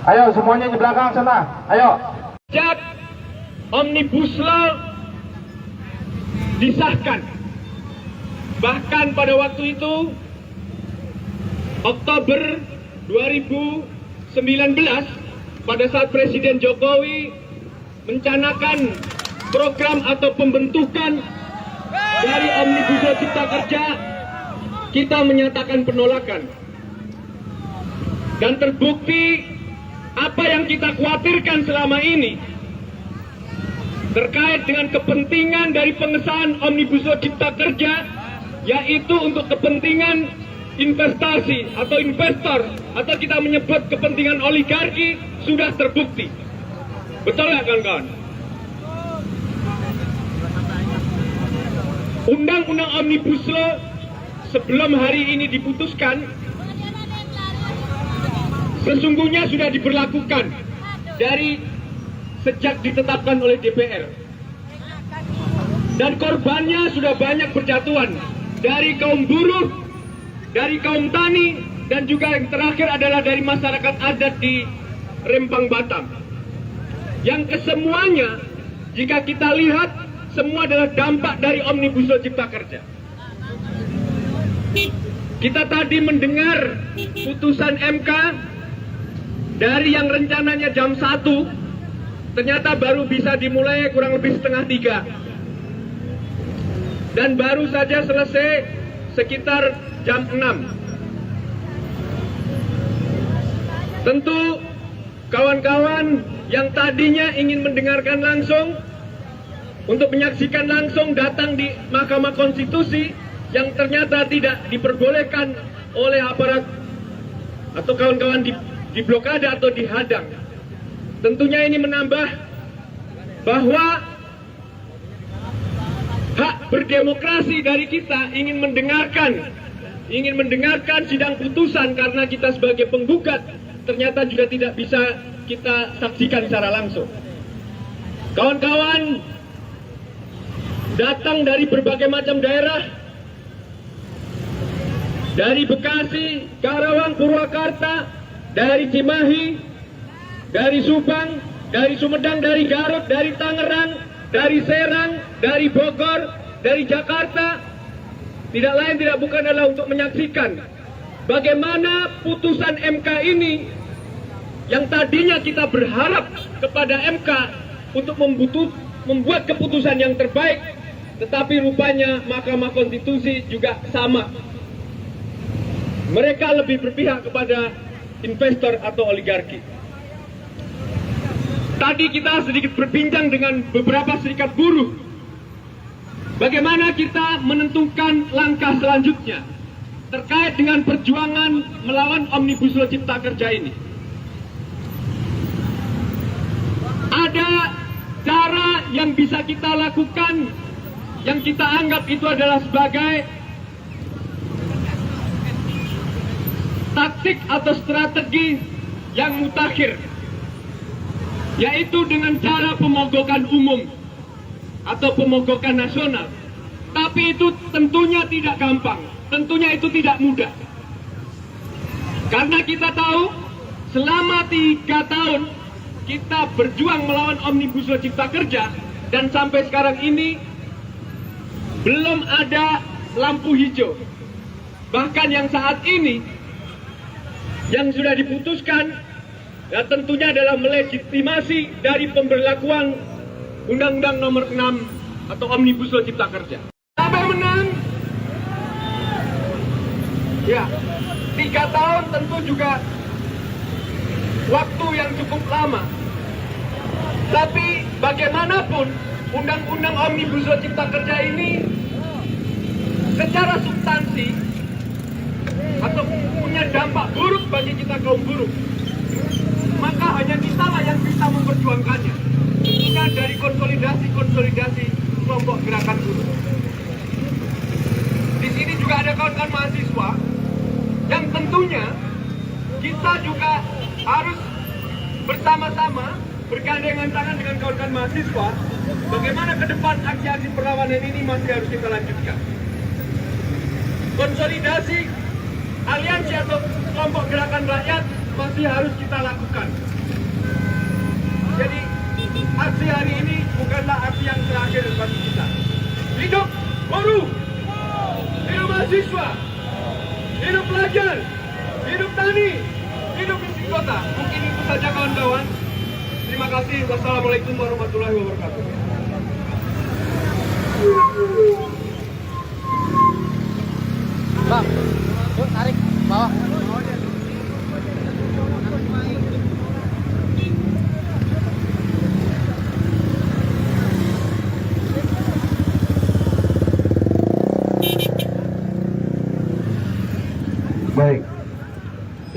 Ayo semuanya di belakang sana. Ayo. Sejak Omnibus Law disahkan, bahkan pada waktu itu Oktober 2019 pada saat Presiden Jokowi mencanangkan program atau pembentukan dari Omnibus Law Cipta Kerja, kita menyatakan penolakan. Dan terbukti apa yang kita khawatirkan selama ini terkait dengan kepentingan dari pengesahan Omnibus Law Cipta Kerja, yaitu untuk kepentingan investasi atau investor, atau kita menyebut kepentingan oligarki, sudah terbukti. Betul nggak kawan-kawan? Undang-undang Omnibus Law sebelum hari ini diputuskan sesungguhnya sudah diberlakukan dari sejak ditetapkan oleh DPR, dan korbannya sudah banyak berjatuhan dari kaum buruh, dari kaum tani, dan juga yang terakhir adalah dari masyarakat adat di Rempang Batam, yang kesemuanya jika kita lihat semua adalah dampak dari Omnibus Law Cipta Kerja. Kita tadi mendengar putusan MK dari yang rencananya jam 1, ternyata baru bisa dimulai kurang lebih setengah 3. Dan baru saja selesai sekitar jam 6. Tentu kawan-kawan yang tadinya ingin mendengarkan langsung, untuk menyaksikan langsung datang di Mahkamah Konstitusi, yang ternyata tidak diperbolehkan oleh aparat atau kawan-kawan di blokade atau dihadang. Tentunya ini menambah bahwa hak berdemokrasi dari kita ingin mendengarkan sidang putusan, karena kita sebagai penggugat ternyata juga tidak bisa kita saksikan secara langsung. Kawan-kawan datang dari berbagai macam daerah, dari Bekasi, Karawang, Purwakarta, dari Cimahi, dari Subang, dari Sumedang, dari Garut, dari Tangerang, dari Serang, dari Bogor, dari Jakarta. Tidak lain tidak bukan adalah untuk menyaksikan bagaimana putusan MK ini, yang tadinya kita berharap kepada MK untuk membuat keputusan yang terbaik, tetapi rupanya Mahkamah Konstitusi juga sama. Mereka lebih berpihak kepada investor atau oligarki. Tadi kita sedikit berbincang dengan beberapa serikat buruh. Bagaimana kita menentukan langkah selanjutnya terkait dengan perjuangan melawan Omnibus Law Cipta Kerja ini. Ada cara yang bisa kita lakukan yang kita anggap itu adalah sebagai taktik atau strategi yang mutakhir, yaitu dengan cara pemogokan umum atau pemogokan nasional. Tapi itu tentunya tidak gampang, tentunya itu tidak mudah. Karena kita tahu selama 3 tahun kita berjuang melawan Omnibus Law Cipta Kerja, dan sampai sekarang ini belum ada lampu hijau. Bahkan yang saat ini yang sudah diputuskan ya tentunya adalah melegitimasi dari pemberlakuan Undang-Undang Nomor 6 atau Omnibus Law Cipta Kerja. Sampai menang, ya 3 tahun tentu juga waktu yang cukup lama. Tapi bagaimanapun Undang-Undang Omnibus Law Cipta Kerja ini secara substansi atau punya dampak buruk bagi kita kaum buruh, maka hanya kita lah yang bisa memperjuangkannya. Bukan dari konsolidasi kelompok gerakan buruh. Di sini juga ada kawan-kawan mahasiswa yang tentunya kita juga harus bersama-sama bergandengan tangan dengan kawan-kawan mahasiswa. Bagaimana ke depan aksi-aksi perlawanan ini masih harus kita lanjutkan. Konsolidasi aliansi atau kelompok gerakan rakyat masih harus kita lakukan. Jadi aksi hari ini bukanlah aksi yang terakhir bagi kita. Hidup buruh, hidup mahasiswa, hidup pelajar, hidup tani, hidup isi kota. Mungkin itu saja kawan-kawan. Terima kasih. Wassalamualaikum warahmatullahi wabarakatuh. Bang, yuk tarik bawah. Baik.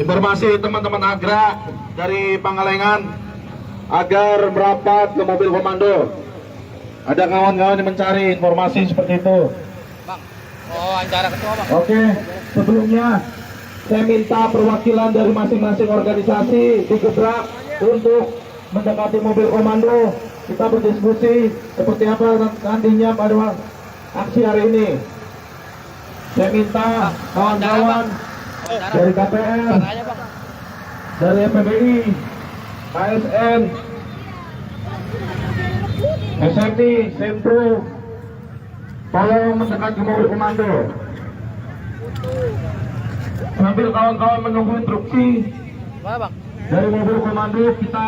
Informasi teman-teman Agra dari Pangalengan agar merapat ke mobil komando. Ada kawan-kawan yang mencari informasi seperti itu. Bang, wawancara ketua bang. Oke, sebelumnya saya minta perwakilan dari masing-masing organisasi digebrak untuk mendekati mobil komando. Kita berdiskusi seperti apa nantinya pada aksi hari ini. Saya minta kawan-kawan dari KPR, dari FPBI, KSN, SMI, Sentro, tolong mendekat ke mobil komando. Sambil kawan-kawan menunggu instruksi Mana bang? dari mobil komando, kita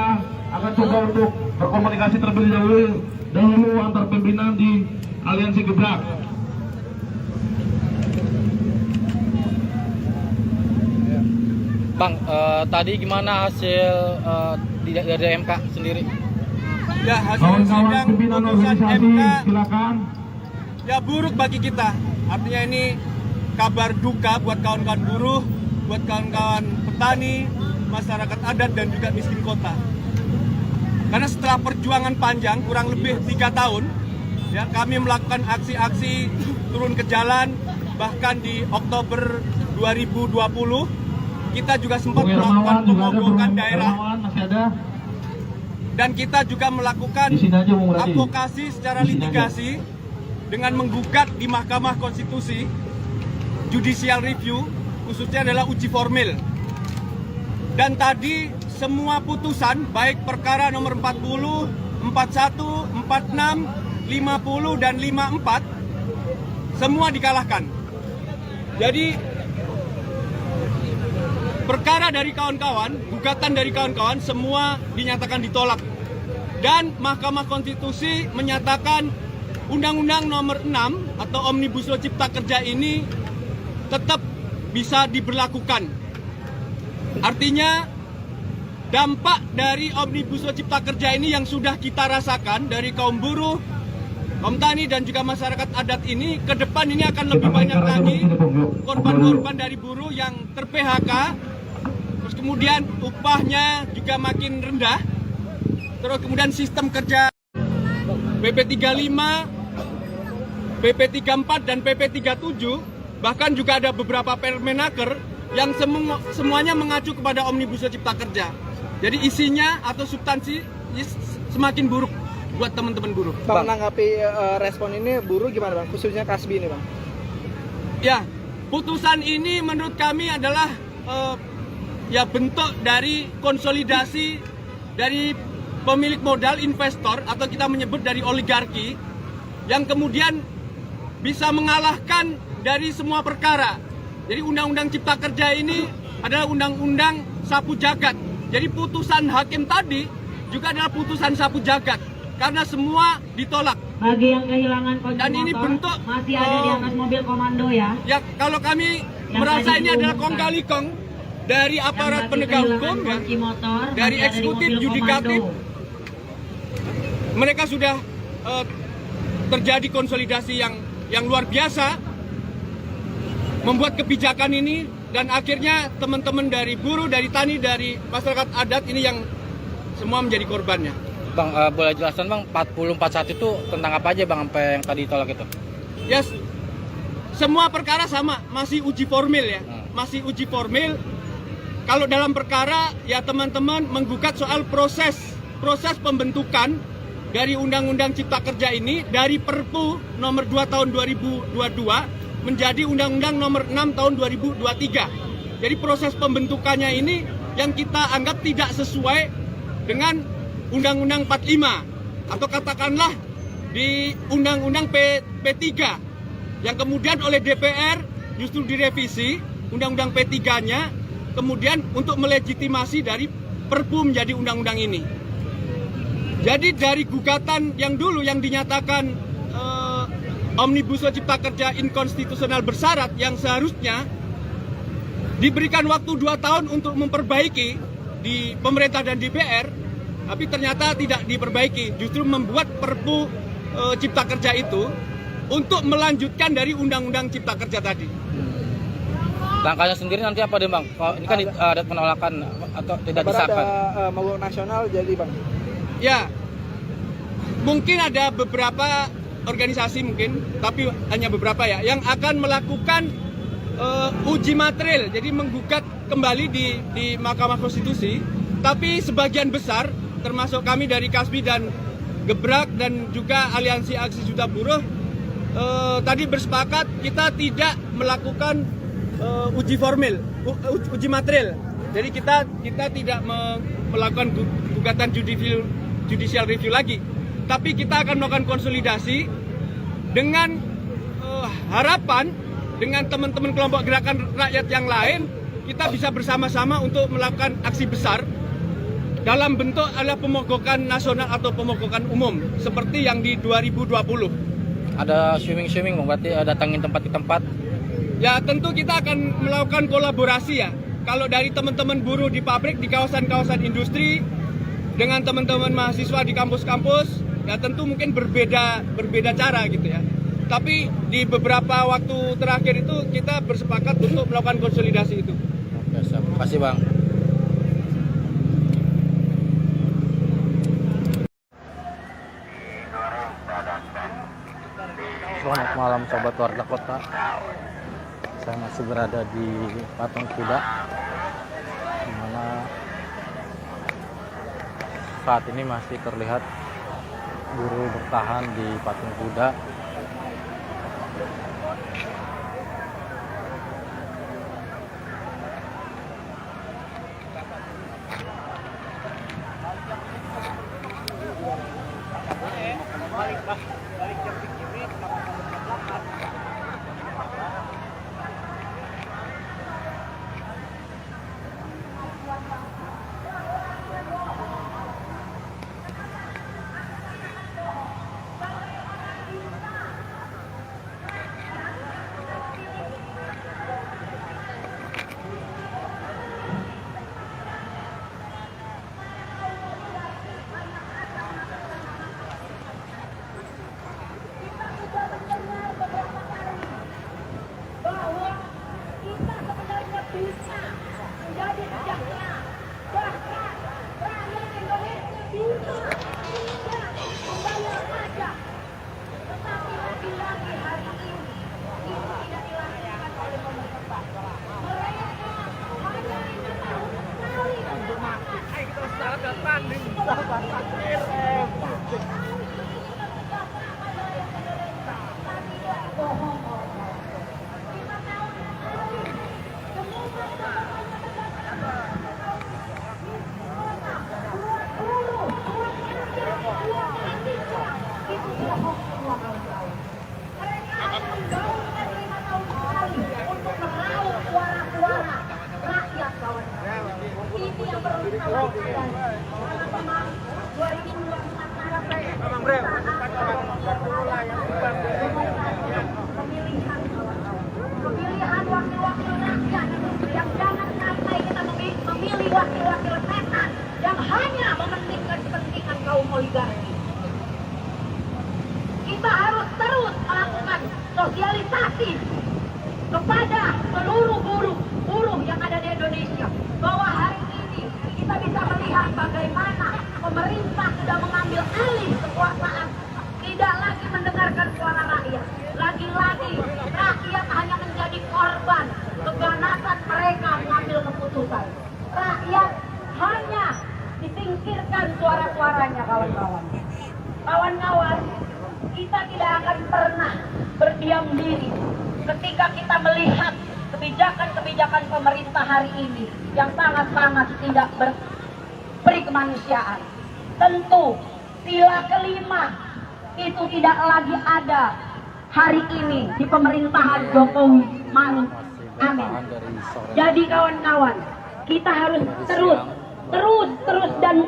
akan coba untuk berkomunikasi terlebih dahulu antar pimpinan di Aliansi Gebrak. Bang, tadi gimana hasil dari MK sendiri? Ya, hasil Kawan-kawan sidang pimpinan putusan organisasi, MK silakan. ya buruk bagi kita. Artinya ini kabar duka buat kawan-kawan buruh, buat kawan-kawan petani, masyarakat adat dan juga miskin kota. Karena setelah perjuangan panjang kurang lebih 3 tahun, ya kami melakukan aksi-aksi turun ke jalan. Bahkan di Oktober 2020 kita juga sempat melakukan pemogokan daerah. Masih ada. Dan kita juga melakukan Di sini aja, Bung Muradi. advokasi secara Di sini litigasi dengan menggugat di Mahkamah Konstitusi, judicial review, khususnya adalah uji formil. Dan tadi semua putusan, baik perkara nomor 40, 41, 46, 50, dan 54, semua dikalahkan. Jadi, perkara dari kawan-kawan, gugatan dari kawan-kawan, semua dinyatakan ditolak. Dan Mahkamah Konstitusi menyatakan Undang-Undang Nomor 6 atau Omnibus Law Cipta Kerja ini tetap bisa diberlakukan. Artinya dampak dari Omnibus Law Cipta Kerja ini yang sudah kita rasakan dari kaum buruh, kaum tani dan juga masyarakat adat ini, ke depan ini akan lebih banyak lagi korban-korban dari buruh yang ter-PHK, terus kemudian upahnya juga makin rendah, terus kemudian sistem kerja PP 35, PP 34 dan PP 37, bahkan juga ada beberapa Permenaker yang semuanya mengacu kepada Omnibus Law Cipta Kerja. Jadi isinya atau substansi semakin buruk buat teman-teman buruh. Bang, menanggapi respon ini buruh gimana Bang? Khususnya Kasbi ini Bang. Ya, putusan ini menurut kami adalah ya bentuk dari konsolidasi dari pemilik modal, investor, atau kita menyebut dari oligarki, yang kemudian bisa mengalahkan dari semua perkara. Jadi Undang-Undang Cipta Kerja ini adalah undang-undang sapu jagat. Jadi putusan hakim tadi juga adalah putusan sapu jagat, karena semua ditolak. Bagi yang kehilangan kunci Dan ini motor, bentuk masih ada di atas mobil komando ya. Ya, kalau kami Yang merasa tadi ini adalah diumumkan. kong kali kong dari aparat Yang penegak bagi hukum, kehilangan ya, kunci motor, dari masih ada di eksekutif, mobil yudikatif, komando. mereka sudah terjadi konsolidasi yang luar biasa, membuat kebijakan ini, dan akhirnya teman-teman dari buruh, dari tani, dari masyarakat adat ini yang semua menjadi korbannya. Bang, boleh jelaskan Bang, 4041 itu tentang apa aja Bang, sampai yang tadi ditolak itu? Yes, semua perkara sama, masih uji formil ya, masih uji formil. Kalau dalam perkara ya teman-teman menggugat soal proses pembentukan dari Undang-Undang Cipta Kerja ini dari Perpu nomor 2 tahun 2022 menjadi Undang-Undang nomor 6 tahun 2023. Jadi proses pembentukannya ini yang kita anggap tidak sesuai dengan Undang-Undang 45, atau katakanlah di Undang-Undang P3 yang kemudian oleh DPR justru direvisi Undang-Undang P3-nya kemudian untuk melegitimasi dari Perpu menjadi undang-undang ini. Jadi dari gugatan yang dulu yang dinyatakan Omnibus Law Cipta Kerja inkonstitusional bersyarat, yang seharusnya diberikan waktu 2 tahun untuk memperbaiki di pemerintah dan DPR, tapi ternyata tidak diperbaiki, justru membuat Perpu Cipta Kerja itu untuk melanjutkan dari Undang-Undang Cipta Kerja tadi. Langkahnya sendiri nanti apa deh Bang? Kalau ini kan ada penolakan atau tidak disahkan? Ada mogok nasional jadi Bang. Ya, mungkin ada beberapa organisasi mungkin, tapi hanya beberapa ya, yang akan melakukan uji material, jadi menggugat kembali di Mahkamah Konstitusi. Tapi sebagian besar, termasuk kami dari Kasbi dan Gebrak dan juga Aliansi Aksi Juta Buruh, tadi bersepakat kita tidak melakukan uji formil, uji material. Jadi kita tidak melakukan gugatan judicial review lagi, tapi kita akan melakukan konsolidasi dengan harapan dengan teman-teman kelompok gerakan rakyat yang lain, kita bisa bersama-sama untuk melakukan aksi besar dalam bentuk adalah pemogokan nasional atau pemogokan umum seperti yang di 2020. Ada swimming Bang, berarti datangin tempat ke tempat. Ya tentu kita akan melakukan kolaborasi ya. Kalau dari teman-teman buruh di pabrik, di kawasan-kawasan industri, dengan teman-teman mahasiswa di kampus-kampus, ya tentu mungkin berbeda cara gitu ya. Tapi di beberapa waktu terakhir itu kita bersepakat untuk melakukan konsolidasi itu. Oke, siap. Terima kasih Bang. Selamat malam Sobat Warga Kota. Saya masih berada di Patung Kuda, di mana saat ini masih terlihat buruh bertahan di Patung Kuda. Pemilihan wakil-wakil rakyat yang jangan sampai kita memilih wakil-wakil setan yang hanya mementingkan kepentingan kaum oligarki. Kita harus terus melakukan sosialisasi kepada seluruh buruh yang ada di Indonesia bahwa hari ini kita bisa melihat bagaimana pemerintah sudah mengambil alih kekuasaan, tidak lagi mendengarkan suara rakyat. Lagi-lagi rakyat hanya menjadi korban keganasan mereka mengambil keputusan. Rakyat hanya disingkirkan suara-suaranya, kawan-kawan. Kawan-kawan, kita tidak akan pernah berdiam diri ketika kita melihat kebijakan-kebijakan pemerintah hari ini yang sangat-sangat tidak beri kemanusiaan. Tentu sila kelima itu tidak lagi ada hari ini di pemerintahan Jokowi Maruf Amin. Jadi kawan-kawan, kita harus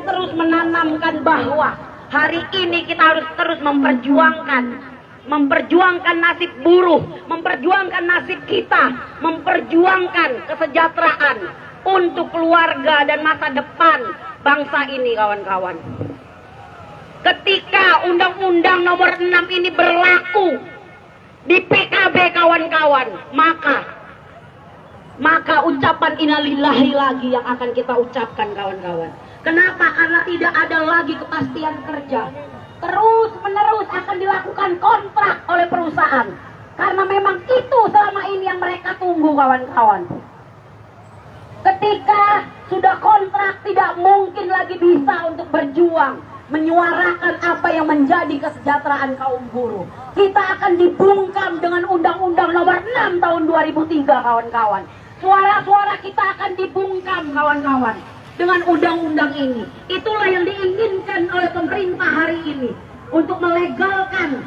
terus menanamkan bahwa hari ini kita harus terus memperjuangkan nasib buruh, memperjuangkan nasib kita, memperjuangkan kesejahteraan untuk keluarga dan masa depan bangsa ini, kawan-kawan. Ketika Undang-Undang Nomor 6 ini berlaku di PKB, kawan-kawan, maka ucapan innalillahi lagi yang akan kita ucapkan, kawan-kawan. Kenapa? Karena tidak ada lagi kepastian kerja. Terus menerus akan dilakukan kontrak oleh perusahaan. Karena memang itu selama ini yang mereka tunggu, kawan-kawan. Ketika sudah kontrak, tidak mungkin lagi bisa untuk berjuang, menyuarakan apa yang menjadi kesejahteraan kaum buruh. Kita akan dibungkam dengan Undang-Undang Nomor 6 tahun 2003, kawan-kawan. Suara-suara kita akan dibungkam, kawan-kawan, dengan undang-undang ini. Itulah yang diinginkan oleh pemerintah hari ini untuk melegalkan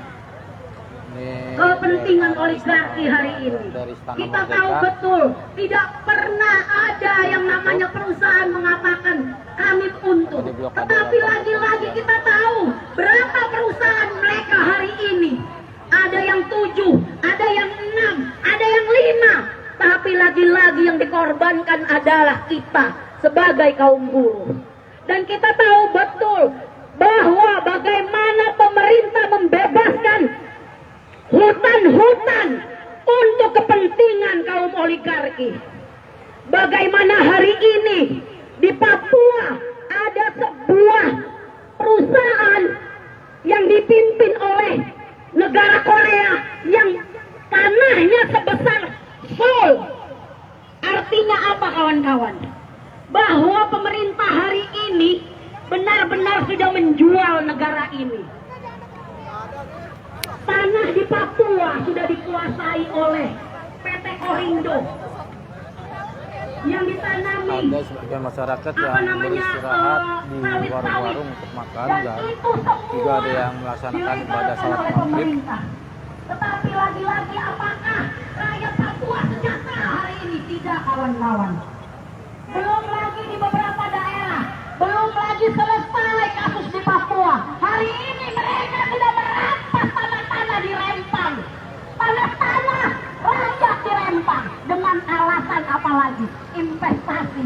kepentingan oligarki hari ini. Kita tahu betul tidak pernah ada yang namanya perusahaan mengatakan kami untung. Tetapi lagi-lagi kita tahu berapa perusahaan mereka hari ini. Ada yang 7, ada yang 6, ada yang 5. Tapi lagi-lagi yang dikorbankan adalah kita sebagai kaum buruh. Dan kita tahu betul bahwa bagaimana pemerintah membebaskan hutan-hutan untuk kepentingan kaum oligarki. Bagaimana hari ini di Papua ada sebuah perusahaan yang dipimpin oleh negara Korea yang tanahnya sebesar Seoul. Artinya apa, kawan-kawan? Bahwa pemerintah hari ini benar-benar sudah menjual negara ini. Tanah di Papua sudah dikuasai oleh PT Korindo yang ditanami. Ada sebagian masyarakat yang beristirahat di warung-warung untuk makan, dan juga ada yang melaksanakan ibadah salat maghrib. Tetapi lagi-lagi apakah rakyat Papua sejahtera hari ini? Tidak, kawan-kawan. Belum lagi di beberapa daerah, belum lagi selesai kasus di Papua. Hari ini mereka sudah merampas tanah-tanah di Rempang. Tanah-tanah rakyat di Rempang. Dengan alasan apa lagi? Investasi.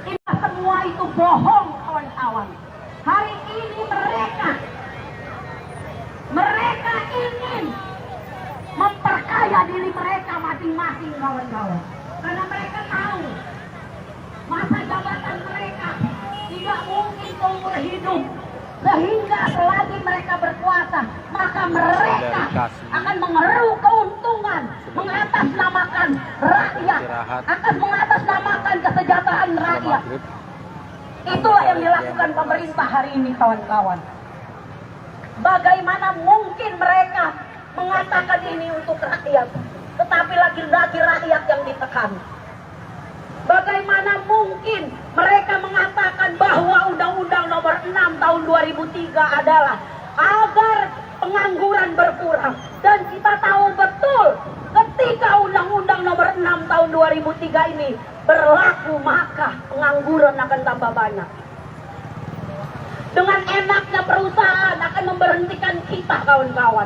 Ini semua itu bohong, kawan-kawan. Hari ini mereka ingin memperkaya diri mereka masing-masing, kawan-kawan. Karena mereka tahu masa jabatan mereka tidak mungkin seumur hidup, sehingga selagi mereka berkuasa maka mereka akan mengeruk keuntungan, mengatasnamakan rakyat, akan mengatasnamakan kesejahteraan rakyat. Itulah yang dilakukan pemerintah hari ini, kawan-kawan. Bagaimana mungkin mereka mengatakan ini untuk rakyat, tetapi lagi-lagi rakyat yang ditekan? Bagaimana mungkin mereka mengatakan bahwa Undang-Undang Nomor 6 Tahun 2003 adalah agar pengangguran berkurang? Dan kita tahu betul ketika Undang-Undang Nomor 6 Tahun 2003 ini berlaku, maka pengangguran akan tambah banyak. Dengan enaknya perusahaan akan memberhentikan kita, kawan-kawan.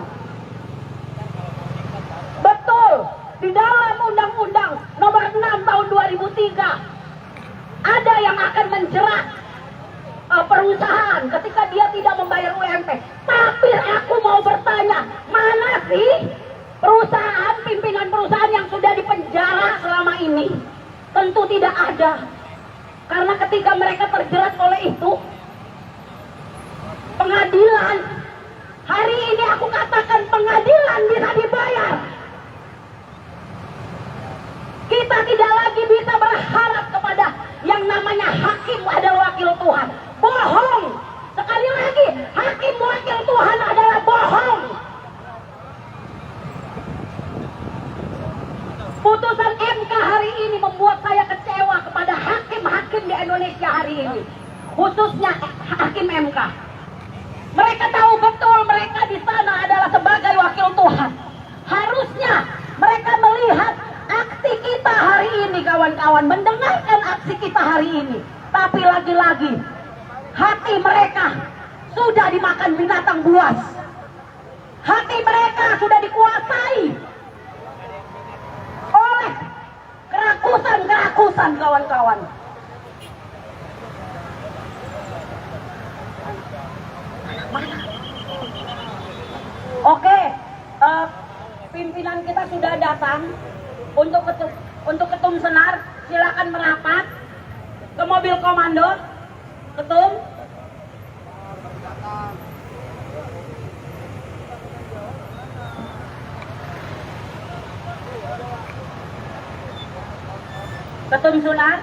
Betul, di dalam Undang-Undang Nomor 6 Tahun 2003 ada yang akan menjerat perusahaan ketika dia tidak membayar UMP. Tapi aku mau bertanya, mana sih perusahaan, pimpinan perusahaan yang sudah dipenjara selama ini? Tentu tidak ada. Karena ketika mereka terjerat oleh itu, pengadilan, hari ini aku katakan pengadilan bisa dibayar. Kita tidak lagi bisa berharap kepada yang namanya hakim adalah wakil Tuhan. Bohong. Sekali lagi, hakim wakil Tuhan adalah bohong. Putusan MK hari ini membuat saya kecewa kepada hakim-hakim di Indonesia hari ini. Khususnya hakim MK. Mereka tahu betul mereka di sana adalah sebagai wakil Tuhan. Harusnya mereka melihat aksi kita hari ini, kawan-kawan, mendengarkan aksi kita hari ini. Tapi lagi-lagi hati mereka sudah dimakan binatang buas. Hati mereka sudah dikuasai oleh kerakusan-kerakusan, kawan-kawan. Oke, pimpinan kita sudah datang. Untuk ketum Senar, silakan merapat ke mobil komando. Ketum. Ketum Senar.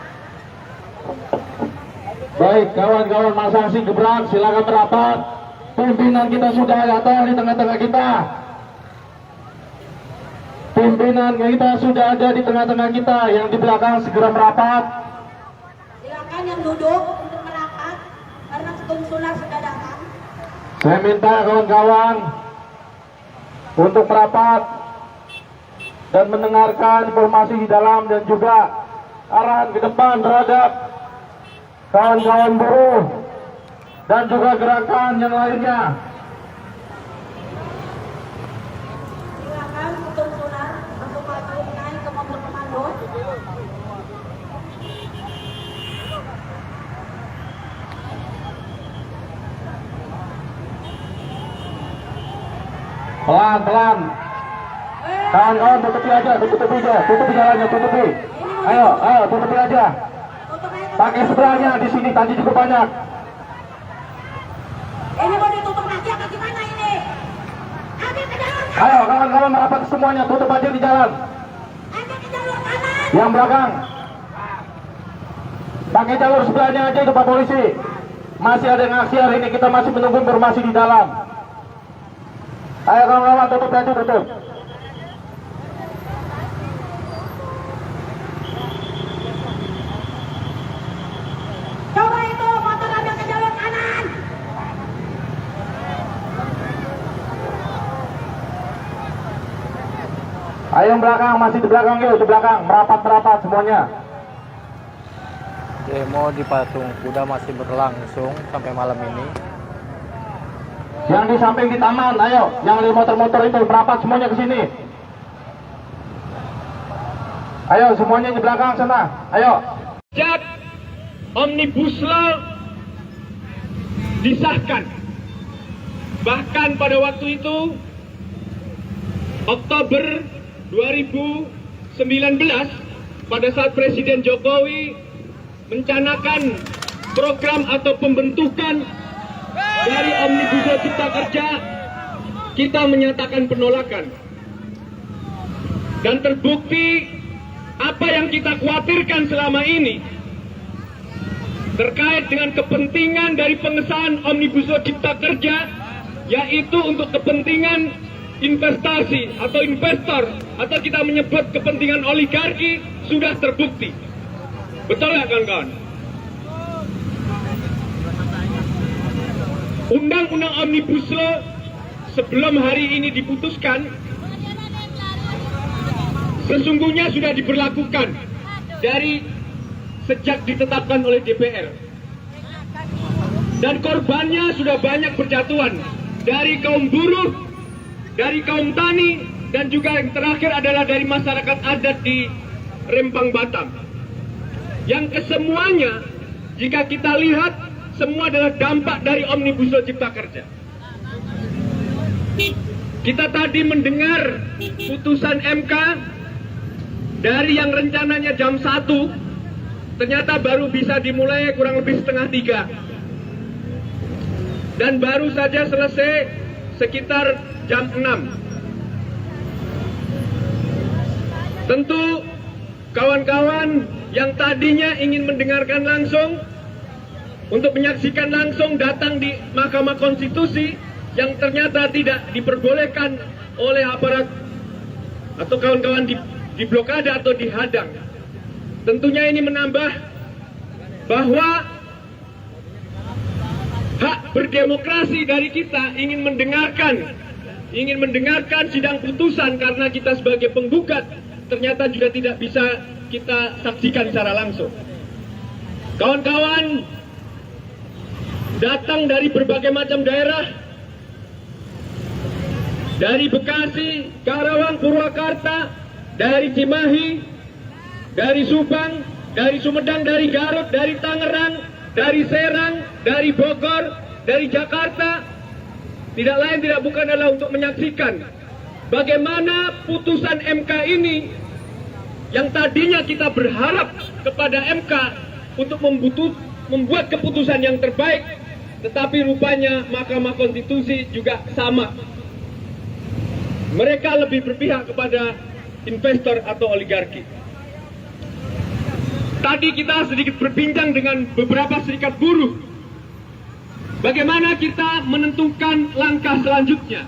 Baik, kawan-kawan masa aksi Gebrak, silakan merapat. Pimpinan kita sudah datang di tengah-tengah kita. Pimpinan kita sudah ada di tengah-tengah kita. Yang di belakang segera merapat. Silakan yang duduk untuk merapat karena ketum Senar sudah datang. Saya minta kawan-kawan untuk merapat dan mendengarkan informasi di dalam dan juga arahan ke depan terhadap kawan-kawan buruh dan juga gerakan yang lainnya. Silakan ketum Senar untuk maju naik ke mobil komando. Pelan-pelan. Kawan-kawan tutupi aja, tutupi jalannya, tutupi. Ayo, tutupi aja. Pakai seberangnya di sini tadi cukup banyak. Ini mau ditutup lagi apa gimana ini? Ambil ke jalur kanan. Ayo kawan-kawan merapat semuanya, tutup aja di jalan. Ambil ke jalur kanan. Yang belakang. Pakai jalur sebelahnya aja itu Pak Polisi. Masih ada yang aksi hari ini, kita masih menunggu informasi di dalam. Ayo kawan-kawan tutup aja, tutup. Coba itu motor ambil ke jalur kanan. Ayo yang belakang, masih di belakang yuk, di belakang. Merapat semuanya. Demo di Patung Kuda masih berlangsung sampai malam ini. Yang di samping di taman, ayo. Yang di motor-motor itu merapat semuanya ke sini. Ayo semuanya di belakang sana. Ayo. Sejak Omnibus Law disahkan, bahkan pada waktu itu Oktober 2019 pada saat Presiden Jokowi mencanangkan program atau pembentukan dari Omnibus Law Cipta Kerja, kita menyatakan penolakan. Dan terbukti apa yang kita khawatirkan selama ini terkait dengan kepentingan dari pengesahan Omnibus Law Cipta Kerja, yaitu untuk kepentingan investasi atau investor, atau kita menyebut kepentingan oligarki, sudah terbukti. Betul ya kawan-kawan? Undang-undang Omnibus Law sebelum hari ini diputuskan, sesungguhnya sudah diberlakukan dari sejak ditetapkan oleh DPR. Dan korbannya sudah banyak berjatuhan, dari kaum buruh, dari kaum tani, dan juga yang terakhir adalah dari masyarakat adat di Rempang Batam. Yang kesemuanya, jika kita lihat, semua adalah dampak dari Omnibus Law Cipta Kerja. Kita tadi mendengar putusan MK dari yang rencananya jam 1, ternyata baru bisa dimulai kurang lebih setengah 3. Dan baru saja selesai sekitar jam 6. Tentu kawan-kawan yang tadinya ingin mendengarkan langsung, untuk menyaksikan langsung datang di Mahkamah Konstitusi, yang ternyata tidak diperbolehkan oleh aparat atau kawan-kawan di blokade atau dihadang. Tentunya ini menambah bahwa hak berdemokrasi dari kita ingin mendengarkan sidang putusan, karena kita sebagai penggugat ternyata juga tidak bisa kita saksikan secara langsung. Kawan-kawan datang dari berbagai macam daerah, dari Bekasi, Karawang, Purwakarta, dari Cimahi, dari Subang, dari Sumedang, dari Garut, dari Tangerang, dari Serang, dari Bogor, dari Jakarta. Tidak lain tidak bukan adalah untuk menyaksikan bagaimana putusan MK ini, yang tadinya kita berharap kepada MK untuk membuat keputusan yang terbaik, tetapi rupanya Mahkamah Konstitusi juga sama. Mereka lebih berpihak kepada investor atau oligarki. Tadi kita sedikit berbincang dengan beberapa serikat buruh. Bagaimana kita menentukan langkah selanjutnya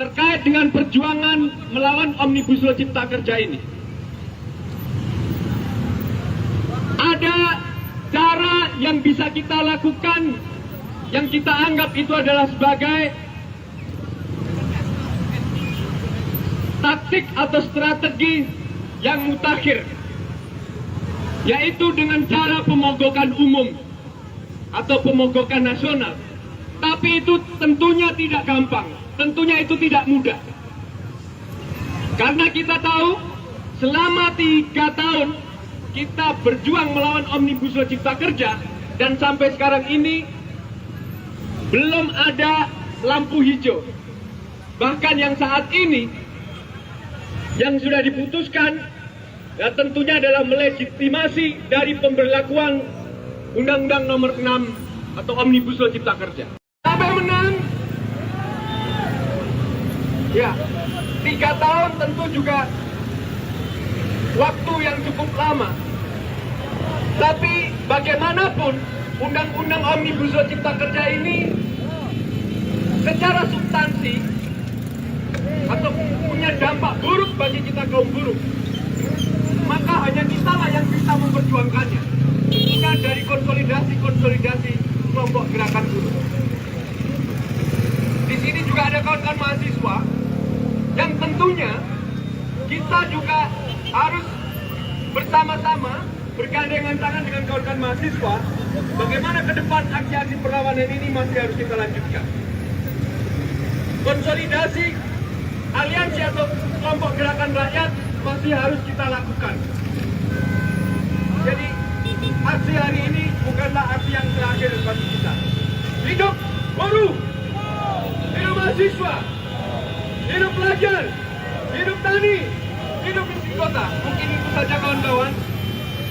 terkait dengan perjuangan melawan Omnibus Law Cipta Kerja ini. Ada cara yang bisa kita lakukan, yang kita anggap itu adalah sebagai taktik atau strategi yang mutakhir, yaitu dengan cara pemogokan umum atau pemogokan nasional. Tapi itu tentunya tidak gampang, tentunya itu tidak mudah. Karena kita tahu selama 3 tahun kita berjuang melawan Omnibus Law Cipta Kerja, dan sampai sekarang ini belum ada lampu hijau. Bahkan yang saat ini yang sudah diputuskan, ya tentunya adalah melegitimasi dari pemberlakuan Undang-Undang Nomor 6 atau Omnibus Law Cipta Kerja. Sampai menang, ya 3 tahun tentu juga waktu yang cukup lama. Tapi bagaimanapun Undang-Undang Omnibus Law Cipta Kerja ini secara substansi atau punya dampak buruk bagi kita kaum buruh, maka hanya kita lah yang bisa memperjuangkannya. Bukan dari konsolidasi kelompok gerakan buruh. Di sini juga ada kawan-kawan mahasiswa yang tentunya kita juga harus bersama-sama bergandengan tangan dengan kawan-kawan mahasiswa. Bagaimana ke depan aksi-aksi perlawanan ini masih harus kita lanjutkan. Konsolidasi aliansi atau kelompok gerakan rakyat masih harus kita lakukan. Jadi aksi hari ini bukanlah aksi yang terakhir bagi kita. Hidup buruh, hidup mahasiswa, hidup pelajar, hidup tani, hidup isi kota. Mungkin itu saja kawan-kawan.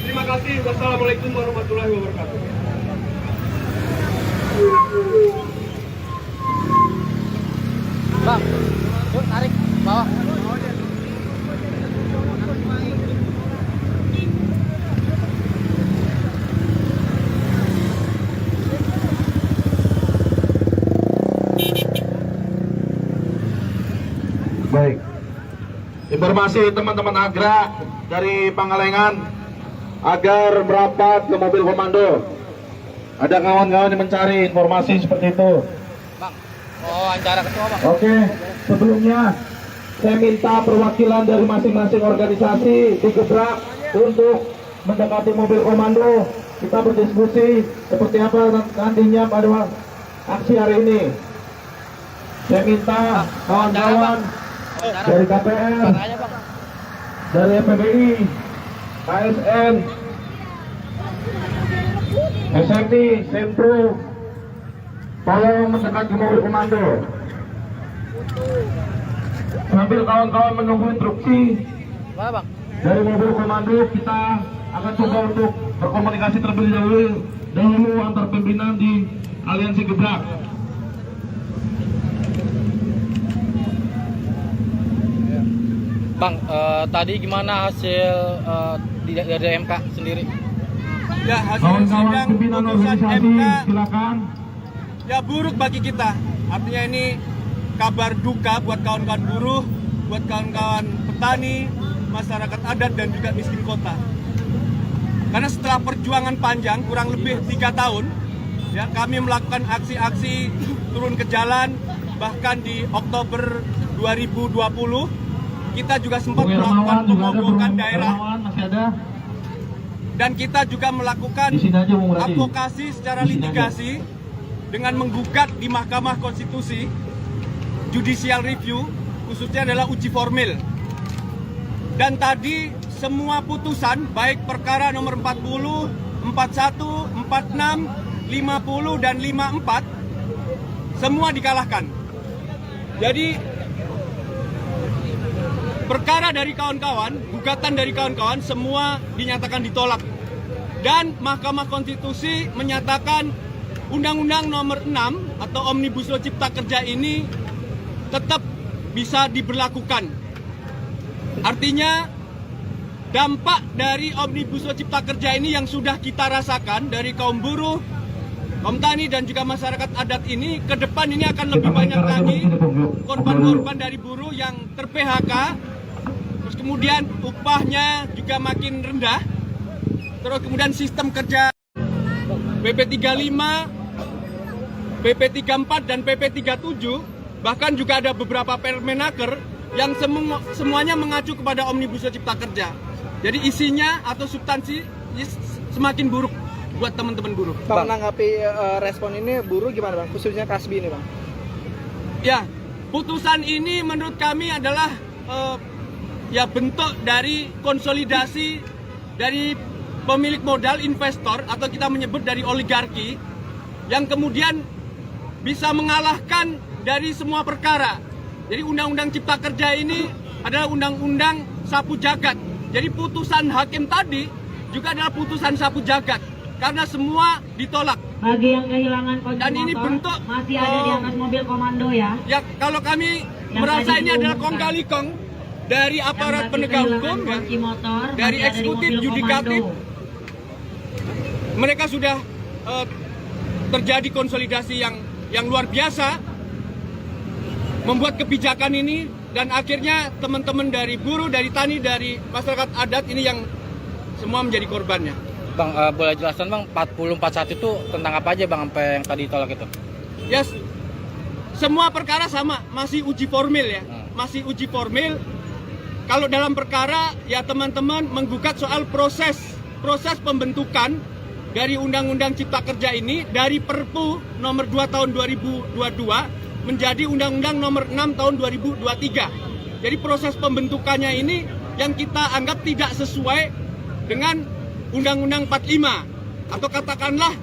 Terima kasih. Wassalamualaikum warahmatullahi wabarakatuh. Bang, yuk tarik bawah. informasi teman-teman Agra dari Pangalengan agar merapat ke mobil komando. Ada kawan-kawan yang mencari informasi seperti itu. Bang, oh acara ketua bang. Oke, sebelumnya saya minta perwakilan dari masing-masing organisasi digebrak untuk mendekati mobil komando. Kita berdiskusi seperti apa nantinya pada aksi hari ini. Saya minta kawan-kawan dari KPR, dari FPBI, KSN, SMT, Sentro, tolong mendekati mobil komando. Sambil kawan-kawan menunggu instruksi dari mobil komando, kita akan coba untuk berkomunikasi terlebih dahulu antar pimpinan di Aliansi Gebrak. Bang, tadi gimana hasil dari MK sendiri? Ya, hasil Kawan-kawan sidang pimpinan putusan organisasi, MK silakan. ya buruk bagi kita. Artinya ini kabar duka buat kawan-kawan buruh, buat kawan-kawan petani, masyarakat adat dan juga miskin kota. Karena setelah perjuangan panjang kurang lebih 3 tahun, ya kami melakukan aksi-aksi turun ke jalan, bahkan di Oktober 2020 kita juga sempat melakukan pemogokan daerah. Masih ada. Dan kita juga melakukan Di sini aja, Bung Radi. advokasi secara Di sini litigasi dengan menggugat di Mahkamah Konstitusi judicial review, khususnya adalah uji formil. Dan tadi semua putusan baik perkara nomor 40, 41, 46, 50 dan 54 semua dikalahkan. Jadi perkara dari kawan-kawan, gugatan dari kawan-kawan semua dinyatakan ditolak. Dan Mahkamah Konstitusi menyatakan Undang-Undang nomor 6 atau Omnibus Law Cipta Kerja ini tetap bisa diberlakukan. Artinya dampak dari Omnibus Law Cipta Kerja ini yang sudah kita rasakan dari kaum buruh, kaum tani dan juga masyarakat adat ini, ke depan ini akan lebih banyak lagi korban-korban dari buruh yang ter-PHK. Terus kemudian upahnya juga makin rendah. Terus kemudian sistem kerja PP35, PP34 dan PP37, bahkan juga ada beberapa Permenaker yang semuanya mengacu kepada Omnibus Law Cipta Kerja. Jadi isinya atau substansi semakin buruk buat teman-teman buruh. Bang, menanggapi respon ini buruh gimana bang? Khususnya Kasbi ini bang. Ya, putusan ini menurut kami adalah ya bentuk dari konsolidasi dari pemilik modal, investor, atau kita menyebut dari oligarki, yang kemudian bisa mengalahkan dari semua perkara. Jadi Undang-Undang Cipta Kerja ini adalah undang-undang sapu jagat. Jadi putusan hakim tadi juga adalah putusan sapu jagat, karena semua ditolak. Bagi yang kehilangan kunci Dan ini motor, bentuk masih ada di atas mobil komando ya. Ya, kalau kami Yang merasa tadi ini adalah diumumkan. kong kali kong dari aparat penegak hukum, ya, Kunci motor, dari masih ada di eksekutif, mobil yudikatif. komando. Mereka sudah terjadi konsolidasi yang luar biasa, membuat kebijakan ini, dan akhirnya teman-teman dari buruh, dari tani, dari masyarakat adat ini yang semua menjadi korbannya. Bang, boleh jelaskan bang, 4041 itu tentang apa aja bang, sampai yang tadi tolak itu? Yes, semua perkara sama, masih uji formil ya, masih uji formil. Kalau dalam perkara ya teman-teman menggugat soal proses pembentukan dari Undang-Undang Cipta Kerja ini dari Perpu nomor 2 tahun 2022 menjadi Undang-Undang nomor 6 tahun 2023. Jadi proses pembentukannya ini yang kita anggap tidak sesuai dengan Undang-Undang 45 atau katakanlah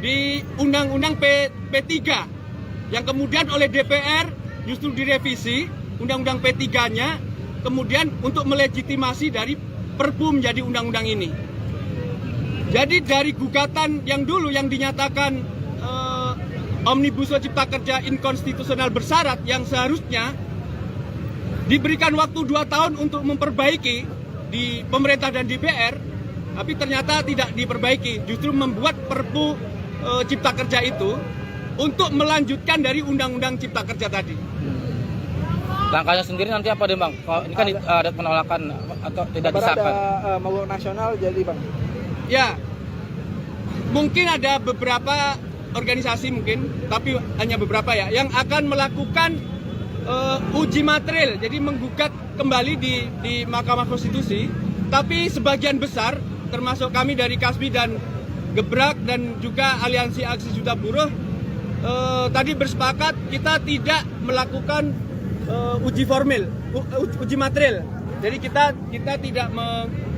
di Undang-Undang P3 yang kemudian oleh DPR justru direvisi Undang-Undang P3-nya kemudian untuk melegitimasi dari Perpu menjadi undang-undang ini. Jadi dari gugatan yang dulu yang dinyatakan Omnibus Law Cipta Kerja inkonstitusional bersyarat yang seharusnya diberikan waktu 2 tahun untuk memperbaiki di pemerintah dan DPR, tapi ternyata tidak diperbaiki, justru membuat Perpu Cipta Kerja itu untuk melanjutkan dari Undang-Undang Cipta Kerja tadi. Langkahnya sendiri nanti apa deh Bang? Kalau ini kan ada penolakan atau tidak Kabar disahkan. ada mogok nasional jadi Bang. Ya, mungkin ada beberapa organisasi mungkin, tapi hanya beberapa ya, yang akan melakukan uji material, jadi menggugat kembali di Mahkamah Konstitusi. Tapi sebagian besar, termasuk kami dari KASBI dan Gebrak dan juga Aliansi Aksi Juta Buruh, tadi bersepakat kita tidak melakukan uji formil, uji material. Jadi kita tidak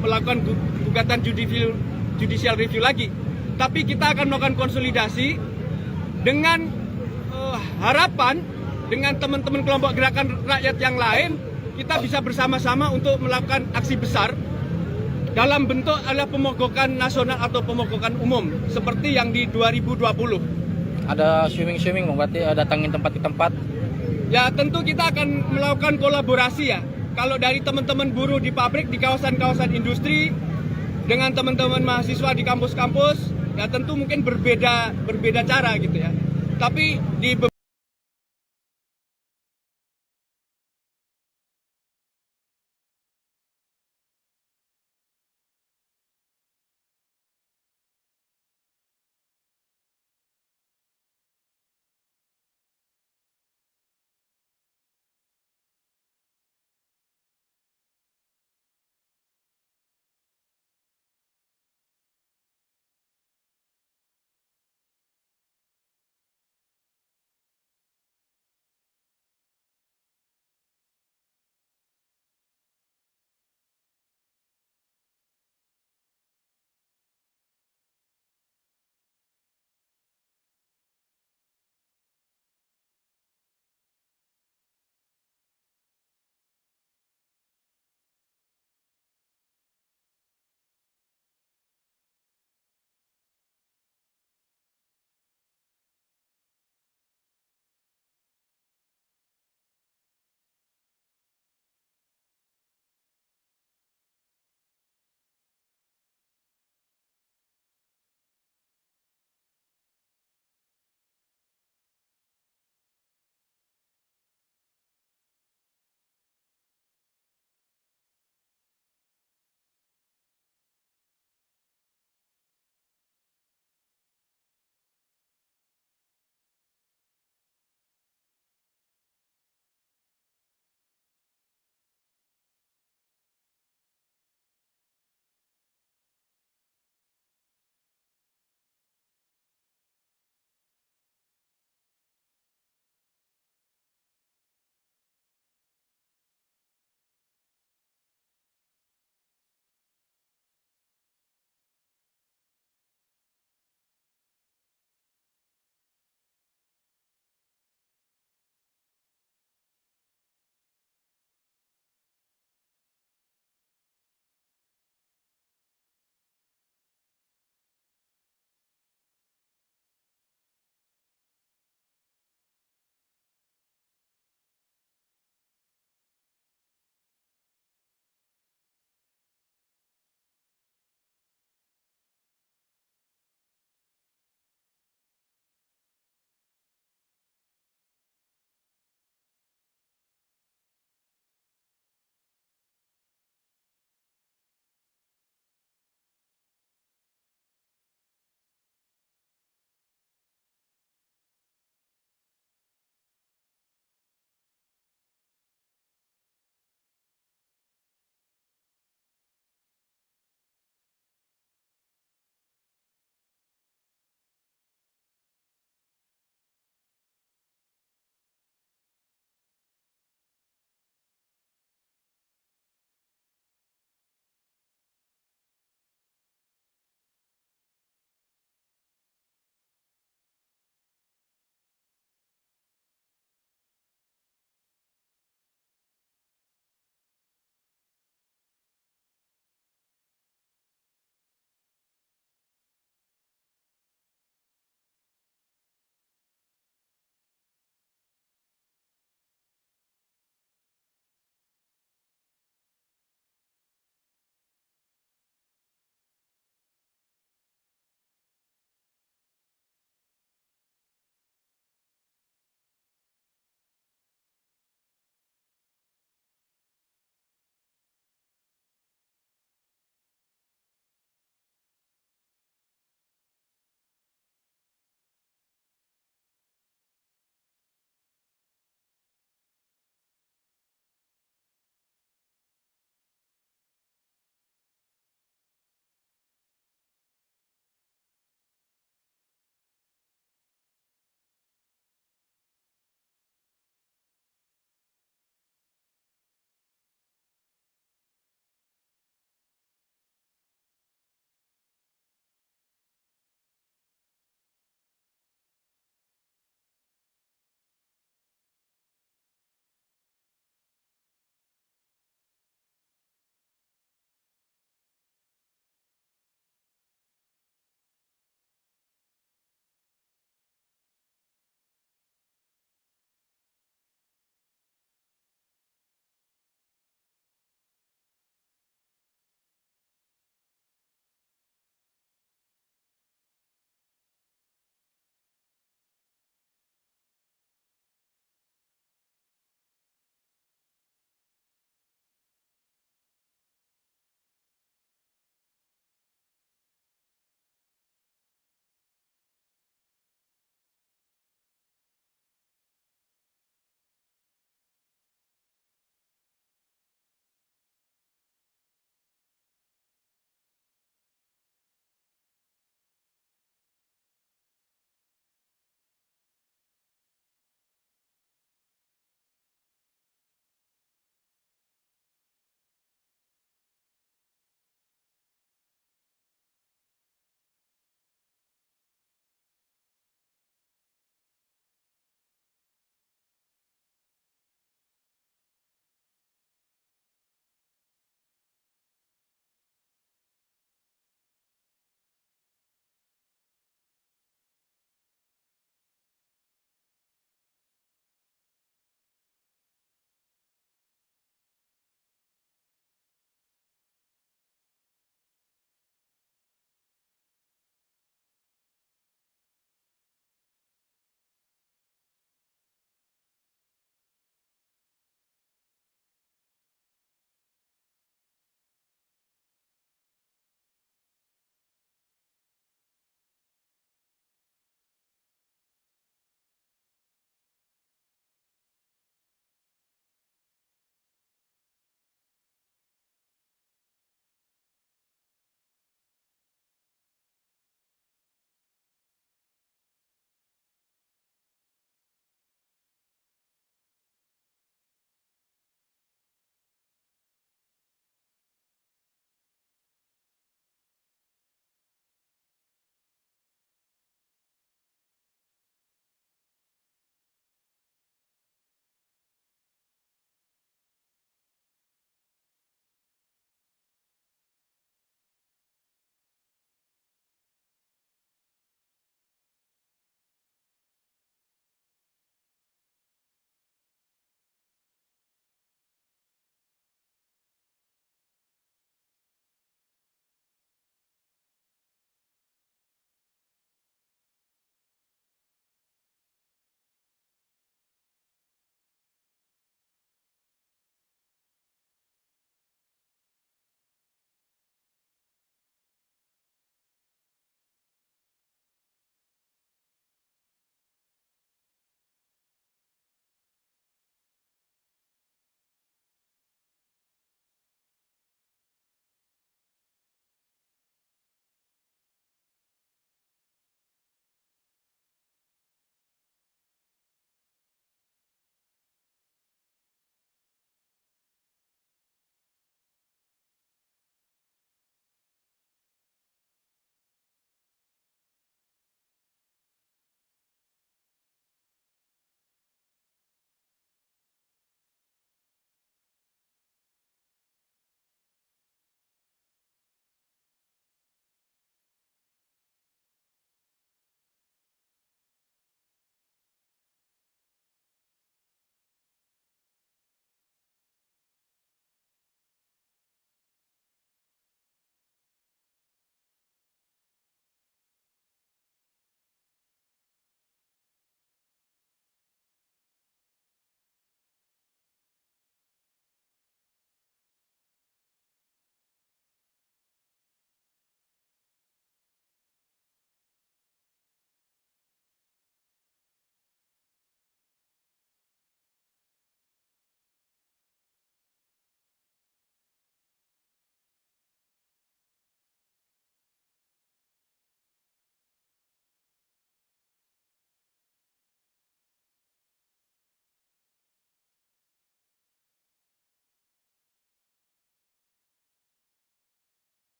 melakukan gugatan judicial review lagi, tapi kita akan melakukan konsolidasi dengan harapan dengan teman-teman kelompok gerakan rakyat yang lain, kita bisa bersama-sama untuk melakukan aksi besar dalam bentuk adalah pemogokan nasional atau pemogokan umum seperti yang di 2020. Ada swimming Bang, berarti datangin tempat ke tempat. Ya tentu kita akan melakukan kolaborasi ya. Kalau dari teman-teman buruh di pabrik, di kawasan-kawasan industri, dengan teman-teman mahasiswa di kampus-kampus, ya tentu mungkin berbeda cara gitu ya. Tapi di